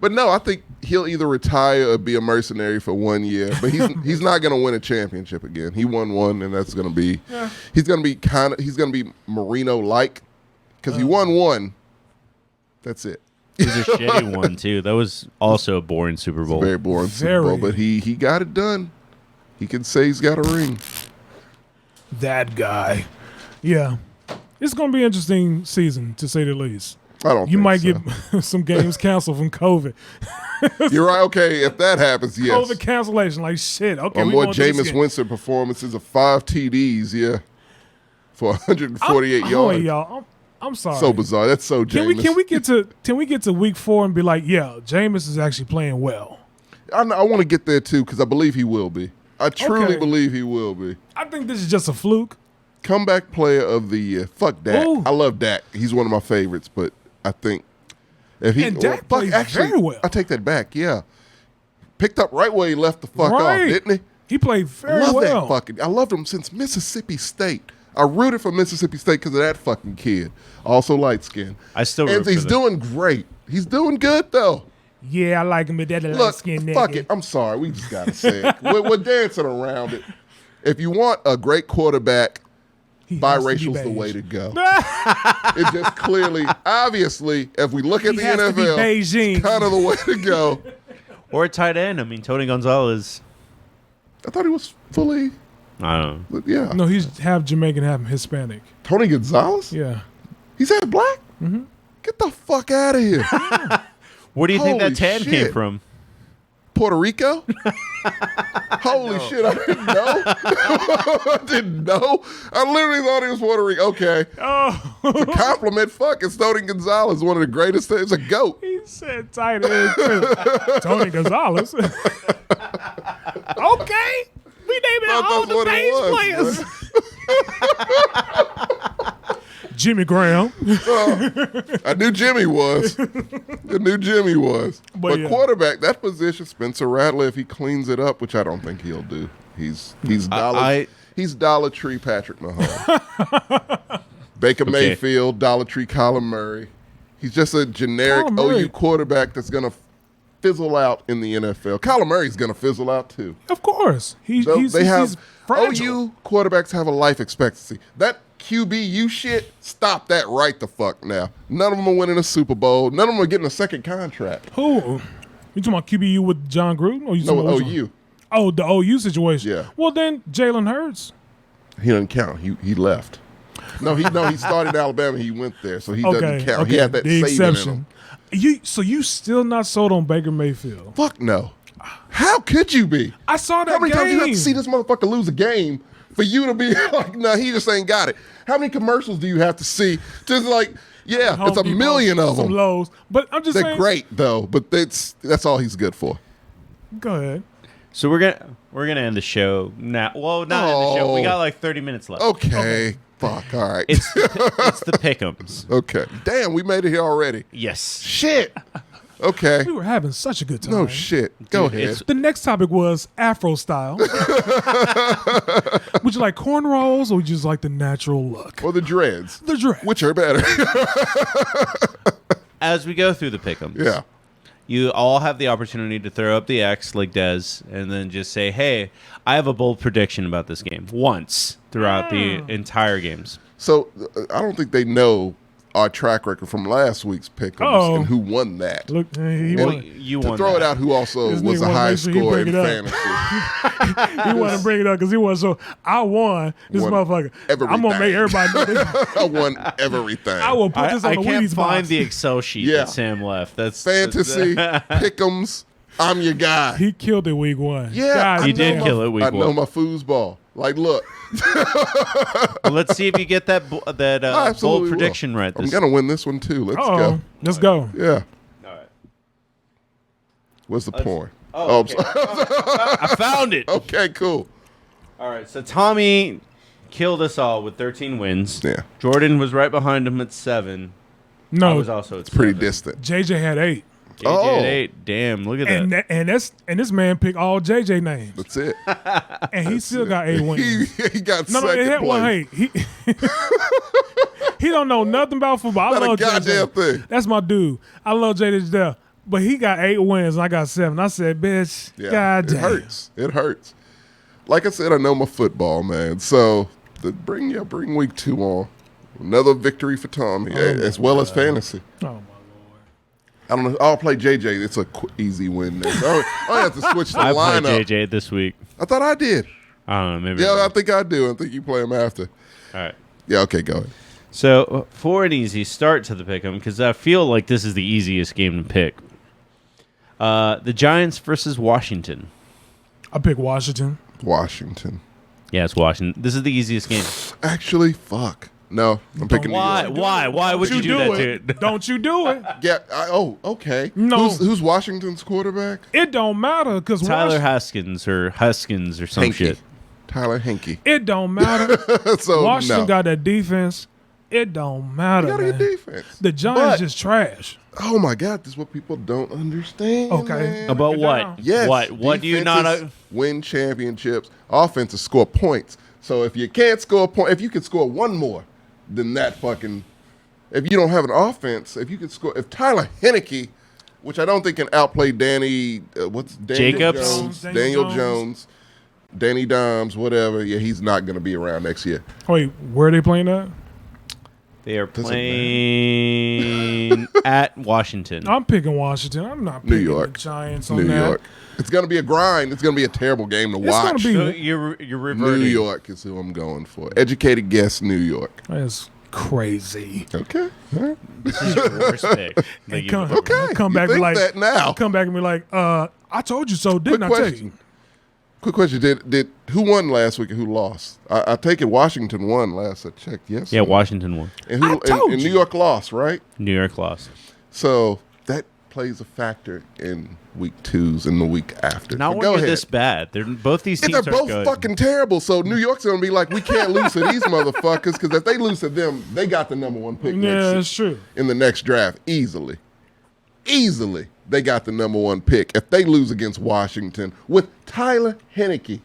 but no, I think he'll either retire or be a mercenary for 1 year. But he's not going to win a championship again. He won one, and that's going to be. Yeah. He's going to be Marino like because he won one. That's it. It was a shitty one too. That was also a boring Super Bowl. Very boring Super Bowl, but he got it done. He can say he's got a ring. That guy. Yeah. It's going to be an interesting season, to say the least. I don't You think might so. get some games canceled from COVID. You're right. Okay, if that happens, yes. COVID cancellation. Like, shit. Okay, Or we more going to this Jameis game. Winston performances of 5 TDs, yeah, for 148 Hold yards. on, y'all. I'm sorry. So bizarre. That's so Jameis. Can we get to week 4 and be like, yeah, Jameis is actually playing well? I want to get there too because I believe he will be. I truly Okay. believe he will be. I think this is just a fluke. Comeback player of the year. Fuck Dak. Ooh. I love Dak. He's one of my favorites, but I think if he And Dak plays very well. I take that back. Yeah, picked up right where he left the fuck off, Right. didn't he? He played very Love well. that fucking. I loved him since Mississippi State. I rooted for Mississippi State because of that fucking kid. Also light skinned. I still root And for he's them. doing great. He's doing good though. Yeah, I like him with that Look, light skin nigga. fuck it. I'm sorry. We just gotta say it. We're dancing around it. If you want a great quarterback, He has to be biracial's the beige. way to go. It just clearly, obviously, if we look at He the has to be NFL, Beijing. it's kind of the way to go. Or a tight end. I mean, Tony Gonzalez. I thought he was fully, I don't know. yeah. No, he's half Jamaican, half Hispanic. Tony Gonzalez? Yeah. He's half black? Mm-hmm. Get the fuck out of here. Where do you think Holy that tan shit. came from? Puerto Rico? Holy shit, I didn't know. I didn't know. I literally thought he was Puerto Rico. Okay. Oh, It's a compliment. Fuck, it's Tony Gonzalez, one of the greatest things. A GOAT. he said tight end too. Tony Gonzalez. Okay. We naming Thought all that's the what it beige was, players. Jimmy Graham. I knew Jimmy was. But yeah. quarterback, that position, Spencer Rattler, if he cleans it up, which I don't think he'll do. He's Dollar Tree Patrick Mahomes. Baker Mayfield, Dollar Tree Kyler Murray. He's just a generic Kyler Murray. OU quarterback that's gonna fizzle out in the NFL. Kyler Murray's going to fizzle out too. Of course. He's fragile. OU quarterbacks have a life expectancy. That QBU shit, stop that right the fuck now. None of them are winning a Super Bowl. None of them are getting a second contract. Who? You talking about QBU with John Gruden? Or you No, talking about OU. Oh, the OU situation. Yeah. Well, then Jalen Hurts. He doesn't count. He left. No, he started Alabama. He went there, so he doesn't count. Okay. He had that the saving in exception. him. So you still not sold on Baker Mayfield? Fuck no. How could you be? I saw that How many game. times do you have to see this motherfucker lose a game for you to be like, nah, he just ain't got it? How many commercials do you have to see? Just like, yeah, Home it's a Depot, million of some them. lows. But I'm just They're saying. great though, but that's all he's good for. Go ahead. So we're gonna end the show now. Well, not end the show. We got like 30 minutes left. Okay. Fuck. All right. It's the pick'ems. Okay. Damn, we made it here already. Yes. Shit. Okay. We were having such a good time. No shit. Go Dude, ahead. The next topic was Afro style. Would you like cornrows or would you just like the natural look? Or the dreads. The dress. Which are better? As we go through the pick'ems, Yeah. you all have the opportunity to throw up the X like Dez and then just say, hey, I have a bold prediction about this game once throughout the entire games. So I don't think they know our track record from last week's pick'ems Uh-oh. and who won that. Look, he Well, won. you To won throw that. it out, who also This was nigga a wanna high make sure he score bring in it up. fantasy. He wanted to bring it up because he was so. I won this Won motherfucker. I'm gonna make everything. everybody know this. I won everything. I will put this on I the can't Wheaties find box. the Excel sheet Yeah. that Sam left. That's Fantasy, pick'ems, I'm your guy. He killed it week one. Yeah, God I He damn. did kill it week I know one. my foosball. Like, look, Well, let's see if you get that I bold absolutely will. prediction right. I'm This gonna win this one too. Let's Uh-oh. go. Let's go. Yeah. All right. What's the porn? Oh, I'm okay. sorry. I found it. Okay, cool. All right, so Tommy killed us all with 13 wins. Yeah. Jordan was right behind him at 7. I No, was also at Pretty 7. distant. JJ had 8, JJ Oh. at 8. Damn, look at that. and this man picked all JJ names, That's it. and he still got 8 wins. He got No, second it had place. one. Hey, he don't know nothing about football. I Not a love goddamn JJ. thing. That's my dude. I love JJ to death. But he got 8 wins, and I got 7. I said, bitch, Yeah, God it damn. hurts. It hurts. Like I said, I know my football, man. So bring week 2 on. Another victory for Tommy, as well as fantasy. Oh, my Lord. I don't know. I'll play JJ. It's a easy win there. So I have to switch the I lineup. played JJ this week. I thought I did. I don't know, maybe. Yeah, I think I do. I think you play him after. All right. Yeah, okay, go ahead. So, for an easy start to the pick'em, because I feel like this is the easiest game to pick. The Giants versus Washington. I picked Washington. Washington. Yeah, it's Washington. This is the easiest game. Actually, fuck. No, I'm picking New Why? York. Why? Why would you do that to it? Don't you do it. Yeah. Okay. No. Who's Washington's quarterback? It don't matter because Tyler Haskins or some shit. Tyler Henke. It don't matter. So Washington no. got that defense. It don't matter. You got a good man. defense. The Giants But- just trash. Oh my God, this is what people don't understand. Okay. man. About Get what? down. Yes. What do you not? defenses win championships? Offenses score points. So if you can't score a point, if you can score one more than that fucking, if you don't have an offense, if you can score, if Tyler Henneke, which I don't think can outplay Danny, Jacobs? Jones, Daniel Daniel Jones. Jones, Danny Dimes, whatever. Yeah, he's not going to be around next year. Wait, where are they playing at? They are Doesn't playing at Washington. I'm picking Washington. I'm not New picking York. the Giants on New that. York. It's going to be a grind. It's going to be a terrible game to It's gonna watch. be- So you're New reverting. York is who I'm going for. Educated guess, New York. That's crazy. Okay. All right. This is your worst pick. that you've come- ever- Okay. Come You back and think be like, that now. come back and be like, I told you so, didn't I Quick tell question. you? Quick question: Did who won last week and who lost? I take it Washington won last I checked. Yes. Yeah, Washington won. And who? I told and you. New York lost, right? New York lost. So that plays a factor in week 2s and the week after. Not But when go you're ahead. this bad. Both these teams They're are both good. fucking terrible. So New York's gonna be like, we can't lose to these motherfuckers because if they lose to them, they got the number 1 pick Yeah, that's true. in the next draft easily. Easily, they got the number 1 pick if they lose against Washington with Tyler Henneke.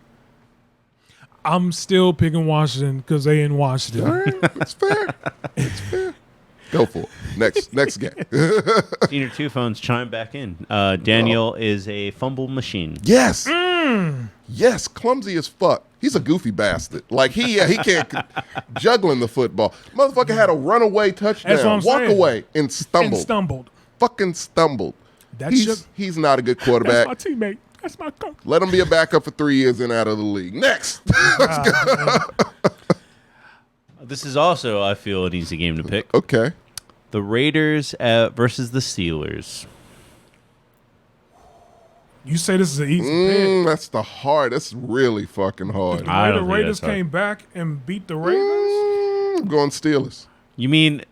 I'm still picking Washington because they in Washington. All right, it's fair. It's fair. Go for it. Next game. Senior Two Phones chime back in. Daniel is a fumble machine. Yes. Yes, clumsy as fuck. He's a goofy bastard. Like he can't juggling the football. Motherfucker had a runaway touchdown, walk away, and stumbled. Fucking stumbled. He's not a good quarterback. That's my teammate. That's my coach. Let him be a backup for 3 years and out of the league. Next. This is also, I feel, an easy game to pick. Okay. The Raiders versus the Steelers. You say this is an easy pick. That's really fucking hard. The Raiders came back and beat the Ravens? I'm going Steelers. You mean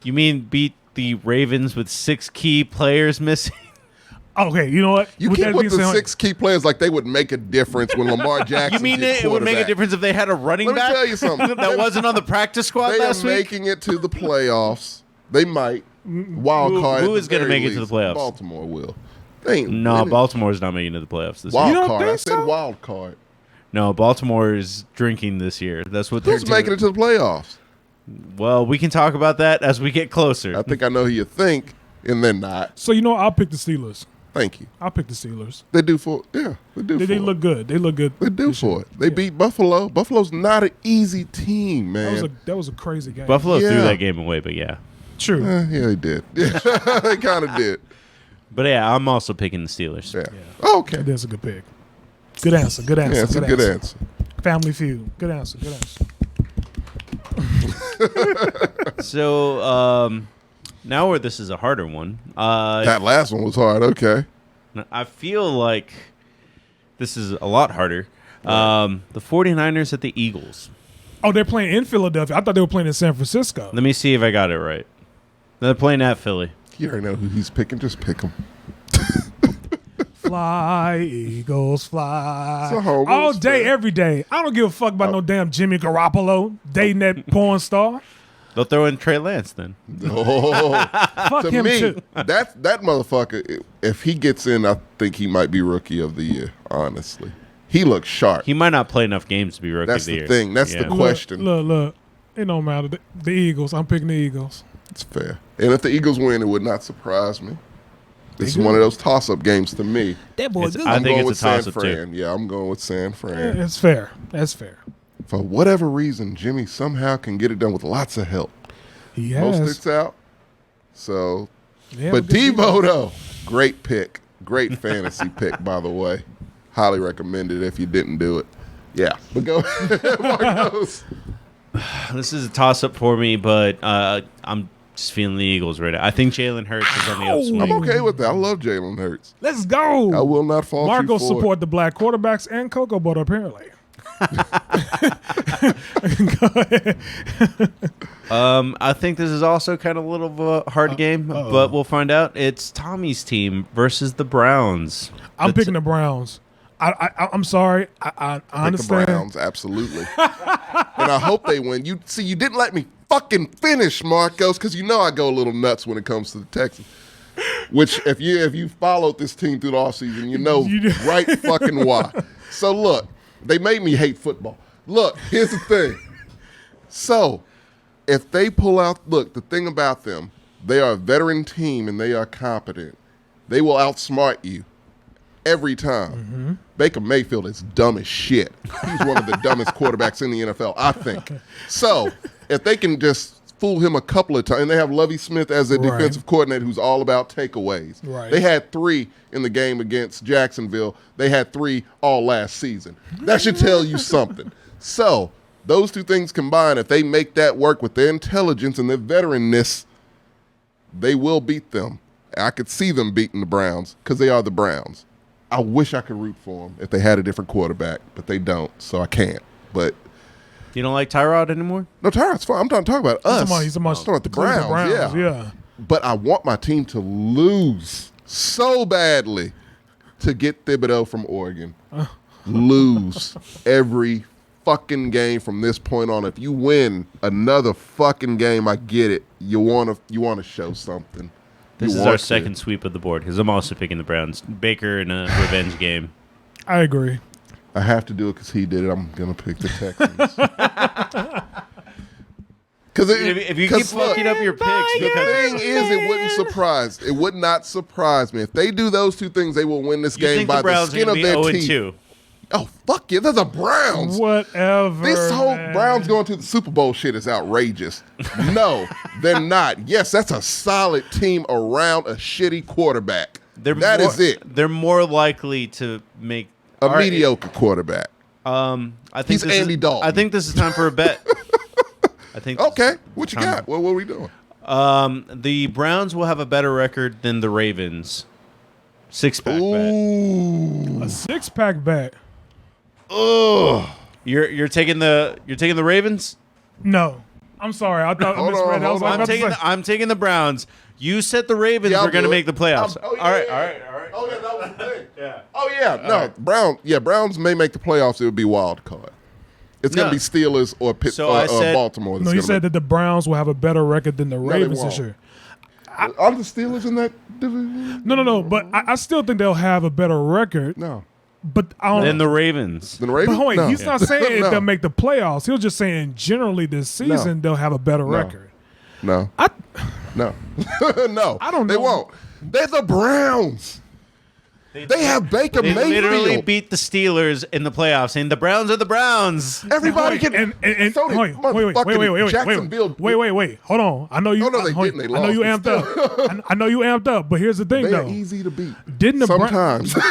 beat the Ravens with 6 key players missing? Okay, you know what? You With keep that with being the said, 6 key players like they would make a difference when Lamar Jackson. You mean it would make a difference if they had a running back? back? Let me tell you something. That wasn't on the practice squad they last are week? making it to the playoffs. They might. Wild card. Who is going to make it to the playoffs? Baltimore will. Baltimore's not making it to the playoffs this year. Wild card. I said wild card. No, Baltimore is drinking this year. That's what they're Who's doing. making it to the playoffs? Well, we can talk about that as we get closer. I think I know who you think, and then not. So, I'll pick the Steelers. Thank you. I'll pick the Steelers. They do for They look good. They look good. They do for it. They beat Buffalo. Buffalo's not an easy team, man. That was a crazy game. Buffalo threw that game away, but yeah. True. Yeah, they did. Yeah, they kind of did. But yeah, I'm also picking the Steelers. Yeah. Oh, okay. That's a good pick. Good answer. Good answer. Yeah, it's a good answer. Family Feud. Good answer. Good answer. So now where this is a harder one. That last one was hard. Okay. I feel like this is a lot harder. The 49ers at the Eagles. Oh, they're playing in Philadelphia. I thought they were playing in San Francisco. Let me see if I got it right. They're playing at Philly. You already know who he's picking. Just pick him. Fly, Eagles, fly. All day, every day. I don't give a fuck about no damn Jimmy Garoppolo dating that porn star. They'll throw in Trey Lance then. Oh, fuck to him me, too. that motherfucker, if he gets in, I think he might be rookie of the year, honestly. He looks sharp. He might not play enough games to be rookie of the year. That's the thing. That's the question. Look. It don't matter. The Eagles. I'm picking the Eagles. It's fair. And if the Eagles win, it would not surprise me. This is one of those toss-up games to me. That boy good. I think going it's a with toss-up San Fran. too. Yeah, I'm going with San Fran. It's fair. That's fair. For whatever reason, Jimmy somehow can get it done with lots of help. He has. Mostert's out. So, Yeah, but Debo, though, great pick. Great fantasy pick, by the way. Highly recommended if you didn't do it. Yeah, but go Marcos. This is a toss-up for me, but I'm just feeling the Eagles right now. I think Jalen Hurts is on the upswing. I'm okay with that. I love Jalen Hurts. Let's go. I will not fall Marco for it. support the black quarterbacks and Cocoa Butter, apparently. Go ahead. I think this is also kind of a little of a hard game, but we'll find out. It's Tommy's team versus the Browns. I'm picking the Browns. I'm sorry. I understand. The Browns, absolutely. And I hope they win. You didn't let me fucking finish, Marcos, because you know I go a little nuts when it comes to the Texans. Which, if you followed this team through the offseason, you know right fucking why. So look, they made me hate football. Look, here's the thing. So, if they pull out, look, the thing about them, they are a veteran team and they are competent. They will outsmart you every time. Mm-hmm. Baker Mayfield is dumb as shit. He's one of the dumbest quarterbacks in the NFL, I think. So, if they can just fool him a couple of times, and they have Lovie Smith as a defensive coordinator who's all about takeaways. Right. They had 3 in the game against Jacksonville. They had 3 all last season. That should tell you something. So, those two things combined, if they make that work with their intelligence and their veteranness, they will beat them. I could see them beating the Browns because they are the Browns. I wish I could root for them if they had a different quarterback, but they don't, so I can't. But you don't like Tyrod anymore? no, Tyrod's fine. I'm talking about us. He's talking about the Browns. Yeah. But I want my team to lose so badly to get Thibodeau from Oregon. Lose every fucking game from this point on. If you win another fucking game, I get it. You want to show something. This is our second sweep of the board because I'm also picking the Browns. Baker in a revenge game. I agree. I have to do it because he did it. I'm going to pick the Texans. Because If you keep fucking up your picks, the because thing is, it would not surprise me if they do those two things. They will win this you game think by the Browns the skin are of going to their be teeth. 0-2. Oh fuck yeah, they're the Browns. Whatever. This whole man. Browns going to the Super Bowl shit is outrageous. No, they're not. Yes, that's a solid team around a shitty quarterback. That is it. They're more likely to make A mediocre quarterback. I think He's Andy Dalton. I think this is time for a bet. I think. Okay, what you got? What are we doing? The Browns will have a better record than the Ravens. 6-pack bet. Ooh. A 6-pack bet. Ugh. You're taking the Ravens. No. I'm sorry. I thought I Hold misread. on, I was hold like, on. I'm taking the Browns. You said the Ravens Yeah, were going to I'll do make the it. playoffs. Oh, yeah, all right. Oh yeah, that was the thing. Yeah. Oh yeah, no, Browns may make the playoffs. It would be wild card. It's No. gonna be Steelers or So I said- Baltimore. no, you said that the Browns will have a better record than the they Ravens this won't. year. Are the Steelers in that division? No. But I still think they'll have a better record. No. But I don't Then the Ravens. The Ravens? But wait, No. he's not saying No. they'll make the playoffs. He was just saying generally this season they'll have a better record. No. I No. No. I don't They know. won't. They're the Browns. They have Baker They literally Mayfield. beat the Steelers in the playoffs, and the Browns are the Browns. Everybody Wait, can. and so did motherfucking Jacksonville. wait. Hold on. I know you. Oh, no, they didn't. They I know you lost, amped but up. I know you amped up. But here's the thing, They though. are easy to beat. Didn't the sometimes they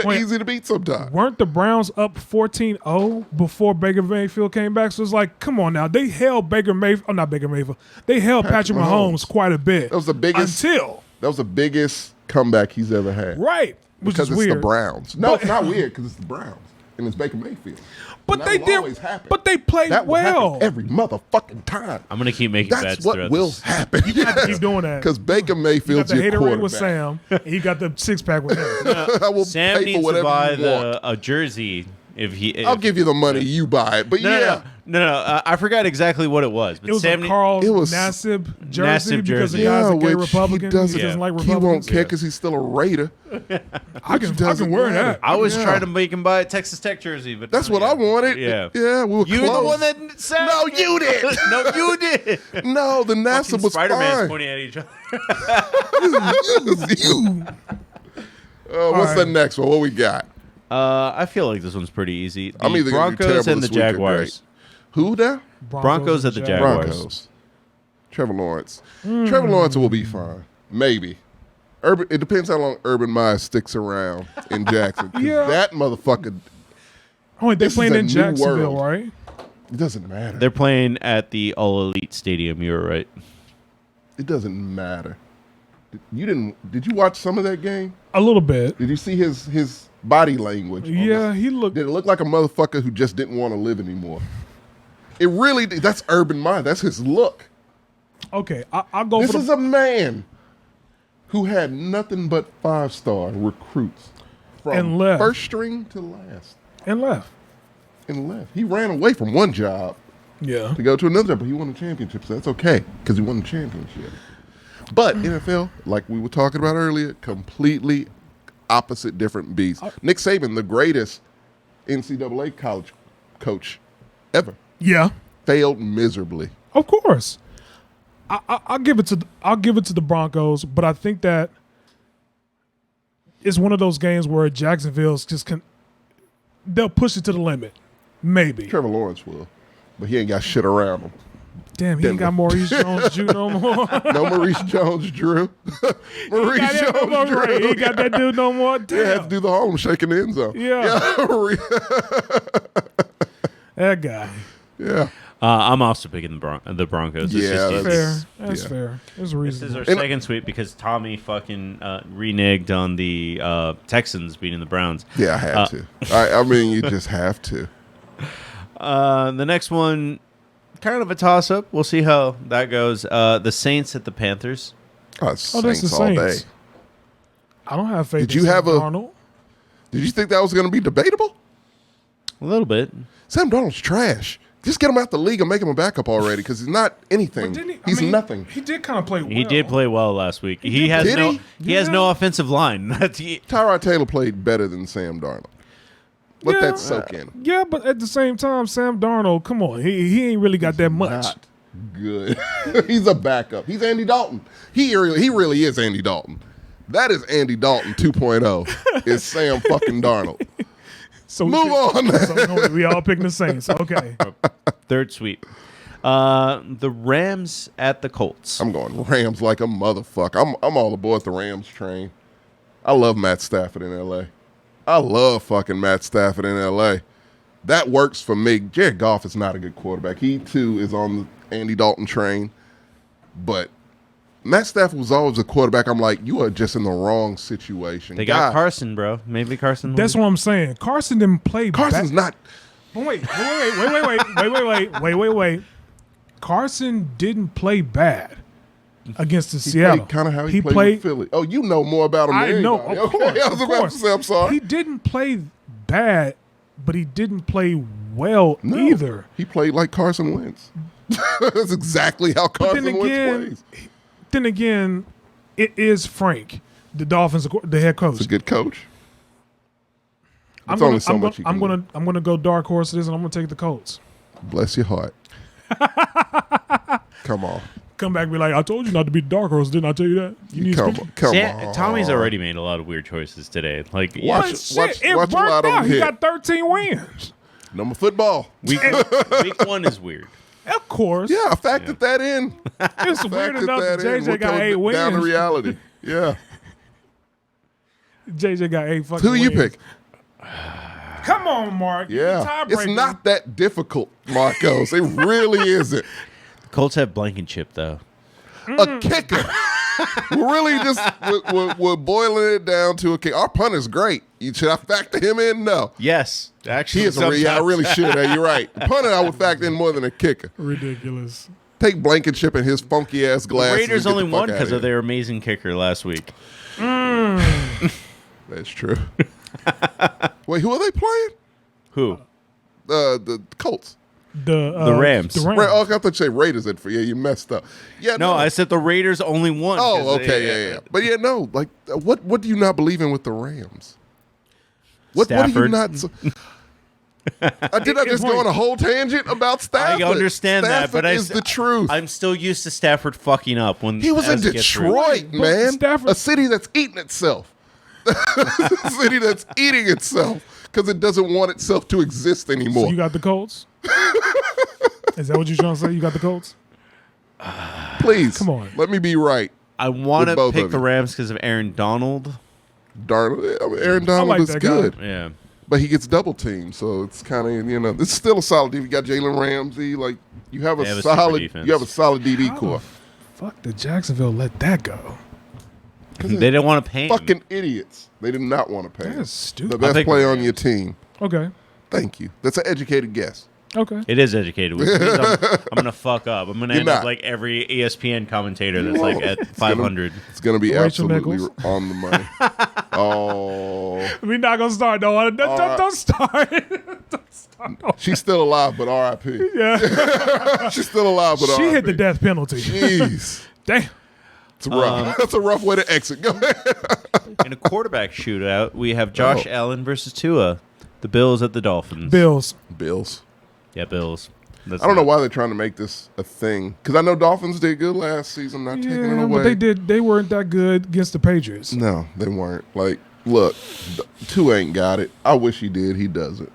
are Wait. easy to beat sometimes. Weren't the Browns up 14-0 before Baker Mayfield came back? So it's like, come on now. They held Baker Mayfield. Oh, not Baker Mayfield. They held Patrick Mahomes quite a bit. That was the biggest. Until. That was the biggest comeback he's ever had. Right. Which Because is it's weird. the Browns. No, it's not weird because it's the Browns and it's Baker Mayfield. But And they that will did. always happen. But they played That will well. happen every motherfucking time. I'm gonna keep making That's bets what throughout will this. happen. Keep doing that. Because Baker He got Mayfield's the your haterade quarterback. with Sam. And he got the 6-pack with him. I will Sam pay for needs to whatever buy you want. a jersey if he. I'll give you the money. You buy it. But No. I forgot exactly what it was. But It was Sam a Carl It was- Nassib jersey Nassib because the jersey. guy's a gay which Republican. He doesn't, doesn't like he Republicans. won't care because he's still a Raider. I can doesn't wear matter. that. I was Yeah. trying to make him buy a Texas Tech jersey, but That's what I wanted. Yeah. Yeah, we were You were close. the one that said. No, you did. No, you did. No, the NASA was Spider-Man's fine. pointing at each other. You. What's the right. next one? What we got? I feel like this one's pretty easy. The I'm either gonna do Broncos terrible and the this week or Jaguars. Who now? Broncos at the Jaguars. Broncos. Trevor Lawrence. Trevor Lawrence will be fine. Maybe. It depends how long Urban Meyer sticks around in Jackson. 'Cause Yeah. that motherfucker, Oh, wait, they're This is playing a in new Jacksonville, world. right? it doesn't matter. They're playing at the All Elite Stadium. You're right. It doesn't matter. Did you watch some of that game? A little bit. Did you see his body language? on Yeah, this? he looked. Did it look like a motherfucker who just didn't want to live anymore? It really did. That's Urban Meyer. That's his look. Okay, I'll go This for is the. a man who had nothing but 5-star recruits from And left. first string to last And left. and left. He ran away from one job Yeah. to go to another job, but he won a championship, so that's okay because he won the championship. But NFL, like we were talking about earlier, completely opposite, different beasts. Nick Saban, the greatest NCAA college coach ever, Yeah. failed miserably. Of course. I'll give it to the Broncos, but I think that it's one of those games where Jacksonville's they'll push it to the limit. Maybe. Trevor Lawrence will, but he ain't got shit around him. Damn, he ain't got Maurice Jones-Drew no more. No Maurice Jones-Drew. Maurice Jones-Drew. Right. He ain't got that dude no more. Yeah, had to Damn. do the Harlem Shake in the end zone. Yeah. That guy. Yeah. I'm also picking the Broncos. This Yeah, is Fair. just- That's yeah. fair. It's This is reasonable. our second sweep because Tommy fucking reneged on the Texans beating the Browns. Yeah, I had to. I mean, you just have to. The next one, kind of a toss-up. We'll see how that goes. The Saints at the Panthers. Oh, it's Oh, that's the Saints all day. Saints. I don't have faith Did in you have Sam a- Darnold. Did you think that was going to be debatable? A little bit. Sam Darnold's trash. Just get him out the league and make him a backup already because he's not anything. But didn't He's nothing. He did kind of play well. He did play well last week. He has Did no. he? He has Yeah. no offensive line. That's Tyrod Taylor played better than Sam Darnold. Let Yeah. that soak in. Yeah, but at the same time, Sam Darnold, come on, he ain't really got that much. Not. good. He's a backup. He's Andy Dalton. He really is Andy Dalton. That is Andy Dalton 2.0. Is Sam fucking Darnold. So Move on. So we all picking the Saints. Okay. Third sweep. The Rams at the Colts. I'm going Rams like a motherfucker. I'm all aboard the Rams train. I love Matt Stafford in L.A. I love fucking Matt Stafford in L.A. That works for me. Jared Goff is not a good quarterback. He, too, is on the Andy Dalton train. But Matt Stafford was always a quarterback. I'm like, you are just in the wrong situation. They got Carson, bro. Maybe Carson. That's what I'm saying. Carson didn't play. Carson's not. Wait. Carson didn't play bad against the Seattle. Kind of how he played with Philly. Oh, you know more about him than anybody. I know, of course. I was about to say, I'm sorry. He didn't play bad, but he didn't play well either. He played like Carson Wentz. That's exactly how Carson Wentz plays. Then again, it is Frank, the Dolphins, the head coach. He's a good coach. I'm gonna go dark horse this, and I'm gonna take the Colts. Bless your heart. Come on. Come back and be like, I told you not to be dark horse, didn't I tell you that? You need Come on. Tommy's already made a lot of weird choices today. Like, Watch it a worked lot of out. them He hit. got 13 wins. Number football. week 1 is weird. Of course. Yeah, I factored that in. It's weird Factored enough that that in. JJ We're got coming 8 wins. down to reality. Yeah. JJ got 8 fucking Who wins. you pick? Come on, Mark. Yeah. It's not that difficult, Marcos. It really isn't. The Colts have Blankenship, though. A kicker. We're really just we're boiling it down to a kicker. Our punter's great. Should I factor him in? No. Yes. Actually, He is I really should. You're right. The punter I would factor in more than a kicker. Ridiculous. Take Blankenship and his funky ass The glasses. Raiders and get only the fuck won outta because here. of their amazing kicker last week. That's true. Wait, who are they playing? Who? The Colts. The Rams. The Rams. Oh, I thought you say Raiders. Yeah, you messed up. Yeah, No, I said the Raiders only won. Oh, okay, yeah. But yeah, no. Like, what do you not believe in with the Rams? What do you Stafford. not? Did I just go on a whole tangent about Stafford? I understand Stafford that, but is the truth. I'm still used to Stafford fucking up when He was in as it gets Detroit, But man. Stafford- A city that's eating itself. A city that's eating itself because it doesn't want itself to exist anymore. So you got the Colts? Is that what you're trying to say? You got the Colts? Please, Come on. Let me be right. I want With to both pick of the you. Rams because of Aaron Donald. Aaron Donald like is that guy. good, Yeah. but he gets double teamed, so it's kind of it's still a solid. You got Jalen Ramsey, like you have They have a a super solid, defense. you have a solid DB How core. the fuck did Jacksonville let that go? They didn't want to pay him. Fucking idiots. They did not want to pay. That him. is stupid. The best pick player the on Rams. your team. Okay. Thank you. That's an educated guess. Okay. It is educated, which means I'm going to fuck up. I'm going to You're end up not. like every ESPN commentator that's won't. like at It's gonna- 500. It's going to be Rachel absolutely Nichols. on the money. Oh, We're not going to start. Don't start. Don't start. she's still alive, but R.I.P. Yeah. She's still alive, but She R.I.P. hit the death penalty. Jeez, Damn. it's rough. That's a rough way to exit. Go ahead. In a quarterback shootout, we have Josh Allen versus Tua. The Bills at the Dolphins. Bills. Bills. Yeah, Bills. That's I don't know not- why they're trying to make this a thing because I know Dolphins did good last season. Not taking it Yeah, away. but they weren't that good against the Patriots. No, they weren't. Like, look, Tua ain't got it. I wish he did. He doesn't.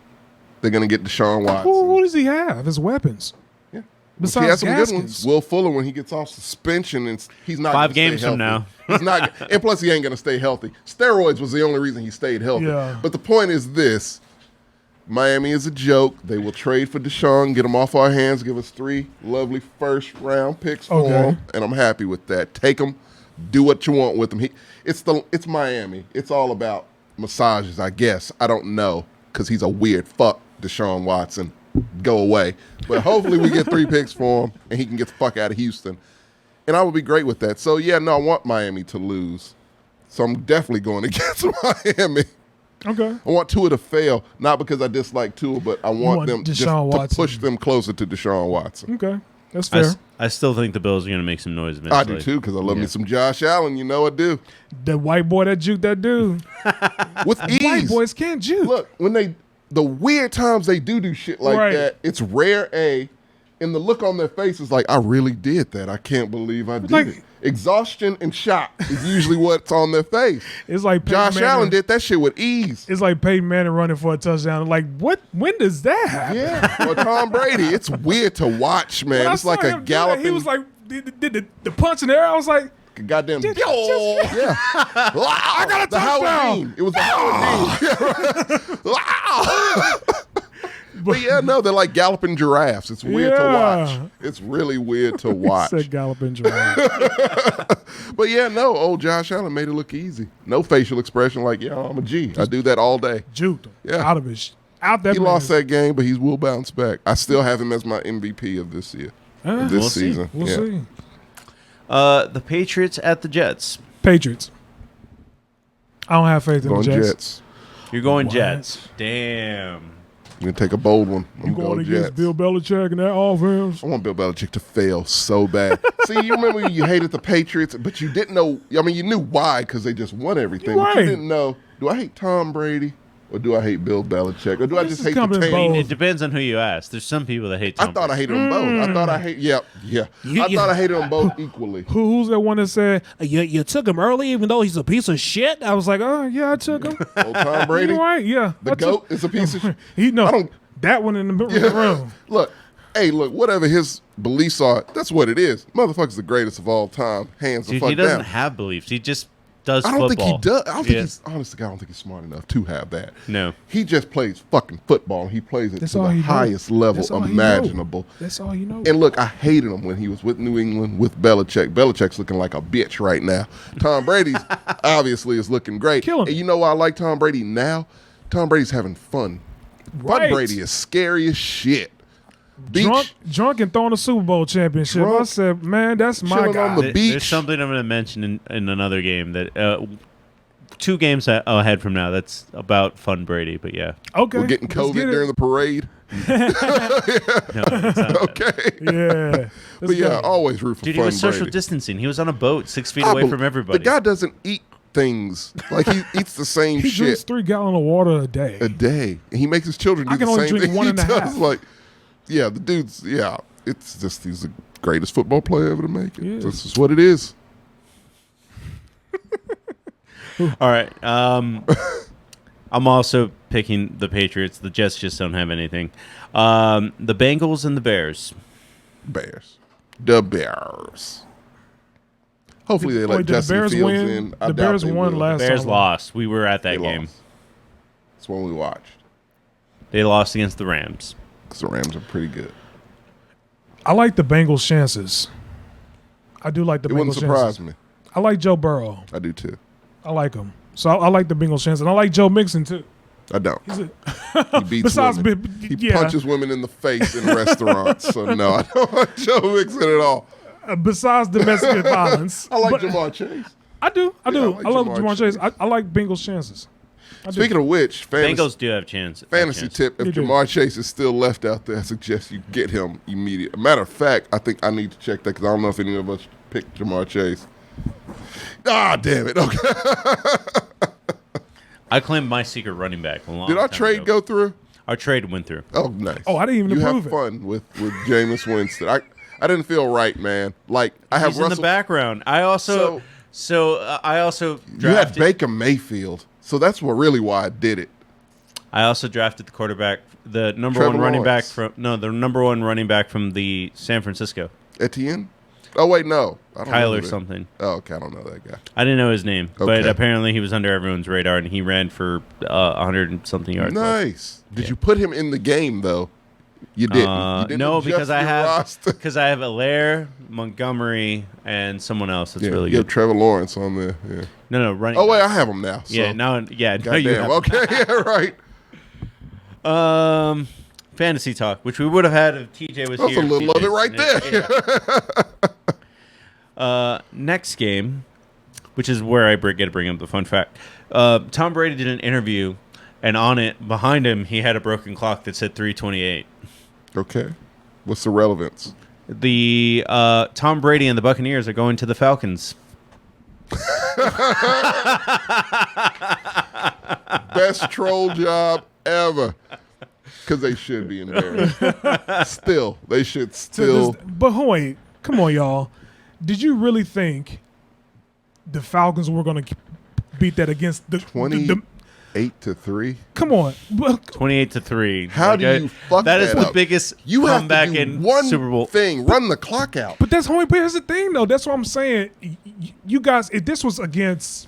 They're gonna get Deshaun Watson. Who does he have? His weapons. Yeah. Besides He has some good Gaskins. ones. Will Fuller, when he gets off suspension, and he's not 5 gonna stay games from healthy. now. He's not, and plus he ain't gonna stay healthy. Steroids was the only reason he stayed healthy. Yeah. But the point is this: Miami is a joke. They will trade for Deshaun, get him off our hands, give us 3 lovely first-round picks for Okay. him, and I'm happy with that. Take him, do what you want with him. It's Miami. It's all about massages, I guess. I don't know because he's a weird fuck, Deshaun Watson. Go away. But hopefully we get 3 picks for him and he can get the fuck out of Houston. And I would be great with that. So, yeah, no, I want Miami to lose. So I'm definitely going against Miami. Okay. I want Tua to fail, not because I dislike Tua, but I want want them just Deshaun to Watson. push them closer to Deshaun Watson. Okay. That's I, fair. I still think the Bills are going to make some noise I eventually. do too, because I love me some Josh Allen. You know I do. That white boy that juked that dude. With White ease. boys can't juke. Look, when the weird times they do shit like Right. that, it's rare, A, And the look on their face is like, I really did that. I can't believe I did like- it. Exhaustion and shock is usually what's on their face. It's like Peyton Josh Manning- Allen did that shit with ease. It's like Peyton Manning running for a touchdown. Like, what? When does that happen? Yeah. Or Tom Brady. It's weird to watch, man. When I It's like saw a him do that, galloping. He was like, did the punch in the air. I was like, Goddamn. Just- Yeah. I got a the Howard touchdown. Dean. It was the Howard Dean. Wow. But yeah, no, they're like galloping giraffes. It's weird to Yeah. watch. It's really weird to watch. said galloping giraffe. But yeah, no, old Josh Allen made it look easy. No facial expression like, yeah, I'm a G. I do that all day. Juked him Yeah. out of his out that. He lost that game, but he will bounce back. I still have him as my MVP of this year, of this We'll see. season. We'll Yeah. see. The Patriots at the Jets. Patriots. I don't have faith in Going the Jets. Jets. You're going What? Jets. Damn. I'm going to take a bold one. I'm You going going against Jets. Bill Belichick and that offense? I want Bill Belichick to fail so bad. See, you remember when you hated the Patriots, but you didn't know. I mean, you knew why because they just won everything. You're But you right. didn't know, do I hate Tom Brady or do I hate Bill Belichick? Or do I This just is hate the coming in team? both. It depends on who you ask. There's some people that hate Tom I thought I Brady. hated them both. I thought I hate, yeah. I thought I hated them both equally. Who's that one that said, You took him early, even though he's a piece of shit. I was like, oh, yeah, I took him. Old Tom Brady, You right, yeah. the I took- GOAT, is a piece of shit. He, no, I don't- that one in the room. Look, whatever his beliefs are, that's what it is. Motherfucker's the greatest of all time. Hands the Dude, fuck he doesn't down. have beliefs. He just does I don't football. think he does. I don't think Yeah. he's, honestly, I don't think he's smart enough to have that. No. He just plays fucking football. And he plays it That's to all the he know. highest level That's all he imaginable. That's all you know. And look, I hated him when he was with New England with Belichick. Belichick's looking like a bitch right now. Tom Brady's obviously is looking great. Killing And him. you know why I like Tom Brady now? Tom Brady's having fun. Right. Bud Brady is scary as shit. Beach, Drunk and throwing a Super Bowl championship. Drunk, I said, man, that's my chilling guy. on the There's beach. something I'm going to mention in another game that 2 games ahead from now. That's about Fun Brady, but yeah. Okay. We're getting let's COVID get it. during the parade. No, it's not that. Okay. Yeah. But yeah, always root for Dude, Fun he was social Brady. distancing. He was on a boat 6 feet I away bel- from everybody. The guy doesn't eat things. Like he eats the same He drinks shit 3 gallons of water a day. a day. And he makes his children do I can the only same drink thing one he and a does. half. Like, yeah, the dude's, yeah, it's just, he's the greatest football player ever to make it. He is. This is what it is. All right. I'm also picking the Patriots. The Jets just don't have anything. The Bengals and the Bears. Bears. The Bears. Hopefully they let Wait, did the Justin Bears Fields win? in. I The doubt Bears they won will. last Bears time. lost. We were at that They game. lost. That's when we watched. They lost against the Rams. Because the Rams are pretty good. I like the Bengals' chances. I do like the It wouldn't Bengals' surprise chances. me. I like Joe Burrow. I do too. I like him. So I like the Bengals' chances. And I like Joe Mixon, too. I don't. He's a, He beats Besides, women. He yeah. punches women in the face in restaurants. So no, I don't like Joe Mixon at all. Besides domestic violence. I like But Jamar Chase. I do. I do. like I love Jamar Jamar Chase. Chase. I like Bengals' chances. I do. Speaking of which, Bengals do have chance. fantasy tip: They if do. Jamar Chase is still left out there, I suggest you get him immediately. Matter of fact, I think I need to check that because I don't know if any of us picked Jamar Chase. Ah, damn it! Okay, I claimed my secret running back a long did our time trade ago. go through? Our trade went through. Oh, nice. Oh, I didn't even You approve have it. fun with Jameis Winston. I didn't feel right, man. Like I have He's in Russell. the background. I also I also You had drafted. Baker Mayfield, so that's what really why I did it. I also drafted the quarterback, the number Trevor one running back Lawrence. the number one running back from the San Francisco, Etienne. Oh wait, no, I don't know Kyler who that- something. Oh, okay, I don't know that guy. I didn't know his name, but Okay. apparently he was under everyone's radar, and he ran for 100 and something yards. Nice. Did Yeah. you put him in the game though? You didn't. You didn't No, adjust because I your have roster. Allaire, Montgomery, and someone else that's Yeah, really you have good. Trevor Lawrence on there. Yeah. No, running. Oh wait, back. I have him now. So. yeah, now you Goddamn. have. Okay, yeah, right. Fantasy talk, which we would have had if TJ was That's here. a little of it right there. Next game, which is where I get to bring up the fun fact. Tom Brady did an interview, and on it, behind him, he had a broken clock that said 3:28. Okay. What's the relevance? The Tom Brady and the Buccaneers are going to the Falcons. Best troll job ever. Because they should be embarrassed. Still, they should still. But wait, come on, y'all. Did you really think the Falcons were going to beat that against the 28-3? Come on. 28-3. How do you fuck that is the up? biggest You have comeback to do in one Super Bowl. thing. Run the clock out. But here's the thing, though. That's what I'm saying. You guys, if this was against,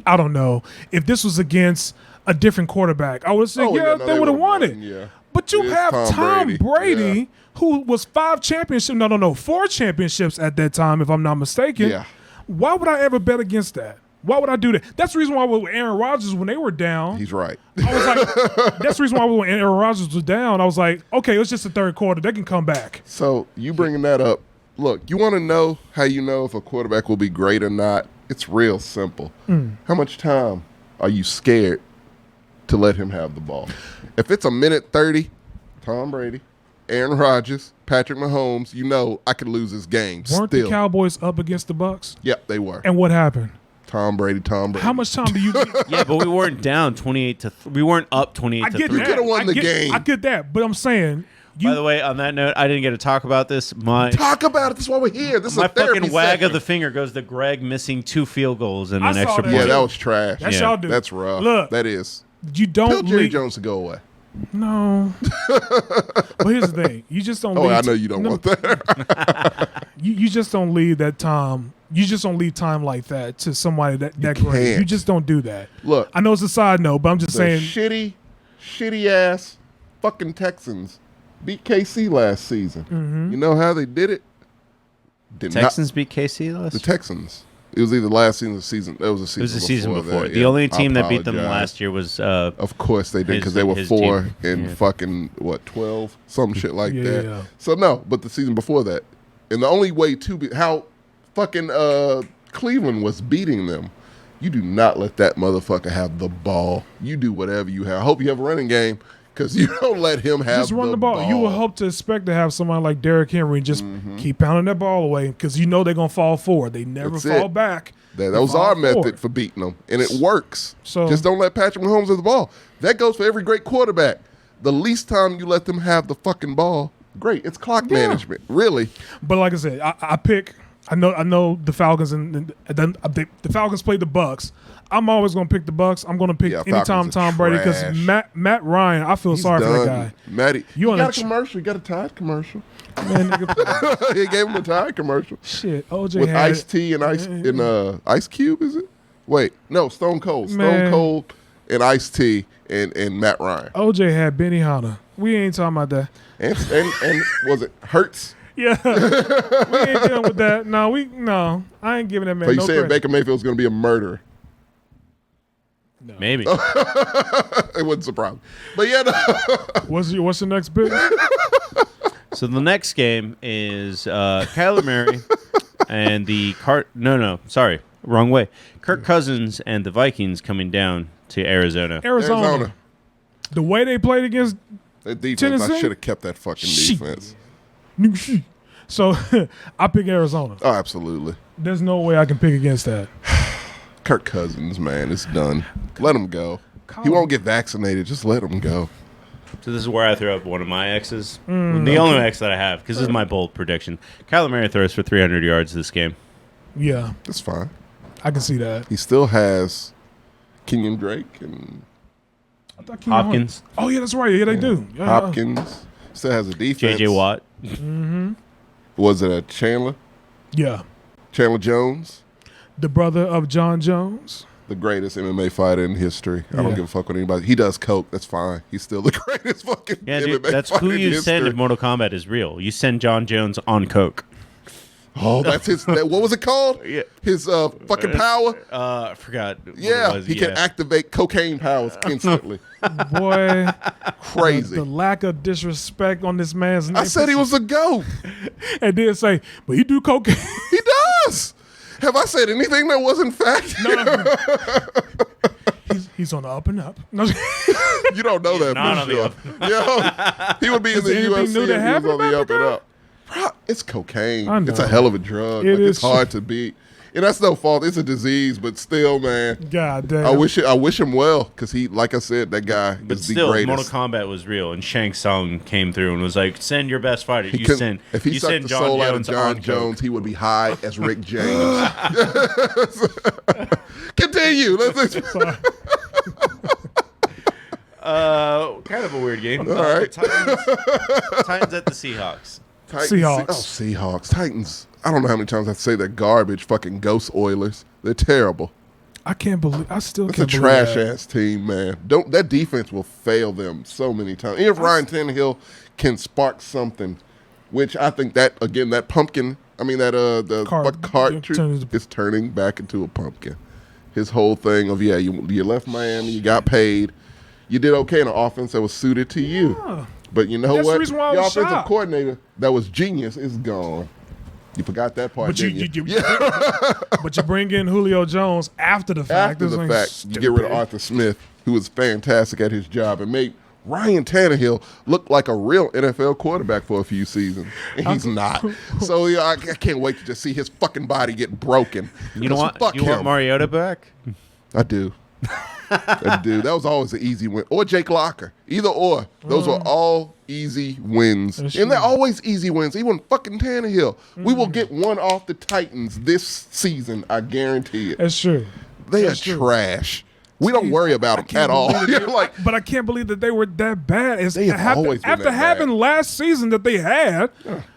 I don't know, if this was against a different quarterback, I would say, Oh, yeah, no, they would have won it. Yeah. But you It is have Tom Brady, Yeah. who was 4 championships at that time, if I'm not mistaken. Yeah. Why would I ever bet against that? Why would I do that? That's the reason why with Aaron Rodgers, when they were down, He's right. I was like, that's the reason why when Aaron Rodgers was down, I was like, okay, it's just the third quarter. They can come back. So you bringing that up. Look, you want to know how you know if a quarterback will be great or not? It's real simple. How much time are you scared to let him have the ball? If it's a minute 30, Tom Brady, Aaron Rodgers, Patrick Mahomes, you know I could lose this game Weren't still. the Cowboys up against the Bucks? Yep, they were. And what happened? Tom Brady. How much time do you Yeah, but we weren't down 28-3. We weren't up 28-3. I get You that. coulda won the game. I get that, but I'm saying By the way, on that note, I didn't get to talk about this. Talk about it. That's why we're here. This is My a therapy fucking wag session. of the finger goes to Greg missing 2 field goals and I an saw extra that. point. Yeah, that was trash. That's Yeah. y'all do. That's rough. Look, That is. you Tell don't Jerry lead. Jones to go away. No. But here's the thing. You just don't Oh, lead. I know you don't want that. You just don't lead that time. You just don't lead time like that to somebody that great. can't. You just don't do that. Look, I know it's a side note, but I'm just the saying. shitty ass fucking Texans beat KC last season. Mm-hmm. You know how they did it? Did Texans beat KC not, last the Texans. It was either last season or season. That was a season. It was the season before. that, The yeah. only I team that beat them apologize. last year was Of course they did because they were his 4 team. and Yeah. fucking 12, some shit like Yeah, that. yeah. So no, but the season before that, and the only way to be how fucking Cleveland was beating them. You do not let that motherfucker have the ball. You do whatever you have. I hope you have a running game because you don't let him have Just run the ball. You will hope to expect to have somebody like Derrick Henry and just keep pounding that ball away because you know they're gonna fall forward. They never That's fall it. back. That They was fall our method forward. for beating them, and it works. So- just don't let Patrick Mahomes have the ball. That goes for every great quarterback. The least time you let them have the fucking ball, great. It's clock management, really. But like I said, I pick. I know the Falcons and the Falcons played the Bucks. I'm always going to pick the Bucks. I'm going to pick Yeah, anytime Falcons are Tom Brady because trash. Matt Ryan. I feel He's sorry for that done. guy. Matty, You he on got a a commercial. He got a Tide commercial. Man, nigga, He gave him a Tide commercial shit. OJ with had Ice T and Ice Cube. Is it? Wait, no, Stone Cold. Man. Stone Cold and Ice T and Matt Ryan. OJ had Benny Hanna. We ain't talking about that. And was it Hurts? Yeah, we ain't dealing with that. No, I ain't giving that man So you no saying credit. Baker Mayfield's going to be a murderer? Maybe. It wouldn't surprise me. But yeah, no. What's the next pick? So the next game is Kyler Murray and the sorry, wrong way. Kirk Cousins and the Vikings coming down to Arizona. Arizona. The way they played against That defense, I Tennessee? should have kept that fucking Shit. defense. So I pick Arizona. Oh, absolutely. There's no way I can pick against that. Kirk Cousins, man, it's done. Let him go. He won't get vaccinated. Just let him go. So this is where I throw up one of my X's. The only X that I have, because this is my bold prediction. Kyler Murray throws for 300 yards this game. Yeah, That's fine. I can see that. He still has Kenyon Drake and I thought Keenan Hopkins, Hunt- Oh yeah, that's right. Yeah, they do. Yeah. Hopkins. Still has a defense. J.J. Watt. Was it a Chandler? Yeah, Chandler Jones? the brother of John Jones. The greatest MMA fighter in history. I don't Yeah. give a fuck what anybody. He does coke. That's fine. He's still the greatest fucking Yeah, MMA dude, that's fighter who in you history. send if Mortal Kombat is real. You send John Jones on coke. Oh, that's his. What was it called? Yeah. His fucking power. I forgot. what Yeah, it was. he can activate cocaine powers instantly. Boy, Crazy. the lack of disrespect on this man's name. I said he was a goat. and then say, but he do cocaine. He does. Have I said anything that wasn't fact? He's on the up and up. No, You don't know that not for on the sure. up. Yo, he would be in Is the there anything UFC new if that he was happened on the about up the and guy? up. Bro, it's cocaine. I know. It's a hell of a drug. It Like, it's is. hard to beat. And that's no fault. It's a disease, but still, man. God damn. I wish him well because he, like I said, that guy But is still, the Mortal greatest. Kombat was real, and Shang Tsung came through and was like, "Send your best fighter." If he sucked the soul out of John Jones, he would be high as Rick James. Continue. Sorry. Kind of a weird game. All right. Titans at the Seahawks. Seahawks. Seahawks. Titans. I don't know how many times I have to say that garbage fucking ghost Oilers. They're terrible. I can't believe. I still It's can't a believe trash that. ass team, man. That defense will fail them so many times. Even if Ryan Tannehill can spark something, which I think that again that pumpkin. I mean that the cartridge is turning back into a pumpkin. His whole thing of you left Miami, you got paid, you did okay in an offense that was suited to you. Yeah. But you know That's the what? reason why I Your was offensive shocked. coordinator that was genius is gone. You forgot that part, But didn't you? but you bring in Julio Jones after the fact. After It's the like fact, you get rid of stupid. Arthur Smith, who was fantastic at his job, and made Ryan Tannehill look like a real NFL quarterback for a few seasons. And he's not. So I can't wait to just see his fucking body get broken. You know what? Fuck You want him. Mariota back? I do. I do. That was always an easy win. Or Jake Locker. Either or. Those were all easy wins. That's And they're true. always easy wins. Even fucking Tannehill. We will get one off the Titans this season. I guarantee it. That's true. They are That's true. trash. We don't worry about them at all. You're like, But I can't believe that they were that bad. It's They have always been after that having bad. last season that they had.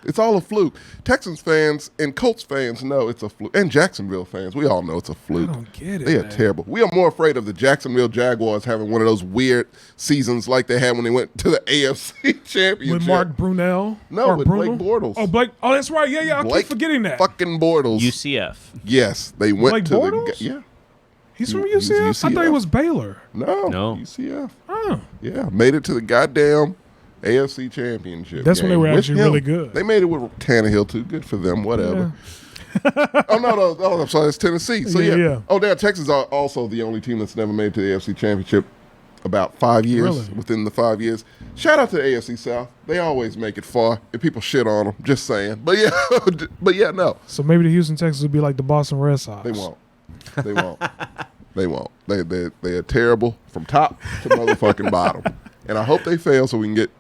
it's all a fluke. Texans fans and Colts fans know it's a fluke. And Jacksonville fans, we all know it's a fluke. I don't get it. They are man. terrible. We are more afraid of the Jacksonville Jaguars having one of those weird seasons like they had when they went to the AFC Championship. With Mark Brunell. No, or with Bruno? Blake Bortles. Oh, Blake. Oh, that's right. Yeah. I Blake keep forgetting that. fucking Bortles. UCF. Yes, they went Blake to Bortles? the yeah. He's from He's UCF? I thought he UCF. was Baylor. No, UCF. Oh. Yeah, made it to the goddamn AFC Championship. That's when they game. were With actually him. really good. They made it with Tannehill too. Good for them. Whatever. Oh no, I'm sorry. It's Tennessee. So Yeah. Oh, there. Texans are also the only team that's never made it to the AFC Championship. About 5 years. Really? Within the 5 years. Shout out to the AFC South. They always make it far, and people shit on them. Just saying. But yeah, no, So maybe the Houston Texans would be like the Boston Red Sox. they won't. They won't. They won't. They are terrible from top to motherfucking bottom. And I hope they fail so we can get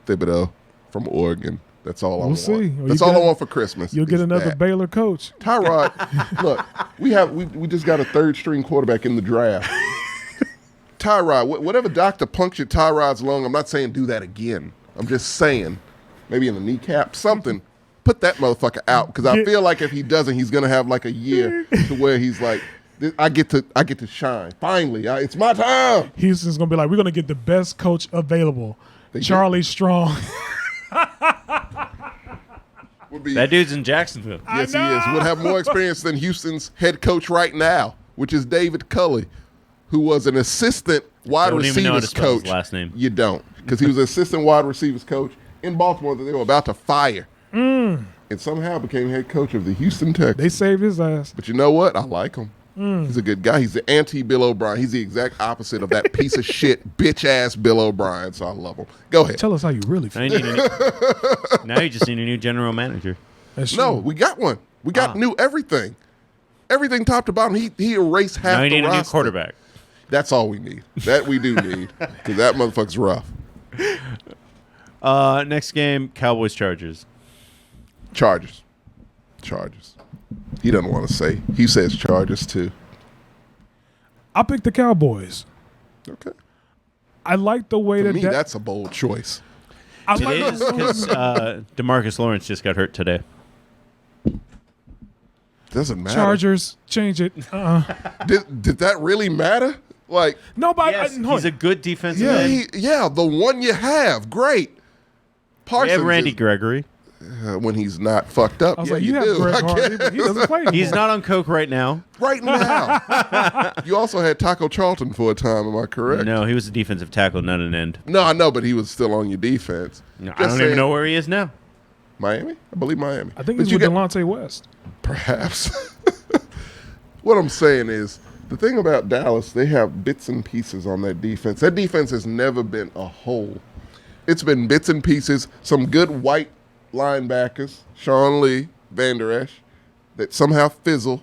Thibodeau from Oregon. That's all I We'll want. see. Well, That's you all I get- want for Christmas. You'll get is another that. Baylor coach. Tyrod, look, we just got a third string quarterback in the draft. Tyrod, whatever doctor punctured Tyrod's lung, I'm not saying do that again. I'm just saying, maybe in the kneecap, something. Put that motherfucker out because I feel like if he doesn't, he's gonna have like a year to where he's like, I get to shine. Finally, it's my time. Houston's going to be like, we're going to get the best coach available. They Charlie Strong. Would be, That dude's in Jacksonville. yes, he is. Would have more experience than Houston's head coach right now, which is David Culley, who was an assistant wide Don't even know how to receivers spell his coach. last name. You don't, because he was an assistant wide receivers coach in Baltimore that they were about to fire, and somehow became head coach of the Houston Texans. They saved his ass. But you know what? I like him. He's a good guy. He's the anti-Bill O'Brien. He's the exact opposite of that piece of shit, bitch-ass Bill O'Brien, so I love him. Go ahead. Tell us how you really Now feel. now you just need a new general manager. That's No, true. we got one. We got new everything. Everything top to bottom. He erased half Now you the need a new roster. quarterback. That's all we need. That we do need. Because that motherfucker's rough. Next game, Cowboys Chargers. Chargers. He doesn't want to say. He says Chargers too. I picked the Cowboys. Okay. I like the way For that me, that's a bold choice. I It like is because DeMarcus Lawrence just got hurt today. Doesn't matter. Chargers. Change it. Did that really matter? Like, Nobody. Yes, no, he's a good defensive yeah, end. the one you have, great. We Parsons have Randy is- Gregory. when he's not fucked up. I was Yeah, like, you have do. Greg I Hardy, guess. but he doesn't play anymore. He's not on coke right now. Right now. You also had Taco Charlton for a time, am I correct? No, he was a defensive tackle, not an end. No, I know, but he was still on your defense. No, I Just don't saying. even know where he is now. Miami? I believe Miami. I think But it's you with get- Delonte West. Perhaps. What I'm saying is, the thing about Dallas, they have bits and pieces on that defense. That defense has never been a whole. It's been bits and pieces, some good white linebackers, Sean Lee, Van Der Esch, that somehow fizzle,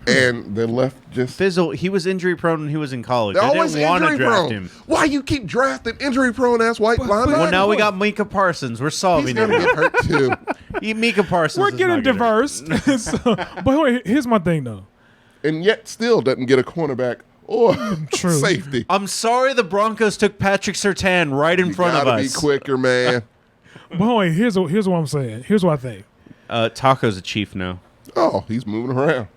and they're left just. Fizzle, he was injury prone when he was in college. They're They always didn't want to injury draft prone. him. Why you keep drafting injury prone ass white linebackers? Well, now we got Micah Parsons. We're He's solving gonna it. get hurt too. Micah Parsons. We're is getting not gonna- diverse. But wait, here's my thing though. And yet still doesn't get a cornerback or True. safety. I'm sorry the Broncos took Patrick Surtain right in You front of gotta us. be quicker, man. But wait, here's what I'm saying. Here's what I think. Taco's a Chief now. Oh, he's moving around.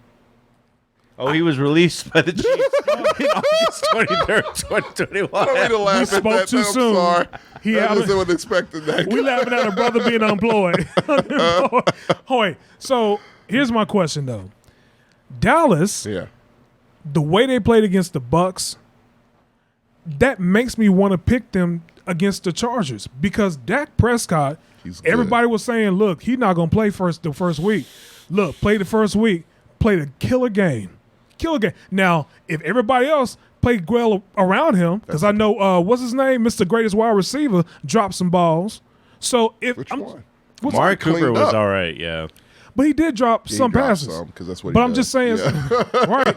Oh, he was released by the Chiefs in August 23rd, 2021. I don't mean to laugh at spoke that. too I'm soon. sorry. He I out just of- wasn't expecting that. We laughing at a brother being unemployed. Oh, wait. So here's my question though. Dallas, Yeah. the way they played against the Bucks, that makes me want to pick them against the Chargers because Dak Prescott, He's good. everybody was saying, look, he's not going to play the first week. Look, play the first week, play the killer game. Killer game. Now, if everybody else played well around him, because I know, what's his name? Mr. Greatest Wide Receiver dropped some balls. So if Which I'm, one? what's- Mark Cooper cleaned was up. all right, yeah. but he did drop Yeah, he some dropped passes. some, 'cause that's what he but I'm does. just saying, Yeah. right?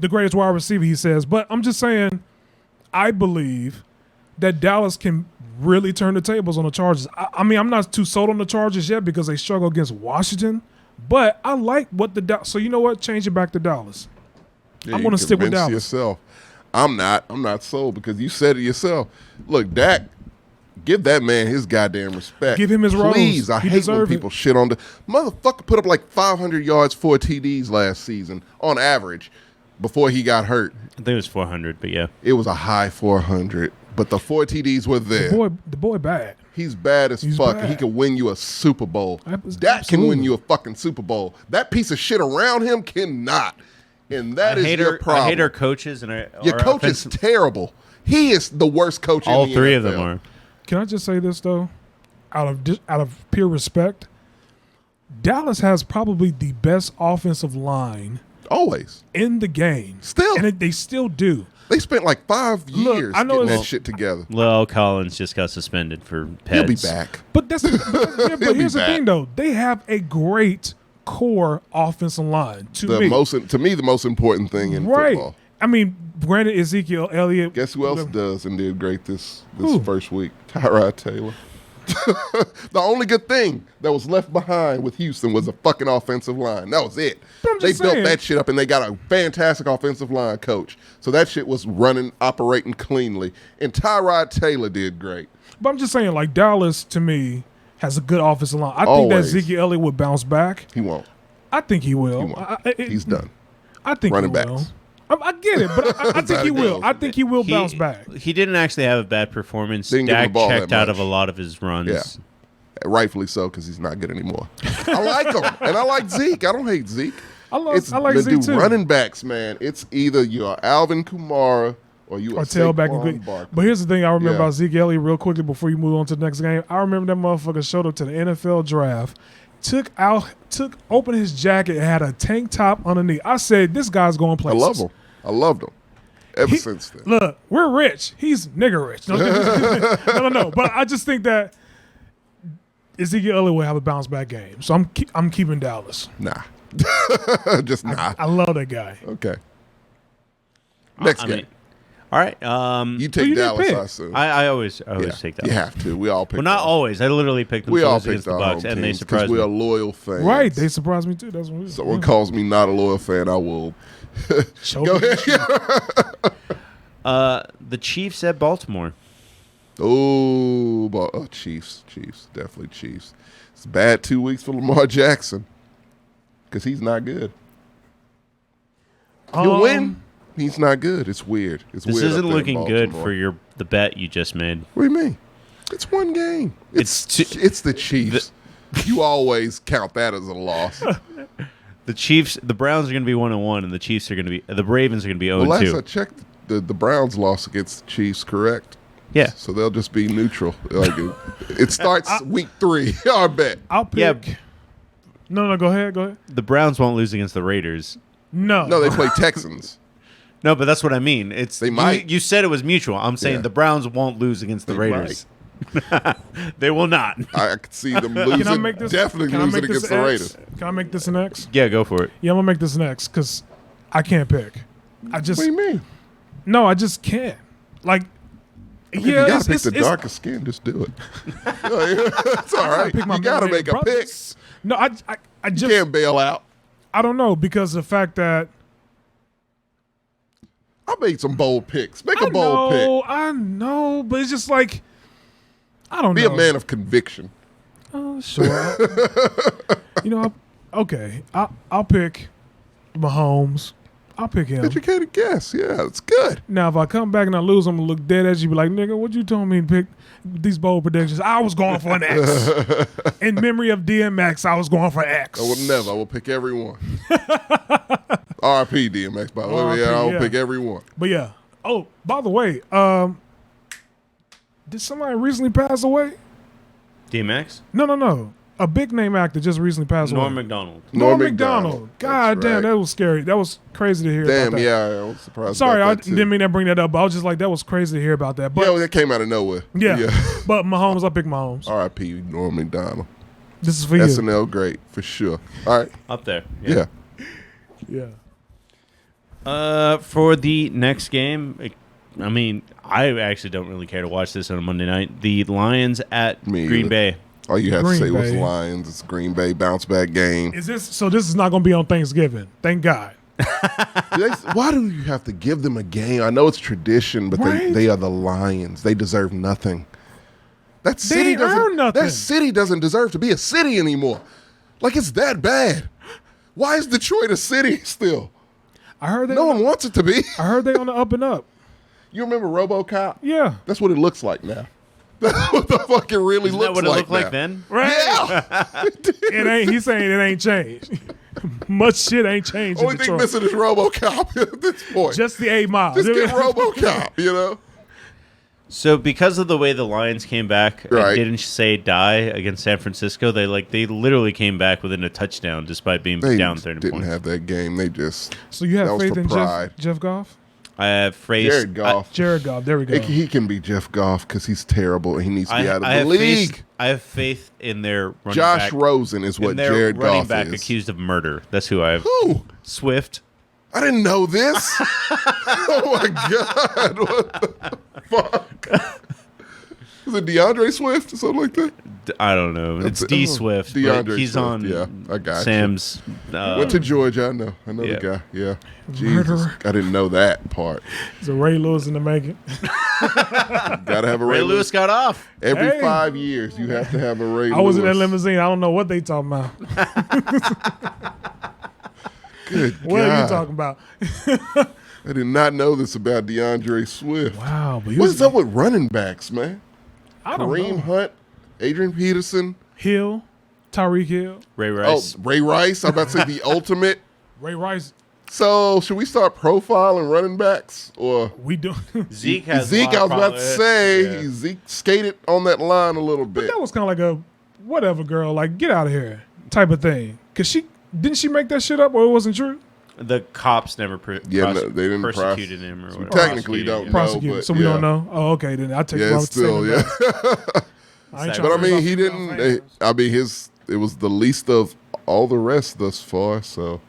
The greatest wide receiver, he says. But I'm just saying, I believe that Dallas can really turn the tables on the Chargers. I mean, I'm not too sold on the Chargers yet because they struggle against Washington. But I like what so you know what? Change it back to Dallas. Yeah, I'm you gonna stick with convince Dallas. yourself. I'm not sold because you said it yourself. Look, Dak, give that man his goddamn respect. Give him his rose. Please, I He hate when deserve it. people shit on the motherfucker. Put up like 500 yards, 4 TDs last season on average before he got hurt. I think it was 400, but yeah. It was a high 400, but the 4 TDs were there. The boy bad. He's bad as He's fuck. bad. He can win you a Super Bowl. Dak can Absolutely. win you a fucking Super Bowl. That piece of shit around him cannot. And that is your problem. I hate our coaches and Your our coach is offensive- terrible. He is the worst coach all in the three NFL. of them are. Can I just say this though? Out of pure respect, Dallas has probably the best offensive line Always. in the game. Still. And they still do. They spent like 5 Look, years I know getting that it's- shit together. Lil Collins just got suspended for pets. He'll be back. But that's but He'll be here's the back. thing though. They have a great core offensive line to me. To me, the most important thing in right. football. I mean, granted, Ezekiel Elliott. Guess who else whatever. does and did great this Who? first week? Tyrod Taylor. The only good thing that was left behind with Houston was a fucking offensive line. That was it. But I'm They just built saying- that shit up and they got a fantastic offensive line coach. So that shit was running, operating cleanly. And Tyrod Taylor did great. But I'm just saying, like Dallas to me has a good offensive line. I think that Always. Ezekiel Elliott would bounce back. He won't. I think he will. He won't. He's He's done. I think Running he will. backs. I get it, but I That's think how he it will. goes. I think he will bounce back. He didn't actually have a bad performance. Didn't give him Dak the ball checked that out much. of a lot of his runs. Yeah. Rightfully so, because he's not good anymore. I like him, and I like Zeke. I don't hate Zeke. I like the Zeke too. running backs, man. It's either you're Alvin Kamara or you Or are tailback and Saquon quick. Barkley. But here's the thing I remember Yeah. about Zeke Elliott real quickly before you move on to the next game. I remember that motherfucker showed up to the NFL draft, opened his jacket and had a tank top underneath. I said, this guy's going I places. love him. I loved him ever He- since then. Look, we're rich. He's nigger rich. No. But I just think that Ezekiel Elliott will have a bounce back game. So I'm keeping Dallas. Nah, just nah. I love that guy. Okay. Next I game, mean, all right. you who take you did Dallas. pick? I assume. I always Yeah, take that. you have to. We all pick. Well, not always. I literally picked them We to all lose against picked the our Bucks, home and they teams because surprised we are me. loyal fans. Right. They surprised me too. That's what Someone calls me not a loyal fan, I will. Go ahead. The Chiefs at Baltimore. Oh, Chiefs, definitely Chiefs. It's a bad 2 weeks for Lamar Jackson because he's not good. He'll win. He's not good. It's weird. It's This weird. up isn't there in looking good Baltimore. for the bet you just made. What do you mean? It's one game. It's the Chiefs. You always count that as a loss. The Browns are going to be 1-1, and the Ravens are going to be 0-2. Well, last I checked, the Browns lost against the Chiefs, correct? Yeah. So they'll just be neutral. Like it starts week 3. I bet. I'll pick. Yeah. No, go ahead. The Browns won't lose against the Raiders. No. No, they play Texans. No, but that's what I mean. They might. You said it was mutual. I'm saying Yeah. the Browns won't lose against the They Raiders. They will not. I could see them losing. Can I make this? Definitely can I losing make this against the X? Raiders. Can I make this an X? Yeah, go for it. Yeah, I'm gonna make this an X because I can't pick. What do you mean? No, I just can't. Like, If yeah, you gotta pick the darkest skin, just do it. It's all right. pick my You gotta melanated make a pick. brothers. No, I You just can't bail out. I don't know because the fact that I made some bold picks. Make a bold pick. I know, but it's just like I don't Be know. a man of conviction. Oh, sure. Okay. I'll pick Mahomes. I'll pick him. Educated guess. Yeah, it's good. Now, if I come back and I lose, I'm gonna look dead at you, be like, "Nigga, what you told me to pick these bold predictions? I was going for an X. In memory of DMX, I was going for X. I will never. I will pick every one. R.I.P. DMX, by the way. R.I.P., Yeah, I will yeah. pick every one. But yeah. Oh, by the way, did somebody recently pass away? DMX? No. A big name actor just recently passed Norm away. McDonald. Norm McDonald. McDonald. God That's damn, right. that was scary. That was crazy to hear Damn, about that. yeah, I was surprised. Sorry, I about that too. didn't mean to bring that up, but I was just like, that was crazy to hear about that. But Yeah, well, that came out of nowhere. yeah. But Mahomes, I pick Mahomes. R.I.P. Norm McDonald. This is for you. SNL great for sure. All right. Up there. Yeah. Yeah. For the next game, I mean, I actually don't really care to watch this on a Monday night. The Lions at Me Green either. Bay. All you have Green to say was Bay. Lions. It's Green Bay bounce back game. Is this so? This is not going to be on Thanksgiving. Thank God. Why do you have to give them a game? I know it's tradition, but Right? they are the Lions. They deserve nothing. That city ain't earned doesn't. nothing. That city doesn't deserve to be a city anymore. Like it's that bad. Why is Detroit a city still? I heard they. No one wants it to be. I heard they on the up and up. You remember RoboCop? Yeah. That's what it looks like now. That's what the fuck it really Isn't looks that what it like looked like now. then? Right. Yeah. It ain't. He's saying it ain't changed. Much shit ain't changed. Only in thing Detroit. missing is RoboCop at this point. Just the 8 miles. Just get RoboCop, you know? So because of the way the Lions came back Right. and didn't say die against San Francisco, they literally came back within a touchdown despite being They down 30 didn't points. have that game. They just So you That have was faith for in pride. Jeff Goff? I have phrased Jared Goff. Jared Goff. There we go. He can be Jeff Goff because he's terrible and he needs to be out of the have league. I have faith in their running Josh back. Rosen is in what their Jared running Goff back is. accused of murder. That's who I have. Who? Swift. I didn't know this. Oh my god! What the fuck? Is it DeAndre Swift or something like that? I don't know. It's D Swift. but DeAndre he's Swift, on yeah, I got you. Sam's. Went to Georgia. I know Yeah. the guy. Yeah. Murderer. Jesus, I didn't know that part. Is it Ray Lewis in the making? Gotta have a Ray Lewis got off. Every Hey. 5 years, you have to have a Ray Lewis. I was in that limousine. I don't know what they talking about. Good What are God. you talking about? I did not know this about DeAndre Swift. Wow, but What's up with running backs, man? I don't Kareem know. Hunt, Adrian Peterson. Hill, Tyreek Hill, Ray Rice. Oh, Ray Rice. I'm about to say the ultimate. Ray Rice. So, should we start profiling running backs? Or We do. Zeke has Zeke, a I lot was about to of say, yeah. Zeke skated on that line a little But bit. that was kind of like a whatever girl, like get out of here type of thing. Cause she didn't she make that shit up or it wasn't true? The cops never Yeah, no, they didn't persecuted him or whatever. technically don't know. Prosecuted. but So we yeah. don't know. Oh, okay, then I take Yeah, what I it's was saying. still, yeah. I ain't trying But But I to mean, raise he up didn't. female fans. It was the least of all the rest thus far. So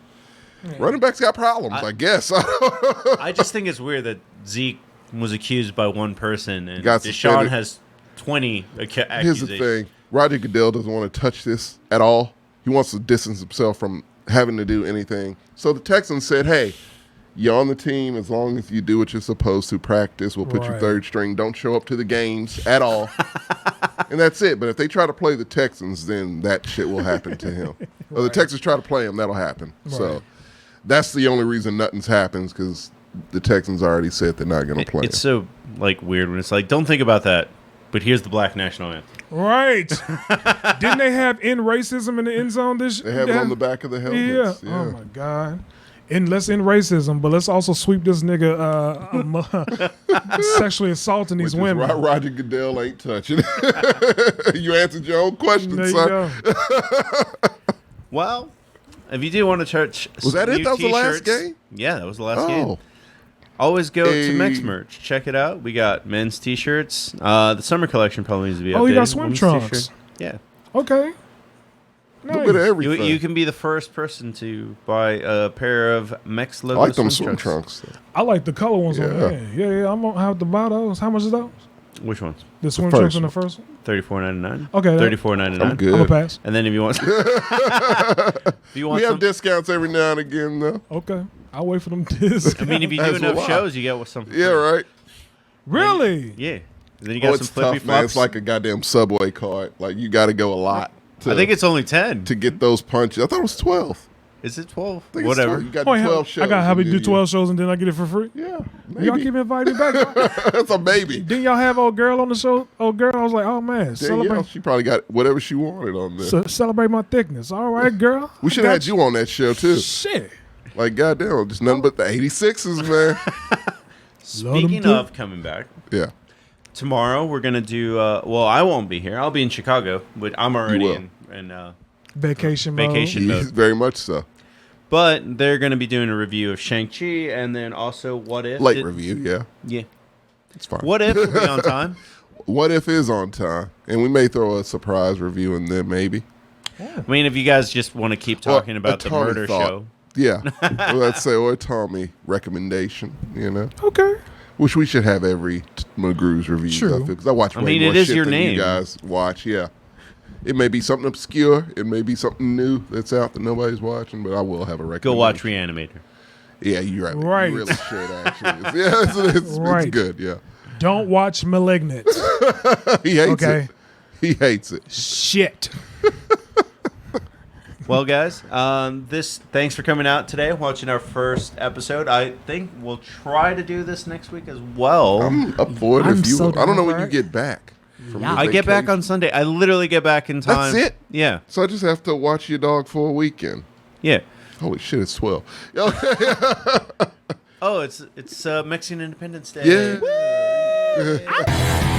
running backs got problems, I guess. I just think it's weird that Zeke was accused by one person and Got Deshaun suspended. has 20 Here's accusations. the thing: Roger Goodell doesn't want to touch this at all. He wants to distance himself from having to do anything. So the Texans said, "Hey, you're on the team as long as you do what you're supposed to. Practice. We'll put you Right. third string. Don't show up to the games at all." And that's it. But if they try to play the Texans, then that shit will happen to him. Or the Texans try to play him, that'll happen. So Right. that's the only reason nothing's happens, because the Texans already said they're not going to play It's him. so like weird when it's like, don't think about that, but here's the Black National Anthem. Right. Didn't they have end racism in the end zone this They have it on the back of the Yeah. helmets. Oh my God. And let's end racism, but let's also sweep this nigga sexually assaulting these Which is women. why Roger Goodell ain't touching. You answered your own question, There you son. go. Well, if you do want to church, Was that it? new That was the last t-shirts- game? Yeah, that was the last game. Oh, Always go Hey. to Mex Merch. Check it out. We got men's t-shirts. The summer collection probably needs to be updated. Oh, you got swim Women's trunks. t-shirt. Yeah. Okay. A little bit of everything. You can be the first person to buy a pair of Mex I logo like them swim trunks. I like the color ones on Yeah. there. Yeah. I'm gonna have to buy those. How much is those? Which ones? The swim first trunks in the one. first one. $34.99. Okay. $34.99. I'm I'm good. gonna pass. And then if you want, if you want We have some, discounts every now and again, though. Okay. I'll wait for them discounts. I mean, if you do That's a enough lot. shows, you get some. Yeah, right. Really? Yeah. And then you got It's some flippy tough, man. flops. It's like a goddamn Subway card. Like, you got to go a lot. I think it's only 10. to get those punches. I thought it was 12. Is it 12? I think it's Whatever. 12. You got Oh, yeah, 12 shows. I got how we and do then 12 shows and then I get it for free. Yeah, Y'all maybe. keep inviting me back. That's a baby. Didn't y'all have old girl on the show? Old girl, I was like, oh man, Danielle, she probably got whatever she wanted on there. celebrate my thickness. All right, girl. We should have had you on that show, too. Shit. Like, goddamn, just nothing but the 86s, man. Speaking of coming back, Yeah. tomorrow we're going to do, well, I won't be here. I'll be in Chicago, but I'm already will. in Vacation mode. vacation mode. Very much so. But they're going to be doing a review of Shang-Chi and then also What If. Late review, yeah. Yeah. It's fine. What If will be on time. What If is on time. And we may throw a surprise review in there, maybe. I mean, if you guys just want to keep talking Or about a the Tommy murder thought. show. Yeah. Well, let's say, or a Tommy recommendation, you know? Okay. Which we should have every McGrew's reviews. True. I feel, because I watch way mean, more it is shit your than name. you guys watch, yeah. It may be something obscure. It may be something new that's out that nobody's watching, but I will have a recommendation. Go watch Reanimator. Yeah, you're right. Right. You really should, actually. Yeah, it's Right. good, yeah. Don't watch Malignant. He hates Okay. it. He hates it. Shit. Well, guys, thanks for coming out today, watching our first episode. I think we'll try to do this next week as well. I'm up for it I'm if you so I don't know down when for you it. get back. From Yeah. your I get back vacation. on Sunday. I literally get back in time. That's it? Yeah. So I just have to watch your dog for a weekend. Yeah. Holy shit, it's swell. Oh, it's Mexican Independence Day. Yeah.